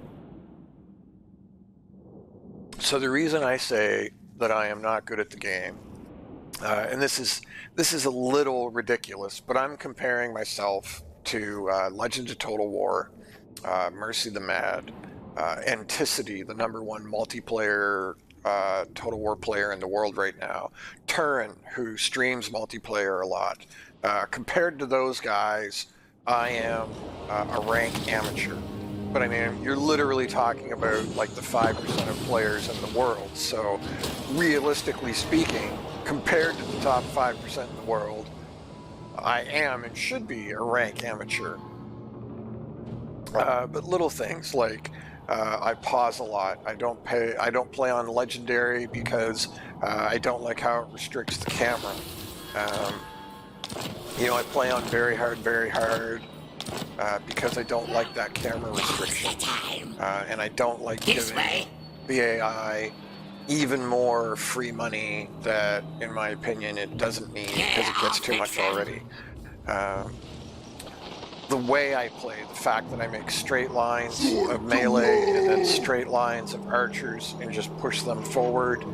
So the reason I say that I am not good at the game, and this is a little ridiculous, but I'm comparing myself to Legend of Total War, Mercy the Mad, Anticity, the #1 multiplayer Total War player in the world right now, Turin, who streams multiplayer a lot. Compared to those guys, I am a rank amateur. But I mean, you're literally talking about like the 5% of players in the world. So realistically speaking, compared to the top 5% in the world, I am and should be a rank amateur. But little things like I pause a lot. I don't play on legendary because I don't like how it restricts the camera. You know, I play on very hard because I don't like that camera restriction, and I don't like giving the AI even more free money that, in my opinion, it doesn't need because it gets too much already. The way I play, the fact that I make straight lines of melee and then straight lines of archers and just push them forward,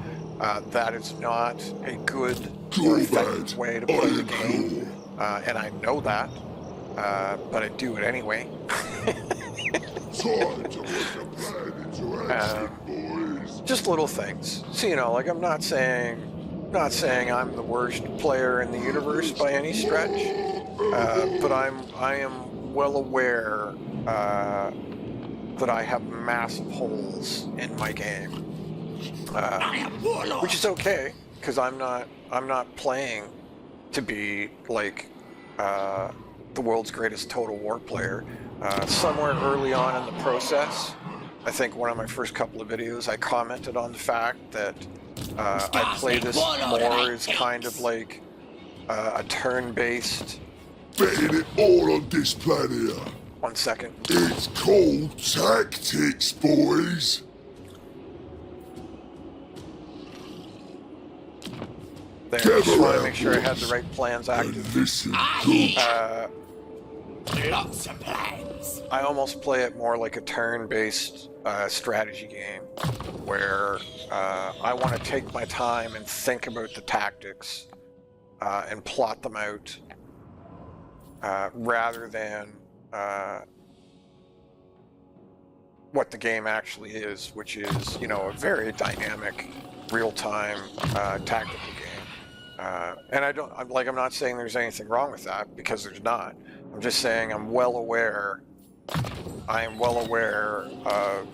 that is not a good or effective way to play the game, and I know that, but I do it anyway. Just little things. So, you know, like, I'm not saying I'm the worst player in the universe by any stretch, but I am well aware that I have massive holes in my game, which is okay because I'm not playing to be like the world's greatest Total War player. Somewhere early on in the process, I think one of my first couple of videos, I commented on the fact that I play this more as kind of like a turn-based. Betting it all on this plan here. 1 second. It's called tactics, boys. There, just want to make sure I had the right plans active. Listen, Lots of plans. I almost play it more like a turn-based strategy game, where I want to take my time and think about the tactics and plot them out, rather than what the game actually is, which is, you know, a very dynamic, real-time tactical game. And I'm not saying there's anything wrong with that, because there's not. I'm just saying I am well aware of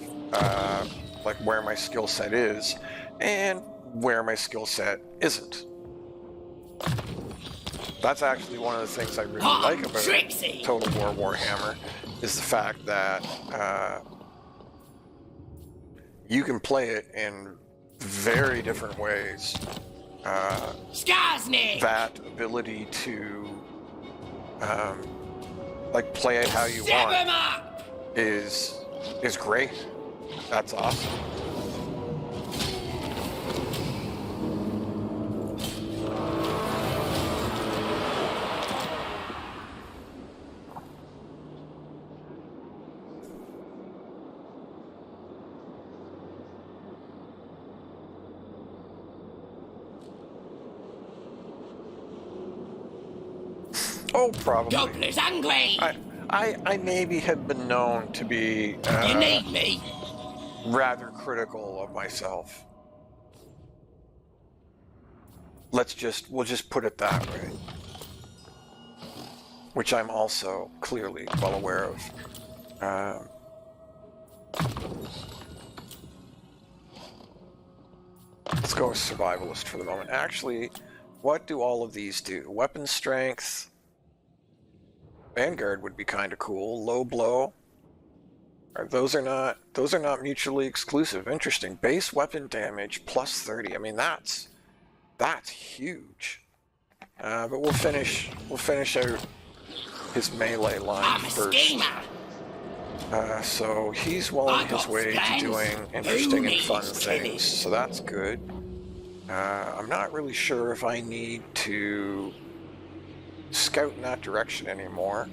like where my skill set is and where my skill set isn't. That's actually one of the things I really like about Total War Warhammer, is the fact that you can play it in very different ways. That ability to like play it how you want is great. That's awesome. Oh, probably. Gobbler's hungry. I maybe have been known to be You need me. rather critical of myself. We'll just put it that way. Which I'm also clearly well aware of. Let's go with survivalist for the moment. Actually, what do all of these do? Weapon strength. Vanguard would be kind of cool. Low blow. Those are not mutually exclusive. Interesting. Base weapon damage plus 30. I mean, that's huge. But we'll finish out his melee line first. So he's well on his way to doing interesting and fun things. So that's good. I'm not really sure if I need to scout in that direction anymore.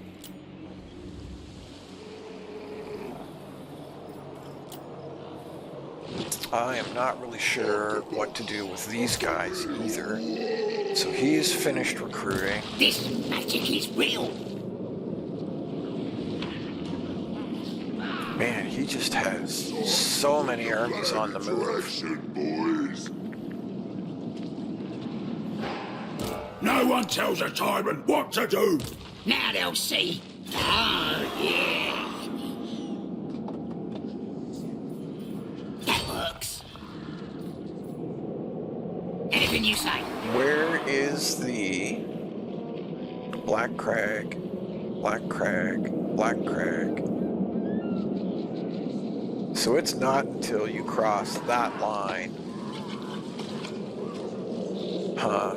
I am not really sure what to do with these guys either. So he's finished recruiting. This magic is real. Man, he just has so many armies on the move. boys. No one tells a tyrant what to do. Now they'll see. Oh, yeah. That works. Anything you say. Where is the Black Crag, Black Crag, Black Crag, So it's not until you cross that line.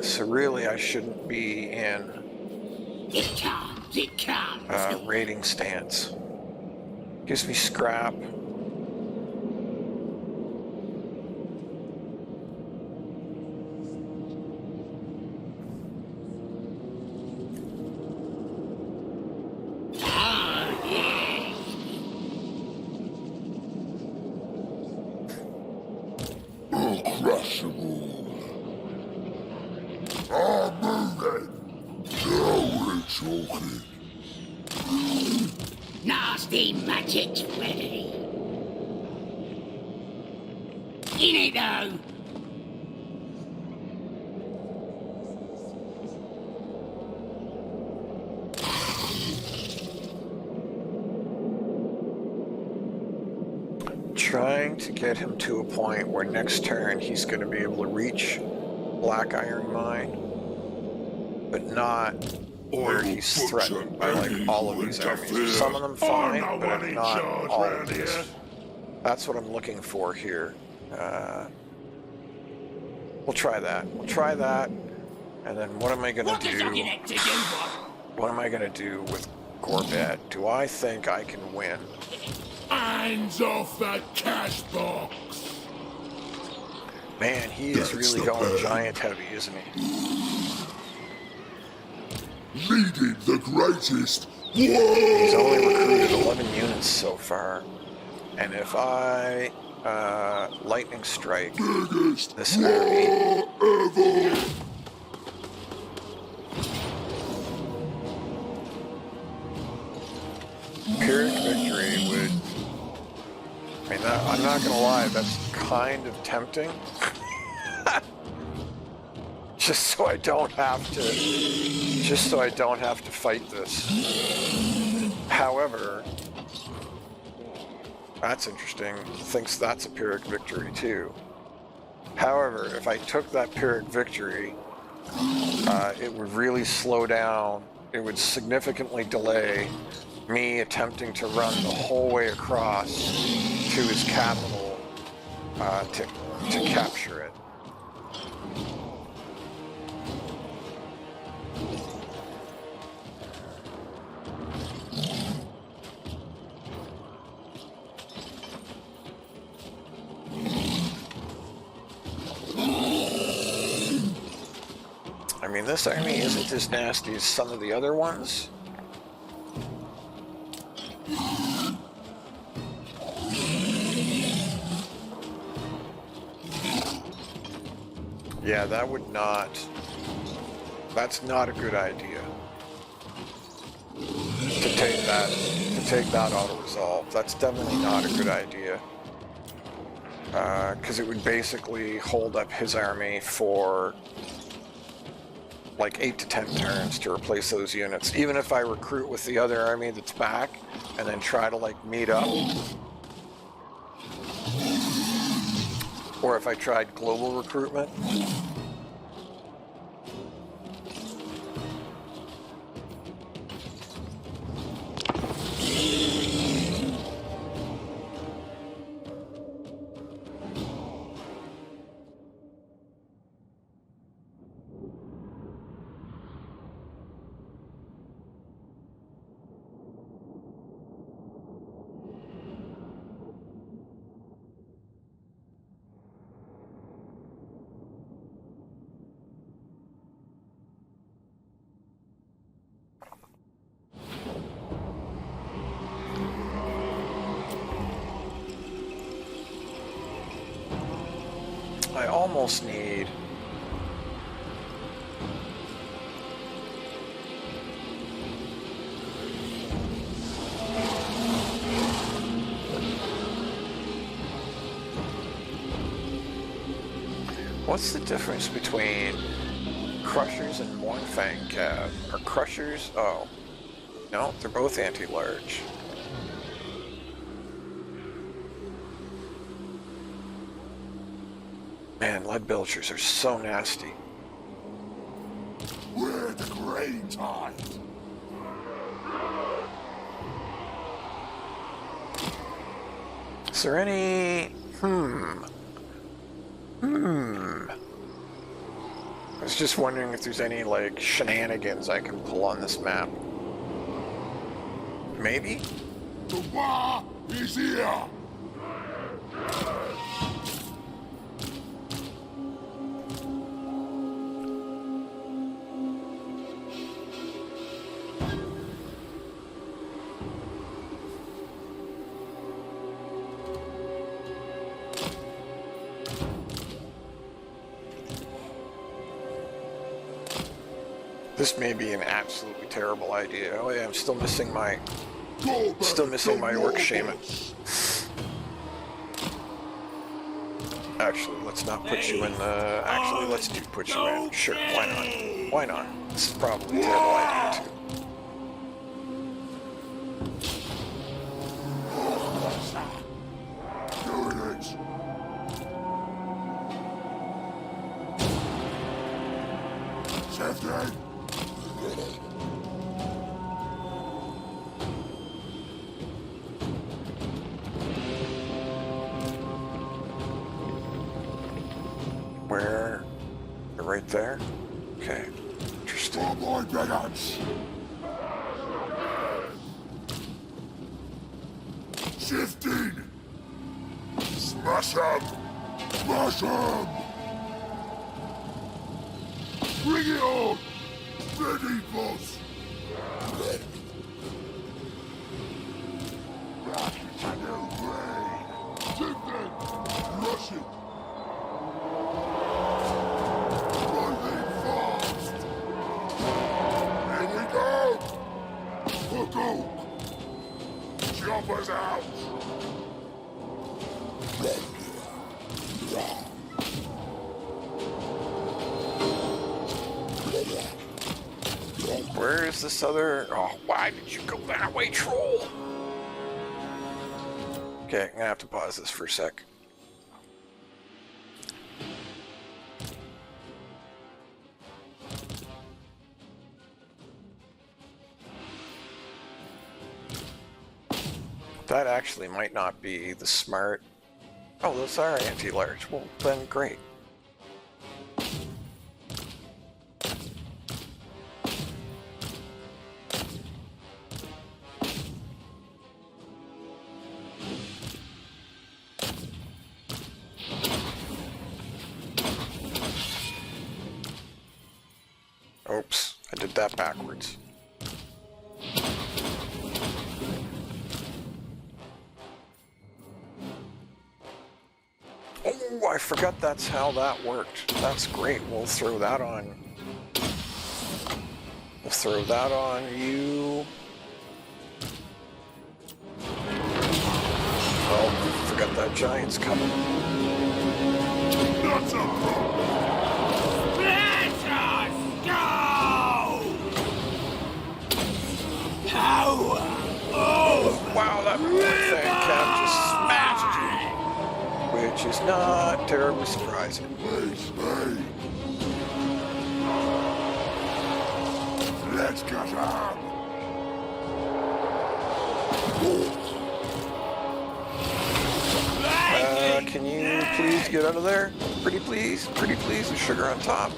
So really I shouldn't be in It comes. raiding stance. Gives me scrap. I'll crush them all. I'm moving. Now we're talking. Nasty magic's ready. In it though. Trying to get him to a point where next turn he's going to be able to reach Black Iron Mine, but not where he's threatened by like all of these armies. Some of them fine, but not all of these. That's what I'm looking for here. We'll try that. We'll try that, and then what am I going to do? What am I going to do with Gorbad? Do I think I can win? Hands off that cash box! Man, he is really going giant heavy, isn't he? Leading the greatest war! He's only recruited 11 units so far. And if I lightning strike this army, Pyrrhic victory would... I mean, I'm not gonna lie, that's kind of tempting. Just so I don't have to fight this. However, that's interesting. Thinks that's a Pyrrhic victory too. However, if I took that Pyrrhic victory, it would really slow down. It would significantly delay me attempting to run the whole way across to his capital to capture it. I mean, this army isn't as nasty as some of the other ones. Yeah, that's not a good idea. To take that auto-resolve. That's definitely not a good idea. Because it would basically hold up his army for like 8 to 10 turns to replace those units. Even if I recruit with the other army that's back and then try to like meet up. Or if I tried global recruitment. I almost need... What's the difference between Crushers and Mournfang Cav? Are Crushers... Oh. No, they're both anti-large. Man, lead belchers are so nasty. We're the Green Tide. Is there any... I was just wondering if there's any, like, shenanigans I can pull on this map. Maybe? The war is here! This may be an absolutely terrible idea. Oh yeah, I'm still missing my Gorbad, orc shaman. Actually, let's not put you in the... Actually, let's do put you in. Sure, why not? Why not? This is probably a terrible idea too. Doing it! Safety! Where? They're right there? Okay. Interesting. For my vengeance! Shifting! Smash him! Smash him! Bring it on! Ready, boss! Back to the way! Shifting! Rush it! Moving fast! Here we go! Hook oak! Choppers out! Where is this other... Oh, why did you go that way, troll? Okay, I'm gonna have to pause this for a sec. That actually might not be the smart... Oh, those are anti-large. Well, then great. Oops, I did that backwards. Oh, I forgot that's how that worked. That's great. We'll throw that on. We'll throw that on you. Oh, forgot that giant's coming. That's a problem! Let us go! Power! Oh, Wow, that poor thing Cam just smashed you. Which is not terribly surprising. Please, me! Let's get up! Can you please get out of there? Pretty please? Pretty please? With sugar on top.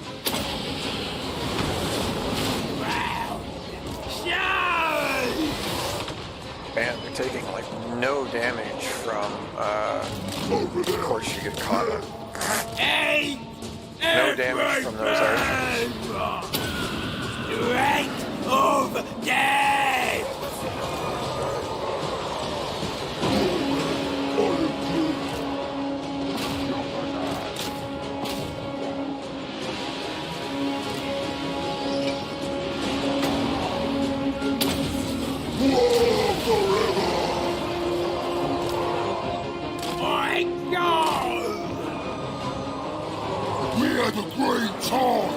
Man, they're taking like no damage from, of course you get caught up. No damage from those archers. Strength of death! I go! We had a great time!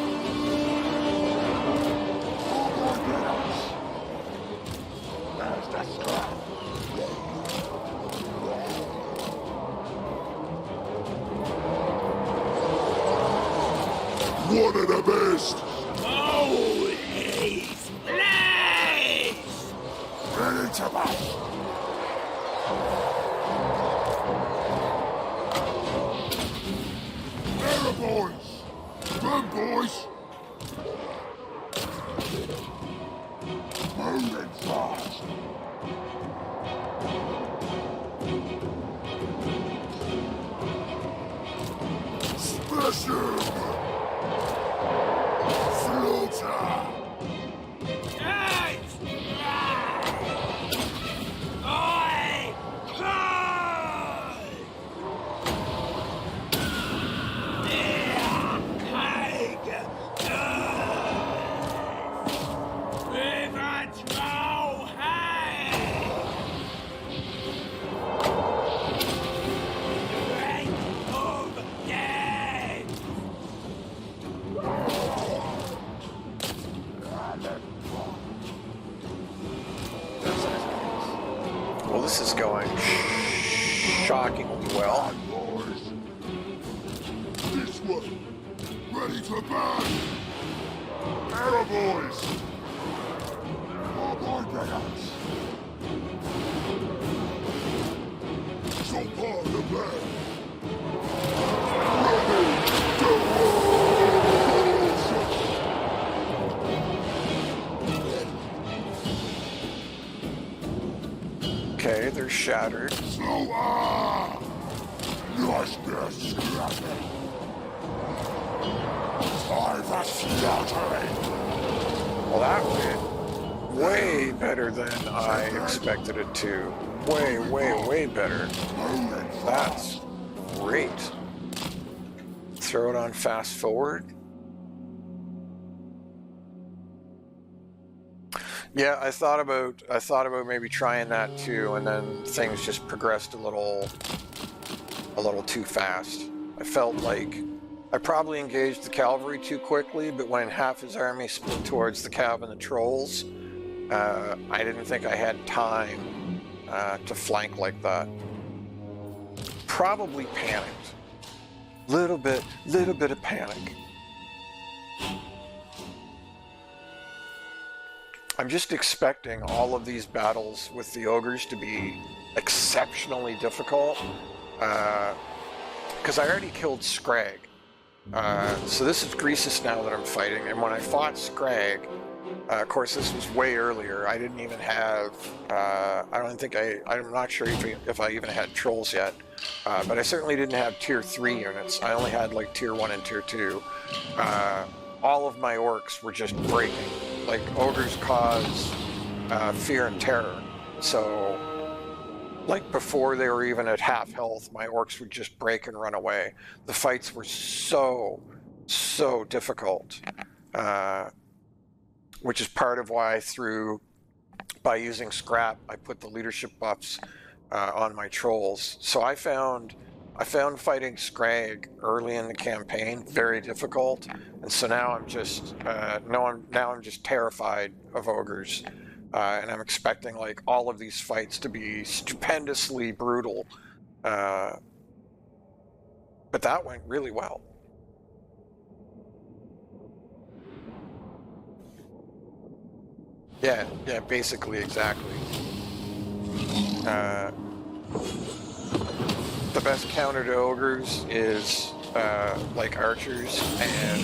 Moving fast. Smashing! Slaughter! Well, this is going shockingly well. Boys. This way. Ready for burn. Arrow boys. Oh my goodness. It's all part of the plan. Ready to war. Okay, they're shattered. Slower! Nice bit scrapping. Time for slaughtering. Well, that went way better than I expected it to. Way, way, way better. That's great. Throw it on fast forward. Yeah, I thought about maybe trying that too, and then things just progressed a little too fast. I felt like I probably engaged the cavalry too quickly, but when half his army split towards the cav and the trolls, I didn't think I had time to flank like that. Probably panicked. Little bit of panic. I'm just expecting all of these battles with the ogres to be exceptionally difficult, because I already killed Scrag. So this is Greasus now that I'm fighting, and when I fought Scrag, of course this was way earlier, I didn't even have, I'm not sure if I even had trolls yet, but I certainly didn't have tier 3 units. I only had like tier 1 and tier 2. All of my orcs were just breaking. Like, ogres cause fear and terror. So, like, before they were even at half health, my orcs would just break and run away. The fights were so difficult. Which is part of why by using scrap, I put the leadership buffs on my trolls. So I found fighting Scrag early in the campaign very difficult, and so now I'm just I'm just terrified of ogres, and I'm expecting like all of these fights to be stupendously brutal. But that went really well. Yeah, basically, exactly. The best counter to ogres is like archers and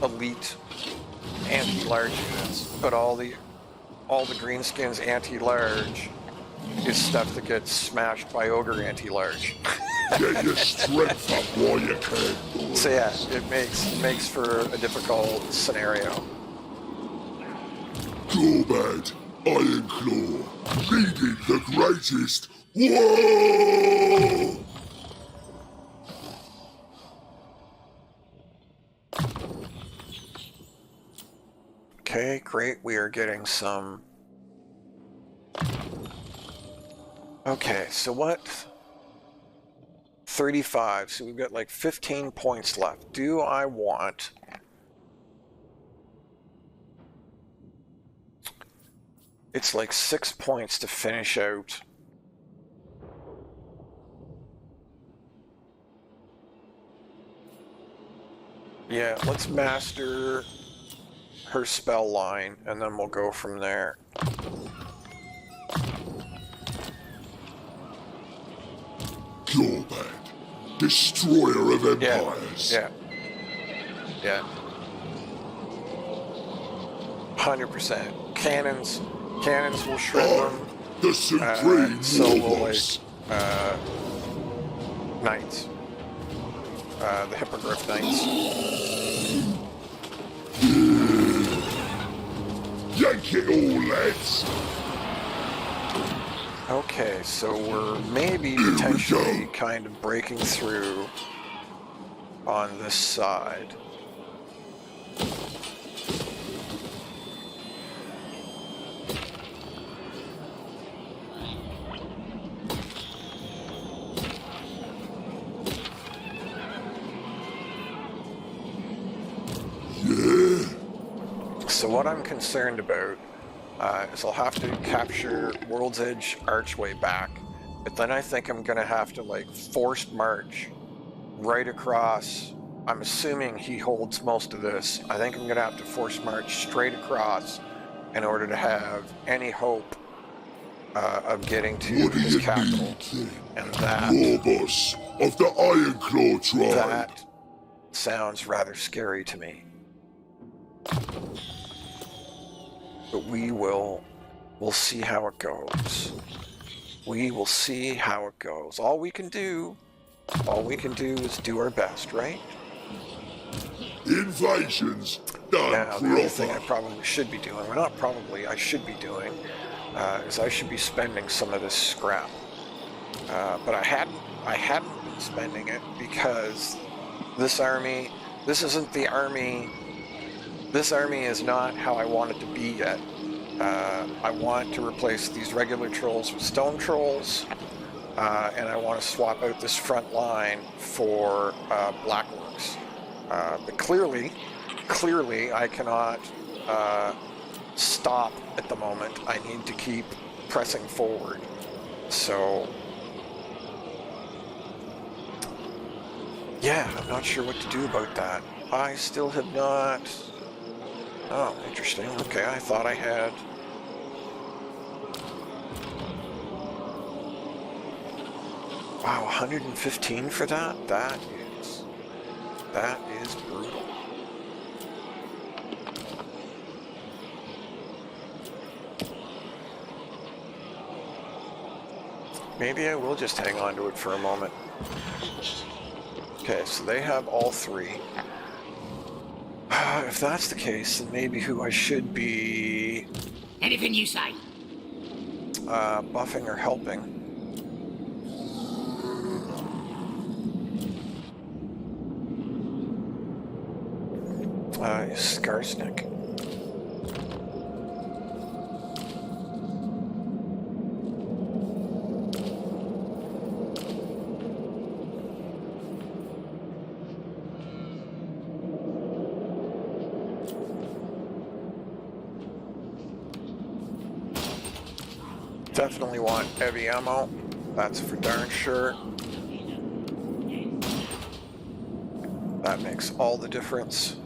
elite anti-large units, but all the Greenskins anti-large is stuff that gets smashed by ogre anti-large. Get your strength up while you can, boys. So yeah, it makes for a difficult scenario. Gorbad Ironclaw, leading the greatest war! Okay, great. We are getting some... Okay, so what? 35. So we've got like 15 points left. Do I want... It's like 6 points to finish out. Yeah, let's master her spell line, and then we'll go from there. Gorbad, destroyer of empires. Yeah. 100%. Cannons will shred them. The Supreme So will Warboss. Knights. The Hippogriff Knights. Yank it all, lads. Okay, so we're maybe Here we potentially go. kind of breaking through on this side. Yeah. So what I'm concerned about is I'll have to capture World's Edge Archway back, but then I think I'm going to have to like forced march right across. I'm assuming he holds most of this. I think I'm going to have to force march straight across in order to have any hope of getting to What do his you capital. need, then? And that, Warboss of the Iconclaw tribe. that sounds rather scary to me. But we'll see how it goes. We will see how it goes. All we can do is do our best, right? Invasions done Now, the other thing I proper. probably should be doing, well, not probably, I should be doing, is I should be spending some of this scrap. But I hadn't been spending it because this army is not how I want it to be yet. I want to replace these regular trolls with stone trolls, and I want to swap out this front line for black orcs. But clearly I cannot stop at the moment. I need to keep pressing forward. So, yeah, I'm not sure what to do about that. I still have not... Oh, interesting. Okay, I thought I had... Wow, 115 for that? That is brutal. Maybe I will just hang on to it for a moment. Okay, so they have all three. If that's the case, then maybe who I should be Anything you say. buffing or helping. Is Skarsnik. Definitely want heavy ammo. That's for darn sure. That makes all the difference.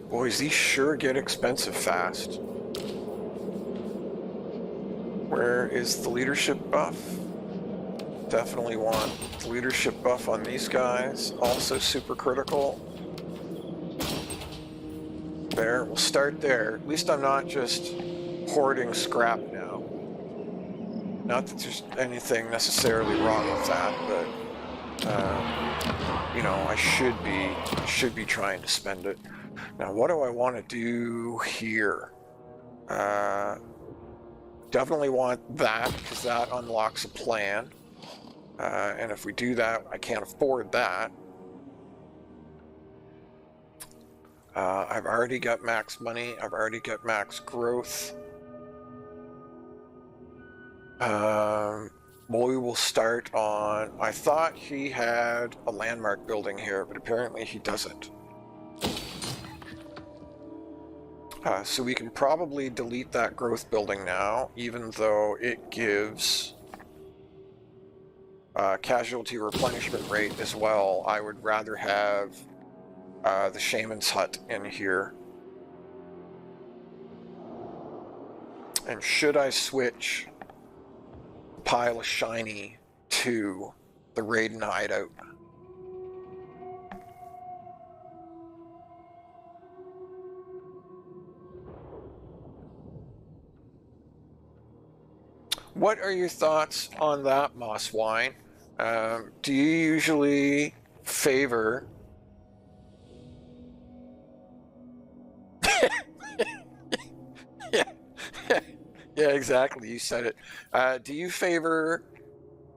Boys, these sure get expensive fast. Where is the leadership buff? Definitely want the leadership buff on these guys. Also super critical. There, we'll start there. At least I'm not just hoarding scrap now. Not that there's anything necessarily wrong with that, but you know, I should be trying to spend it. Now, what do I want to do here? Definitely want that because that unlocks a plan, and if we do that, I can't afford that. I've already got max money. I've already got max growth. We will start on... I thought he had a landmark building here, but apparently he doesn't. So we can probably delete that growth building now, even though it gives casualty replenishment rate as well. I would rather have the shaman's hut in here. And should I switch pile of shiny to the Raiden hideout? What are your thoughts on that, Moss Wine? Do you usually favor... yeah, yeah, exactly. You said it. Do you favor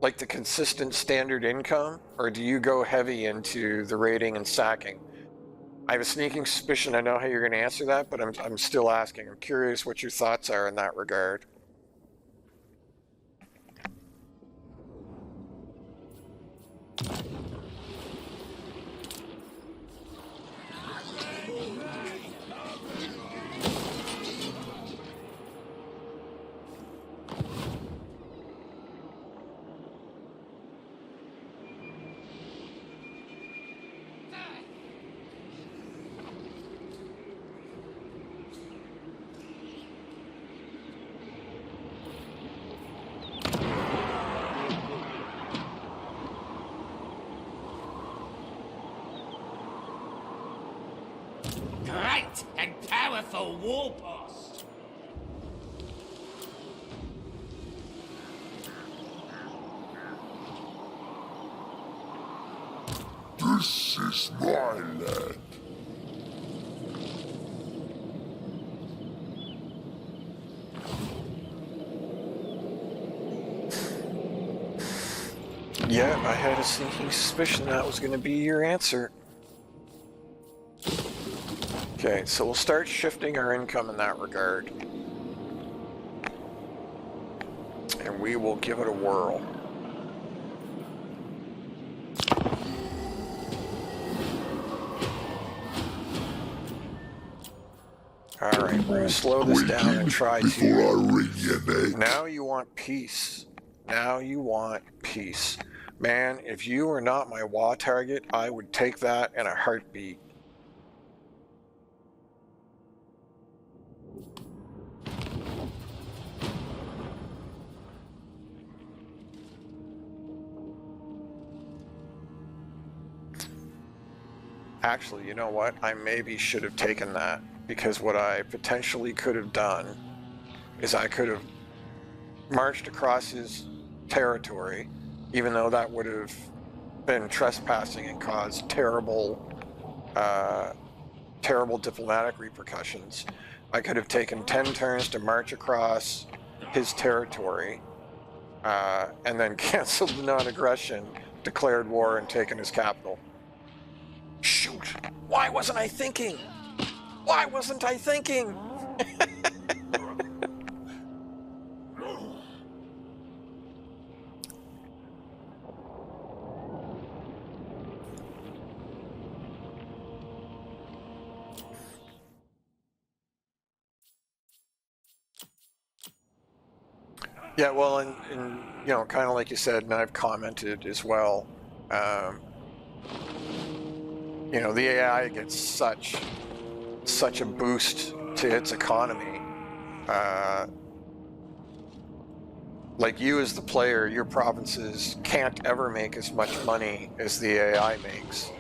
like the consistent standard income, or do you go heavy into the raiding and sacking? I have a sneaking suspicion I know how you're going to answer that, but I'm still asking. I'm curious what your thoughts are in that regard. Great and powerful warpost. This is my land. Yeah, I had a sneaking suspicion that was going to be your answer. Okay, so we'll start shifting our income in that regard. And we will give it a whirl. Alright, we're going to slow this down and try before I to... wring your neck. Now you want peace. Now you want peace. Man, if you were not my WA target, I would take that in a heartbeat. Actually, you know what? I maybe should have taken that, because what I potentially could have done is I could have marched across his territory, even though that would have been trespassing and caused terrible diplomatic repercussions. I could have taken 10 turns to march across his territory and then canceled the non-aggression, declared war, and taken his capital. Shoot! Why wasn't I thinking? Why wasn't I thinking? Yeah, well, and you know, kind of like you said, and I've commented as well, you know, the AI gets such a boost to its economy. Like you as the player, your provinces can't ever make as much money as the AI makes.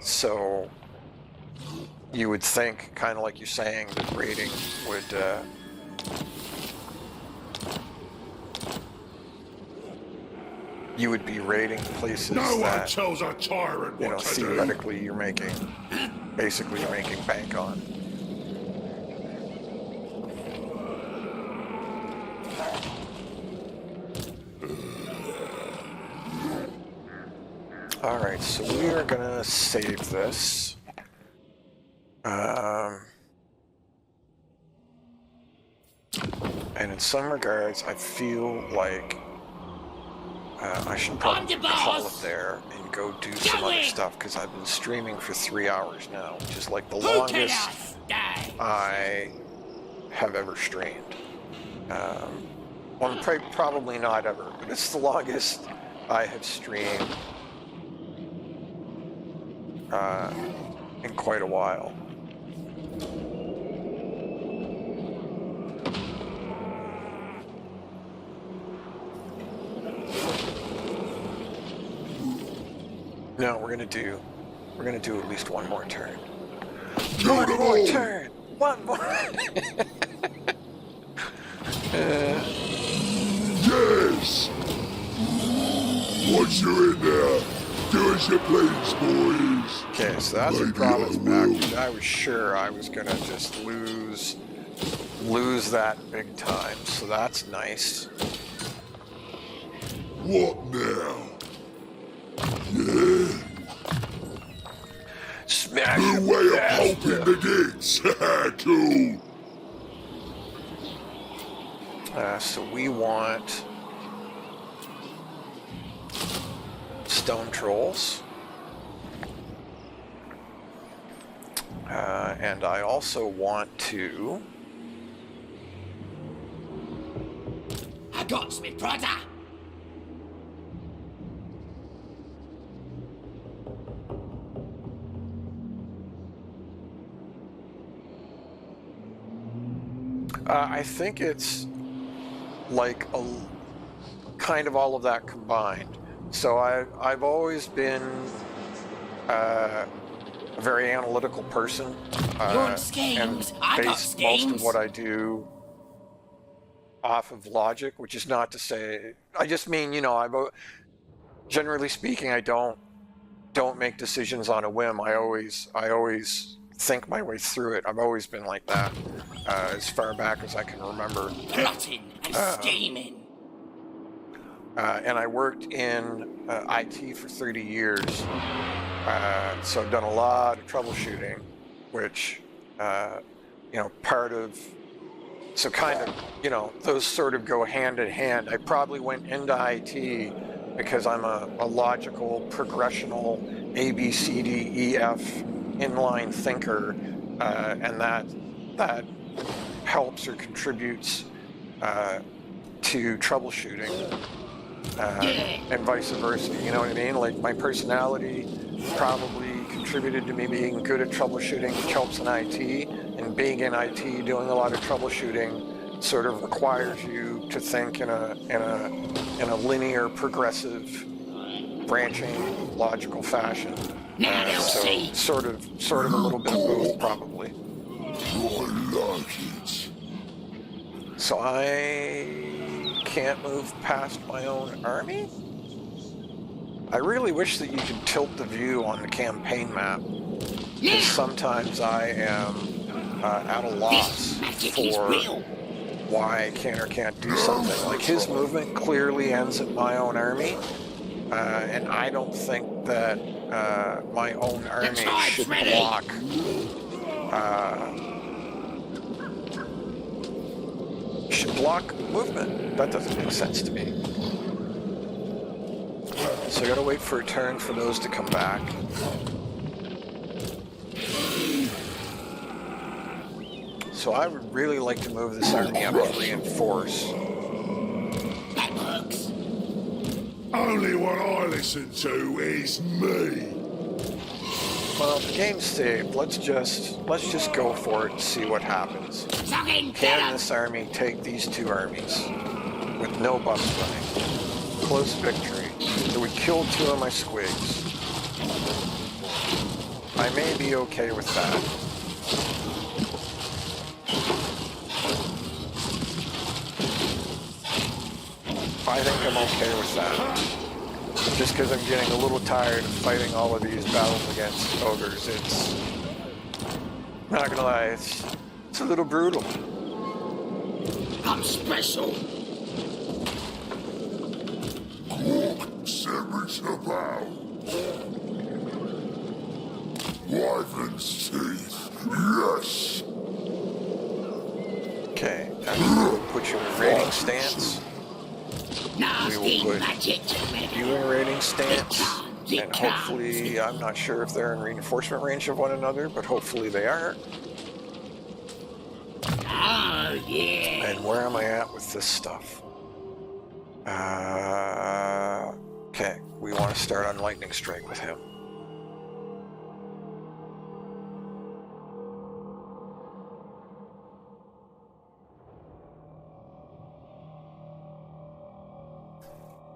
So you would think, kind of like you're saying, that raiding would... you would be raiding places No one that, tells a tyrant you know, what to do. theoretically you're making bank on. All right, so we are gonna save this. And in some regards, I feel like I should probably call it there and go do some other stuff, because I've been streaming for 3 hours now, which is like the longest I have ever streamed. Well, probably not ever, but it's the longest I have streamed in quite a while. No, we're gonna do at least one more turn. One more turn. One more. this. Once you're in there, do as you please, boys. Okay, so that's a Maybe province I back. will. I was sure I was gonna just lose that big time, so that's nice. What now? Yeah? Smash New it, way of bastard. hoping the gits. Cool. So we want stone trolls. And I also want to... I got me brother. I think it's like a kind of all of that combined. So I've always been a very analytical person, want schemes? and I got base most of schemes. what I do off of logic, which is not to say, I just mean, you know, generally speaking, I don't make decisions on a whim. I always think my way through it. I've always been like that, as far back as I can remember. Plotting and scheming. And I worked in IT for 30 years, so I've done a lot of troubleshooting, which, you know, part of, so kind of, you know, those sort of go hand in hand. I probably went into IT because I'm a logical, progressional, A, B, C, D, E, F inline thinker, and that helps or contributes to troubleshooting. And vice versa, you know what I mean? Like, my personality probably contributed to me being good at troubleshooting, which helps in IT, and being in IT, doing a lot of troubleshooting sort of requires you to think in a linear, progressive, branching, logical fashion. Now they'll So see. sort of a little bit of both, probably. I like it. So I can't move past my own army? I really wish that you could tilt the view on the campaign map, because sometimes I am at a loss Magic is for real. why I can or can't do something. Like, his movement clearly ends at my own army, and I don't think that my own army tribe's should ready. block movement. That doesn't make sense to me. So I gotta wait for a turn for those to come back. So I would really like to move this army up to reinforce. That works. Only what I listen to is me. Well, the game's saved. Let's just go for it and see what happens. Fucking Can get 'em. this army take these two armies with no buffs running? Close victory. It would kill two of my squigs. I may be okay with that. I think I'm okay with that. Just because I'm getting a little tired of fighting all of these battles against ogres. It's, not gonna lie, it's a little brutal. I'm special. Sandwich about. Wyvern's teeth. Yes. Okay, we'll put you in raiding stance. Nasty put magic. You in raiding stance. And hopefully, I'm not sure if they're in reinforcement range of one another, but hopefully they are. Oh, yeah. And where am I at with this stuff? Okay, we want to start on lightning strike with him.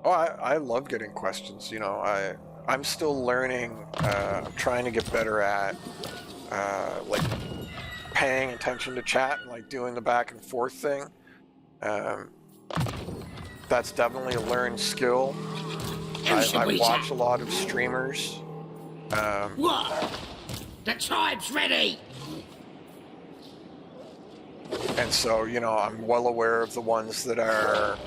Oh, I love getting questions. You know, I'm still learning. I'm trying to get better at like paying attention to chat and like doing the back and forth thing. That That's definitely a learned skill. I watch a lot of streamers. What? The tribe's ready! And so, you know, I'm well aware of the ones that are...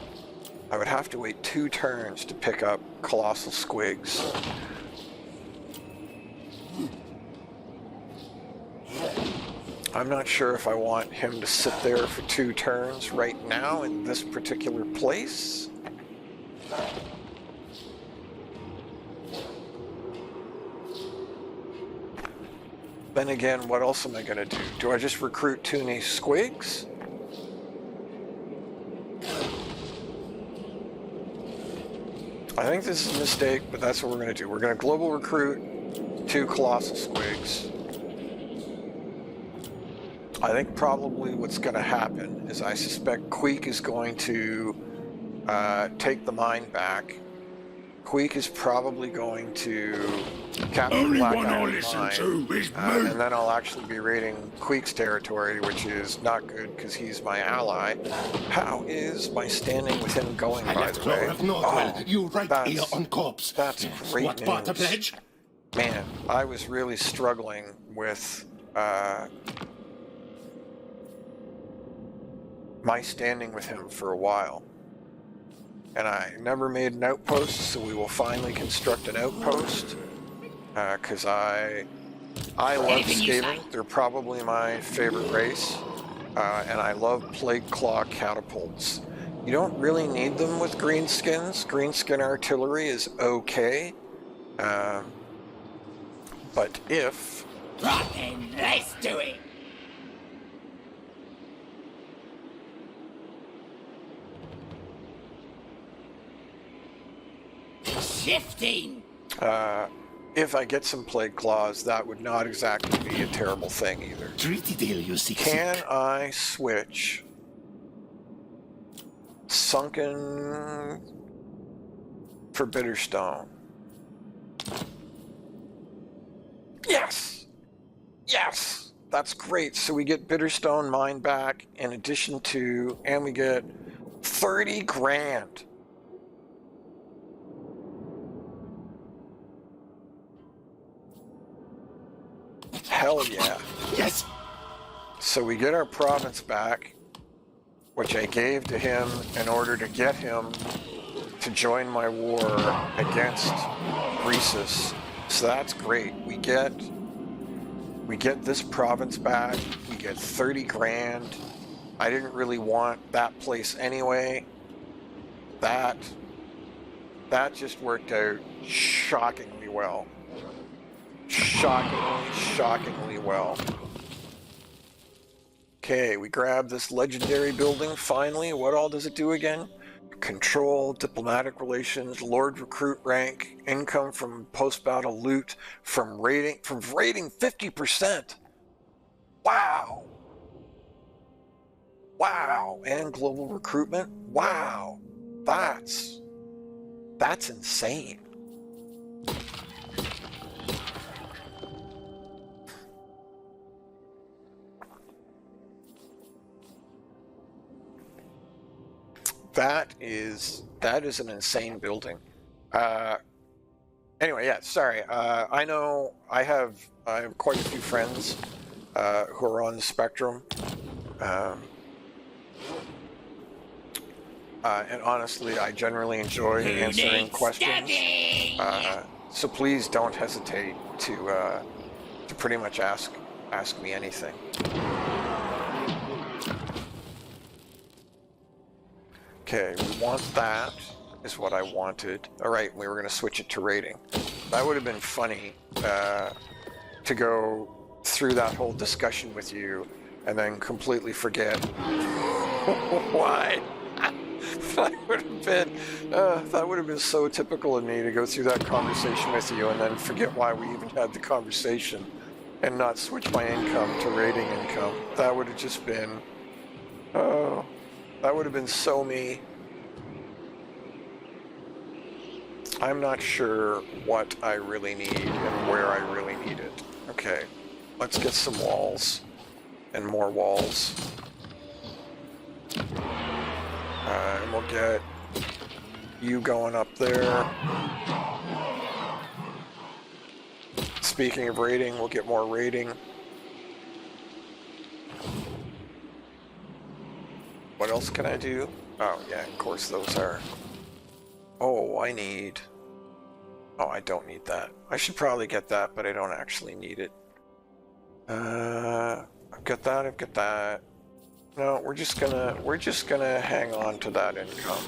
I would have to wait 2 turns to pick up Colossal Squigs. I'm not sure if I want him to sit there for 2 turns right now in this particular place. Then again, what else am I going to do? Do I just recruit Tooney Squigs? I think this is a mistake, but that's what we're going to do. We're going to global recruit 2 Colossal Squigs. I think probably what's going to happen is I suspect Queek is going to take the mine back. Queek is probably going to capture Only Black one I Island listen Mine, to is me. and then I'll actually be raiding Queek's territory, which is not good because he's my ally. How is my standing with him going, by the way? You right that's- here on corpse. That's great What part to news. pledge? Man, I was really struggling with my standing with him for a while. And I never made an outpost, so we will finally construct an outpost. Because I love Anything you Skaven. say. They're probably my favorite race. And I love Plague Claw catapults. You don't really need them with Greenskins. Greenskin artillery is okay. But if... Right then, let's do it! Shifting! If I get some Plague Claws, that would not exactly be a terrible thing either. Treaty deal, you see. Can I switch Sunken for Bitterstone? Yes! Yes! That's great. So we get Bitterstone mine back in addition to, and we get 30 grand. Hell yeah. Yes. So we get our province back, which I gave to him in order to get him to join my war against Greasus. So that's great. We get this province back. We get 30 grand. I didn't really want that place anyway. That just worked out shockingly well. Shockingly well. Okay, we grab this legendary building finally. What all does it do again? Control, diplomatic relations, lord recruit rank, income from post-battle loot, from raiding 50%. Wow. Wow, and global recruitment. Wow. That's insane. That is an insane building. Anyway, yeah, sorry. I know I have quite a few friends who are on the spectrum. And honestly, I generally enjoy answering questions. So please don't hesitate to pretty much ask me anything. Okay, we want that, is what I wanted. All right, we were going to switch it to rating. That would have been funny to go through that whole discussion with you and then completely forget why. That would have been so typical of me to go through that conversation with you and then forget why we even had the conversation and not switch my income to rating income. That would have just been, that would have been so me. I'm not sure what I really need and where I really need it. Okay, let's get some walls and more walls. And we'll get you going up there. Speaking of raiding, we'll get more raiding. What else can I do? Oh, yeah, of course those are... Oh, I need... Oh, I don't need that. I should probably get that, but I don't actually need it. I've got that, I've got that. No, we're just gonna hang on to that income.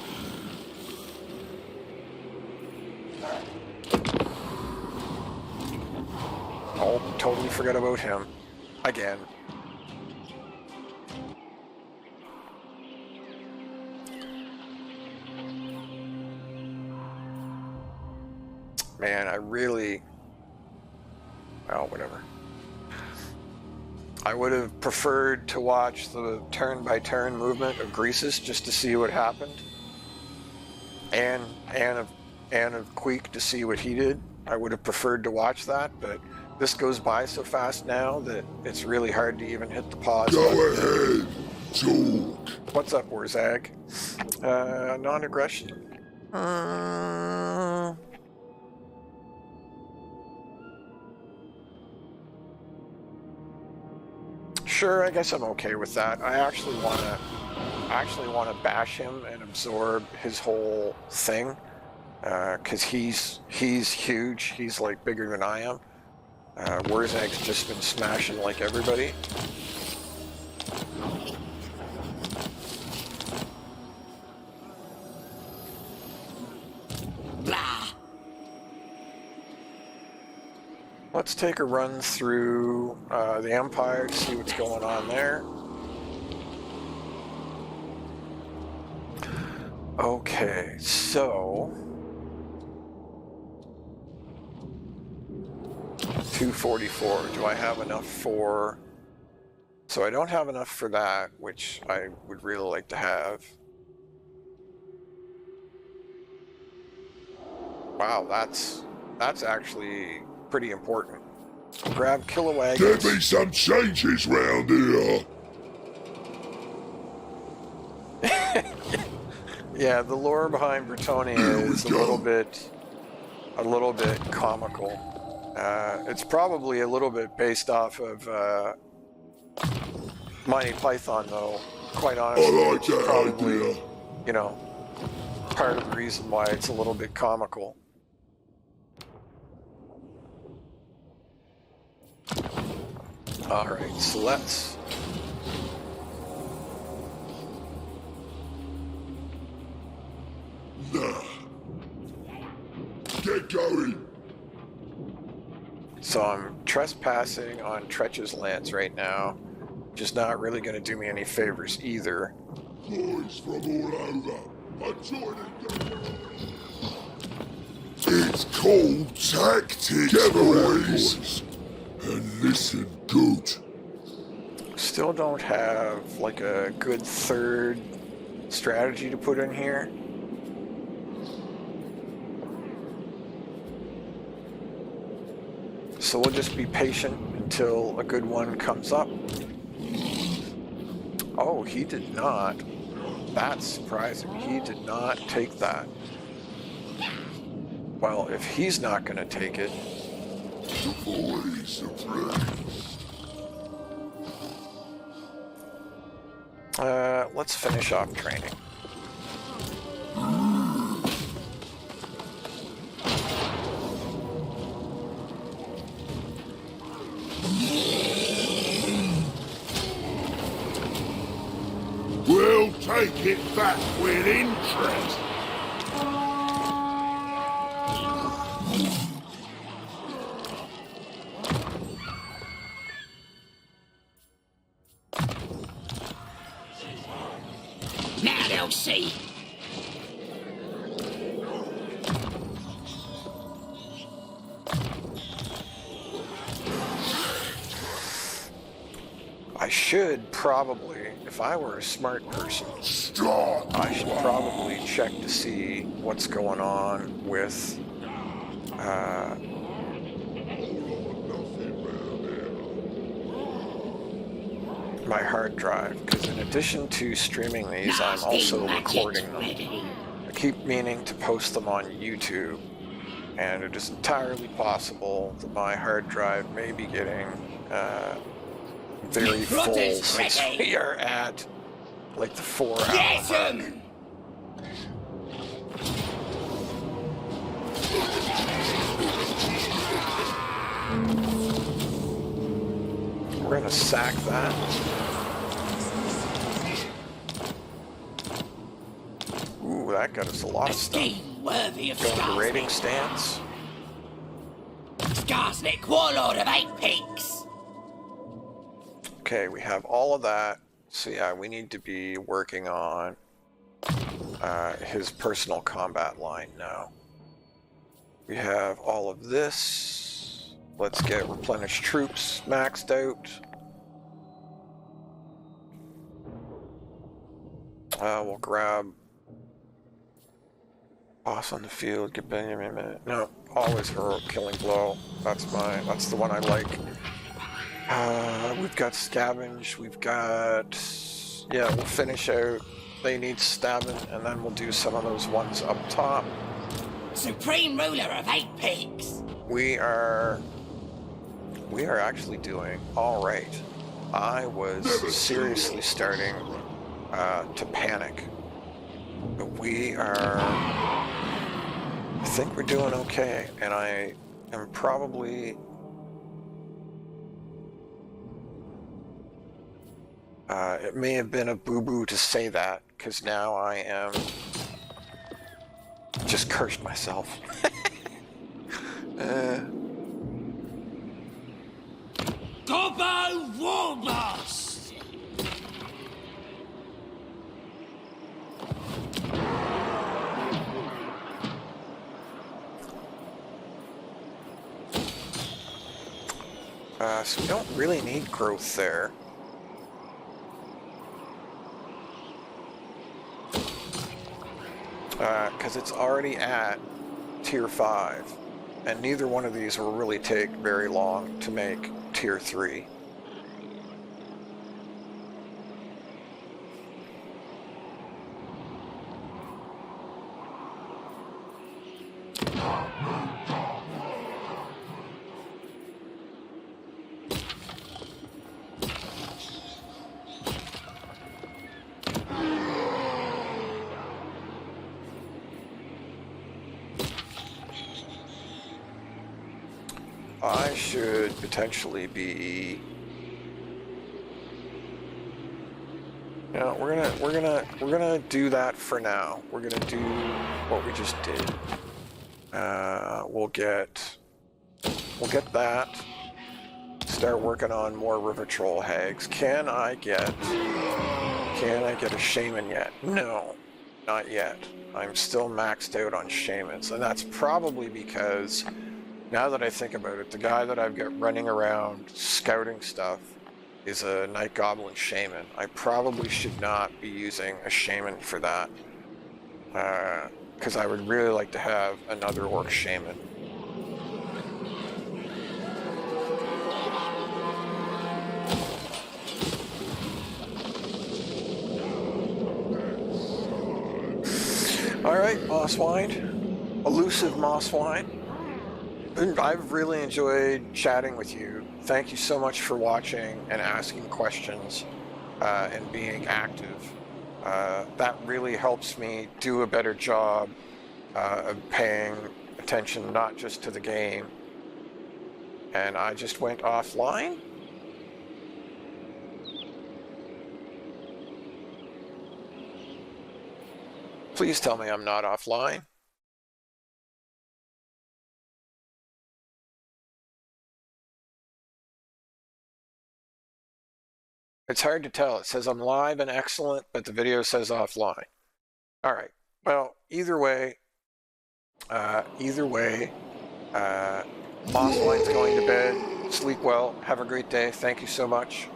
Oh, totally forgot about him. Again. Man, I really... Oh, whatever. I would have preferred to watch the turn-by-turn movement of Greases just to see what happened. And of Queek to see what he did. I would have preferred to watch that, but this goes by so fast now that it's really hard to even hit the pause button. Go ahead, talk. What's up, Warzag? Non-aggression. Sure, I guess I'm okay with that. I actually want to bash him and absorb his whole thing, because he's huge. He's like bigger than I am. Warzag's just been smashing like everybody. Blah. Let's take a run through the Empire to see what's going on there. Okay, so 244. Do I have enough for... So I don't have enough for that, which I would really like to have. Wow, that's actually pretty important. Grab kilowagons. There be some changes round here. Yeah, the lore behind Bretonia is a little bit comical. It's probably a little bit based off of Monty Python, though. Quite honestly, I like which is that probably, idea. you know, part of the reason why it's a little bit comical. All right, so let's... Nah. Get going. So I'm trespassing on Tretch's lands right now, which is not really going to do me any favors either. Boys from all over. I'm joining you. It's called tactics, boys. And listen good. Still don't have like a good third strategy to put in here. So we'll just be patient until a good one comes up. Oh, he did not. That's surprising. He did not take that. Well, if he's not going to take it... The boys are brave. Let's finish off training. We'll take it back with interest. Now they'll see. I should probably, if I were a smart person, Stop. I should probably check to see what's going on with my hard drive, because in addition to streaming these, I'm also recording them. I keep meaning to post them on YouTube, and it is entirely possible that my hard drive may be getting very full since we are at like the 4-hour mark. We're gonna sack that. Ooh, that got us a lot of stuff. Worthy of Going to Skarsnik. rating stance. Skarsnik, warlord of 8 Peaks. Okay, we have all of that. So yeah, we need to be working on his personal combat line now. We have all of this. Let's get replenished troops maxed out. We'll grab boss on the field. Get Benjamin a minute. No, always heroic killing blow. That's the one I like. We've got scavenge. We've got, yeah, we'll finish out. They need stabbing, and then we'll do some of those ones up top. Supreme ruler of 8 Peaks. We are actually doing all right. I was seriously starting to panic, but I think we're doing okay, and I am probably it may have been a boo-boo to say that, because now I am just cursed myself. Gobbo Warblast! So we don't really need growth there. Because it's already at tier 5, and neither one of these will really take very long to make tier 3. I should potentially be. No, we're gonna do that for now. We're gonna do what we just did. We'll get that. Start working on more river troll hags. Can I get a shaman yet? No, not yet. I'm still maxed out on shamans, and that's probably because, now that I think about it, the guy that I've got running around scouting stuff is a Night Goblin Shaman. I probably should not be using a Shaman for that, because I would really like to have another Orc Shaman. Alright, Mosswine. Elusive Mosswine. I've really enjoyed chatting with you. Thank you so much for watching and asking questions and being active. That really helps me do a better job of paying attention not just to the game. And I just went offline? Please tell me I'm not offline. It's hard to tell. It says I'm live and excellent, but the video says offline. All right. Well, either way, Mosswine's going to bed. Sleep well. Have a great day. Thank you so much.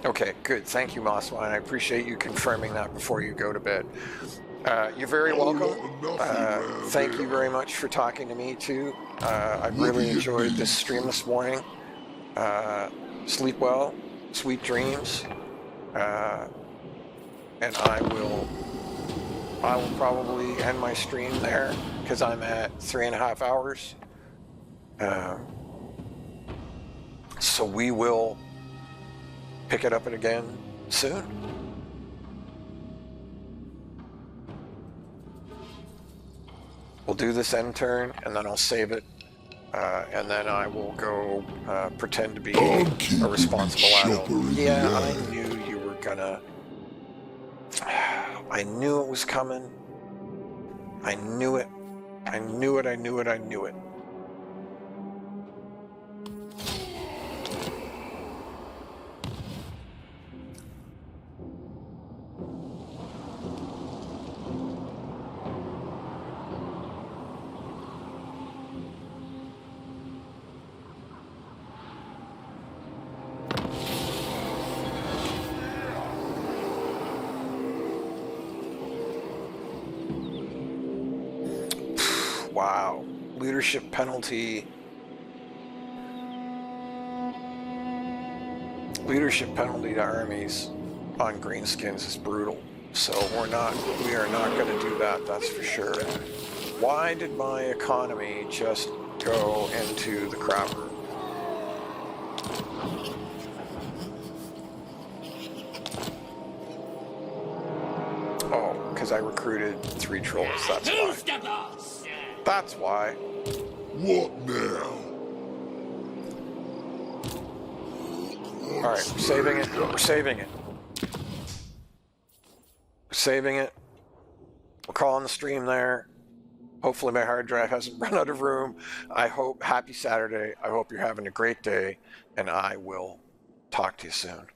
Okay, good. Thank you, Mosswine. I appreciate you confirming that before you go to bed. You're very welcome. Thank you very much for talking to me, too. I've really enjoyed this stream this morning. Sleep well, sweet dreams, and I will I will probably end my stream there because I'm at 3.5 hours. So we will pick it up again soon. We'll do this end turn, and then I'll save it, and then I will go pretend to be a responsible adult. Yeah, I knew you were gonna... I knew it was coming. I knew it. I knew it, I knew it, I knew it. Wow. Leadership penalty. Leadership penalty to armies on Greenskins is brutal. So we are not going to do that, that's for sure. Why did my economy just go into the crap room? Oh, because I recruited 3 trolls, that's why. Who's the boss? That's why. What now? Alright, we're saving it. We're saving it. We're saving it. We're calling the stream there. Hopefully my hard drive hasn't run out of room. Happy Saturday. I hope you're having a great day, and I will talk to you soon.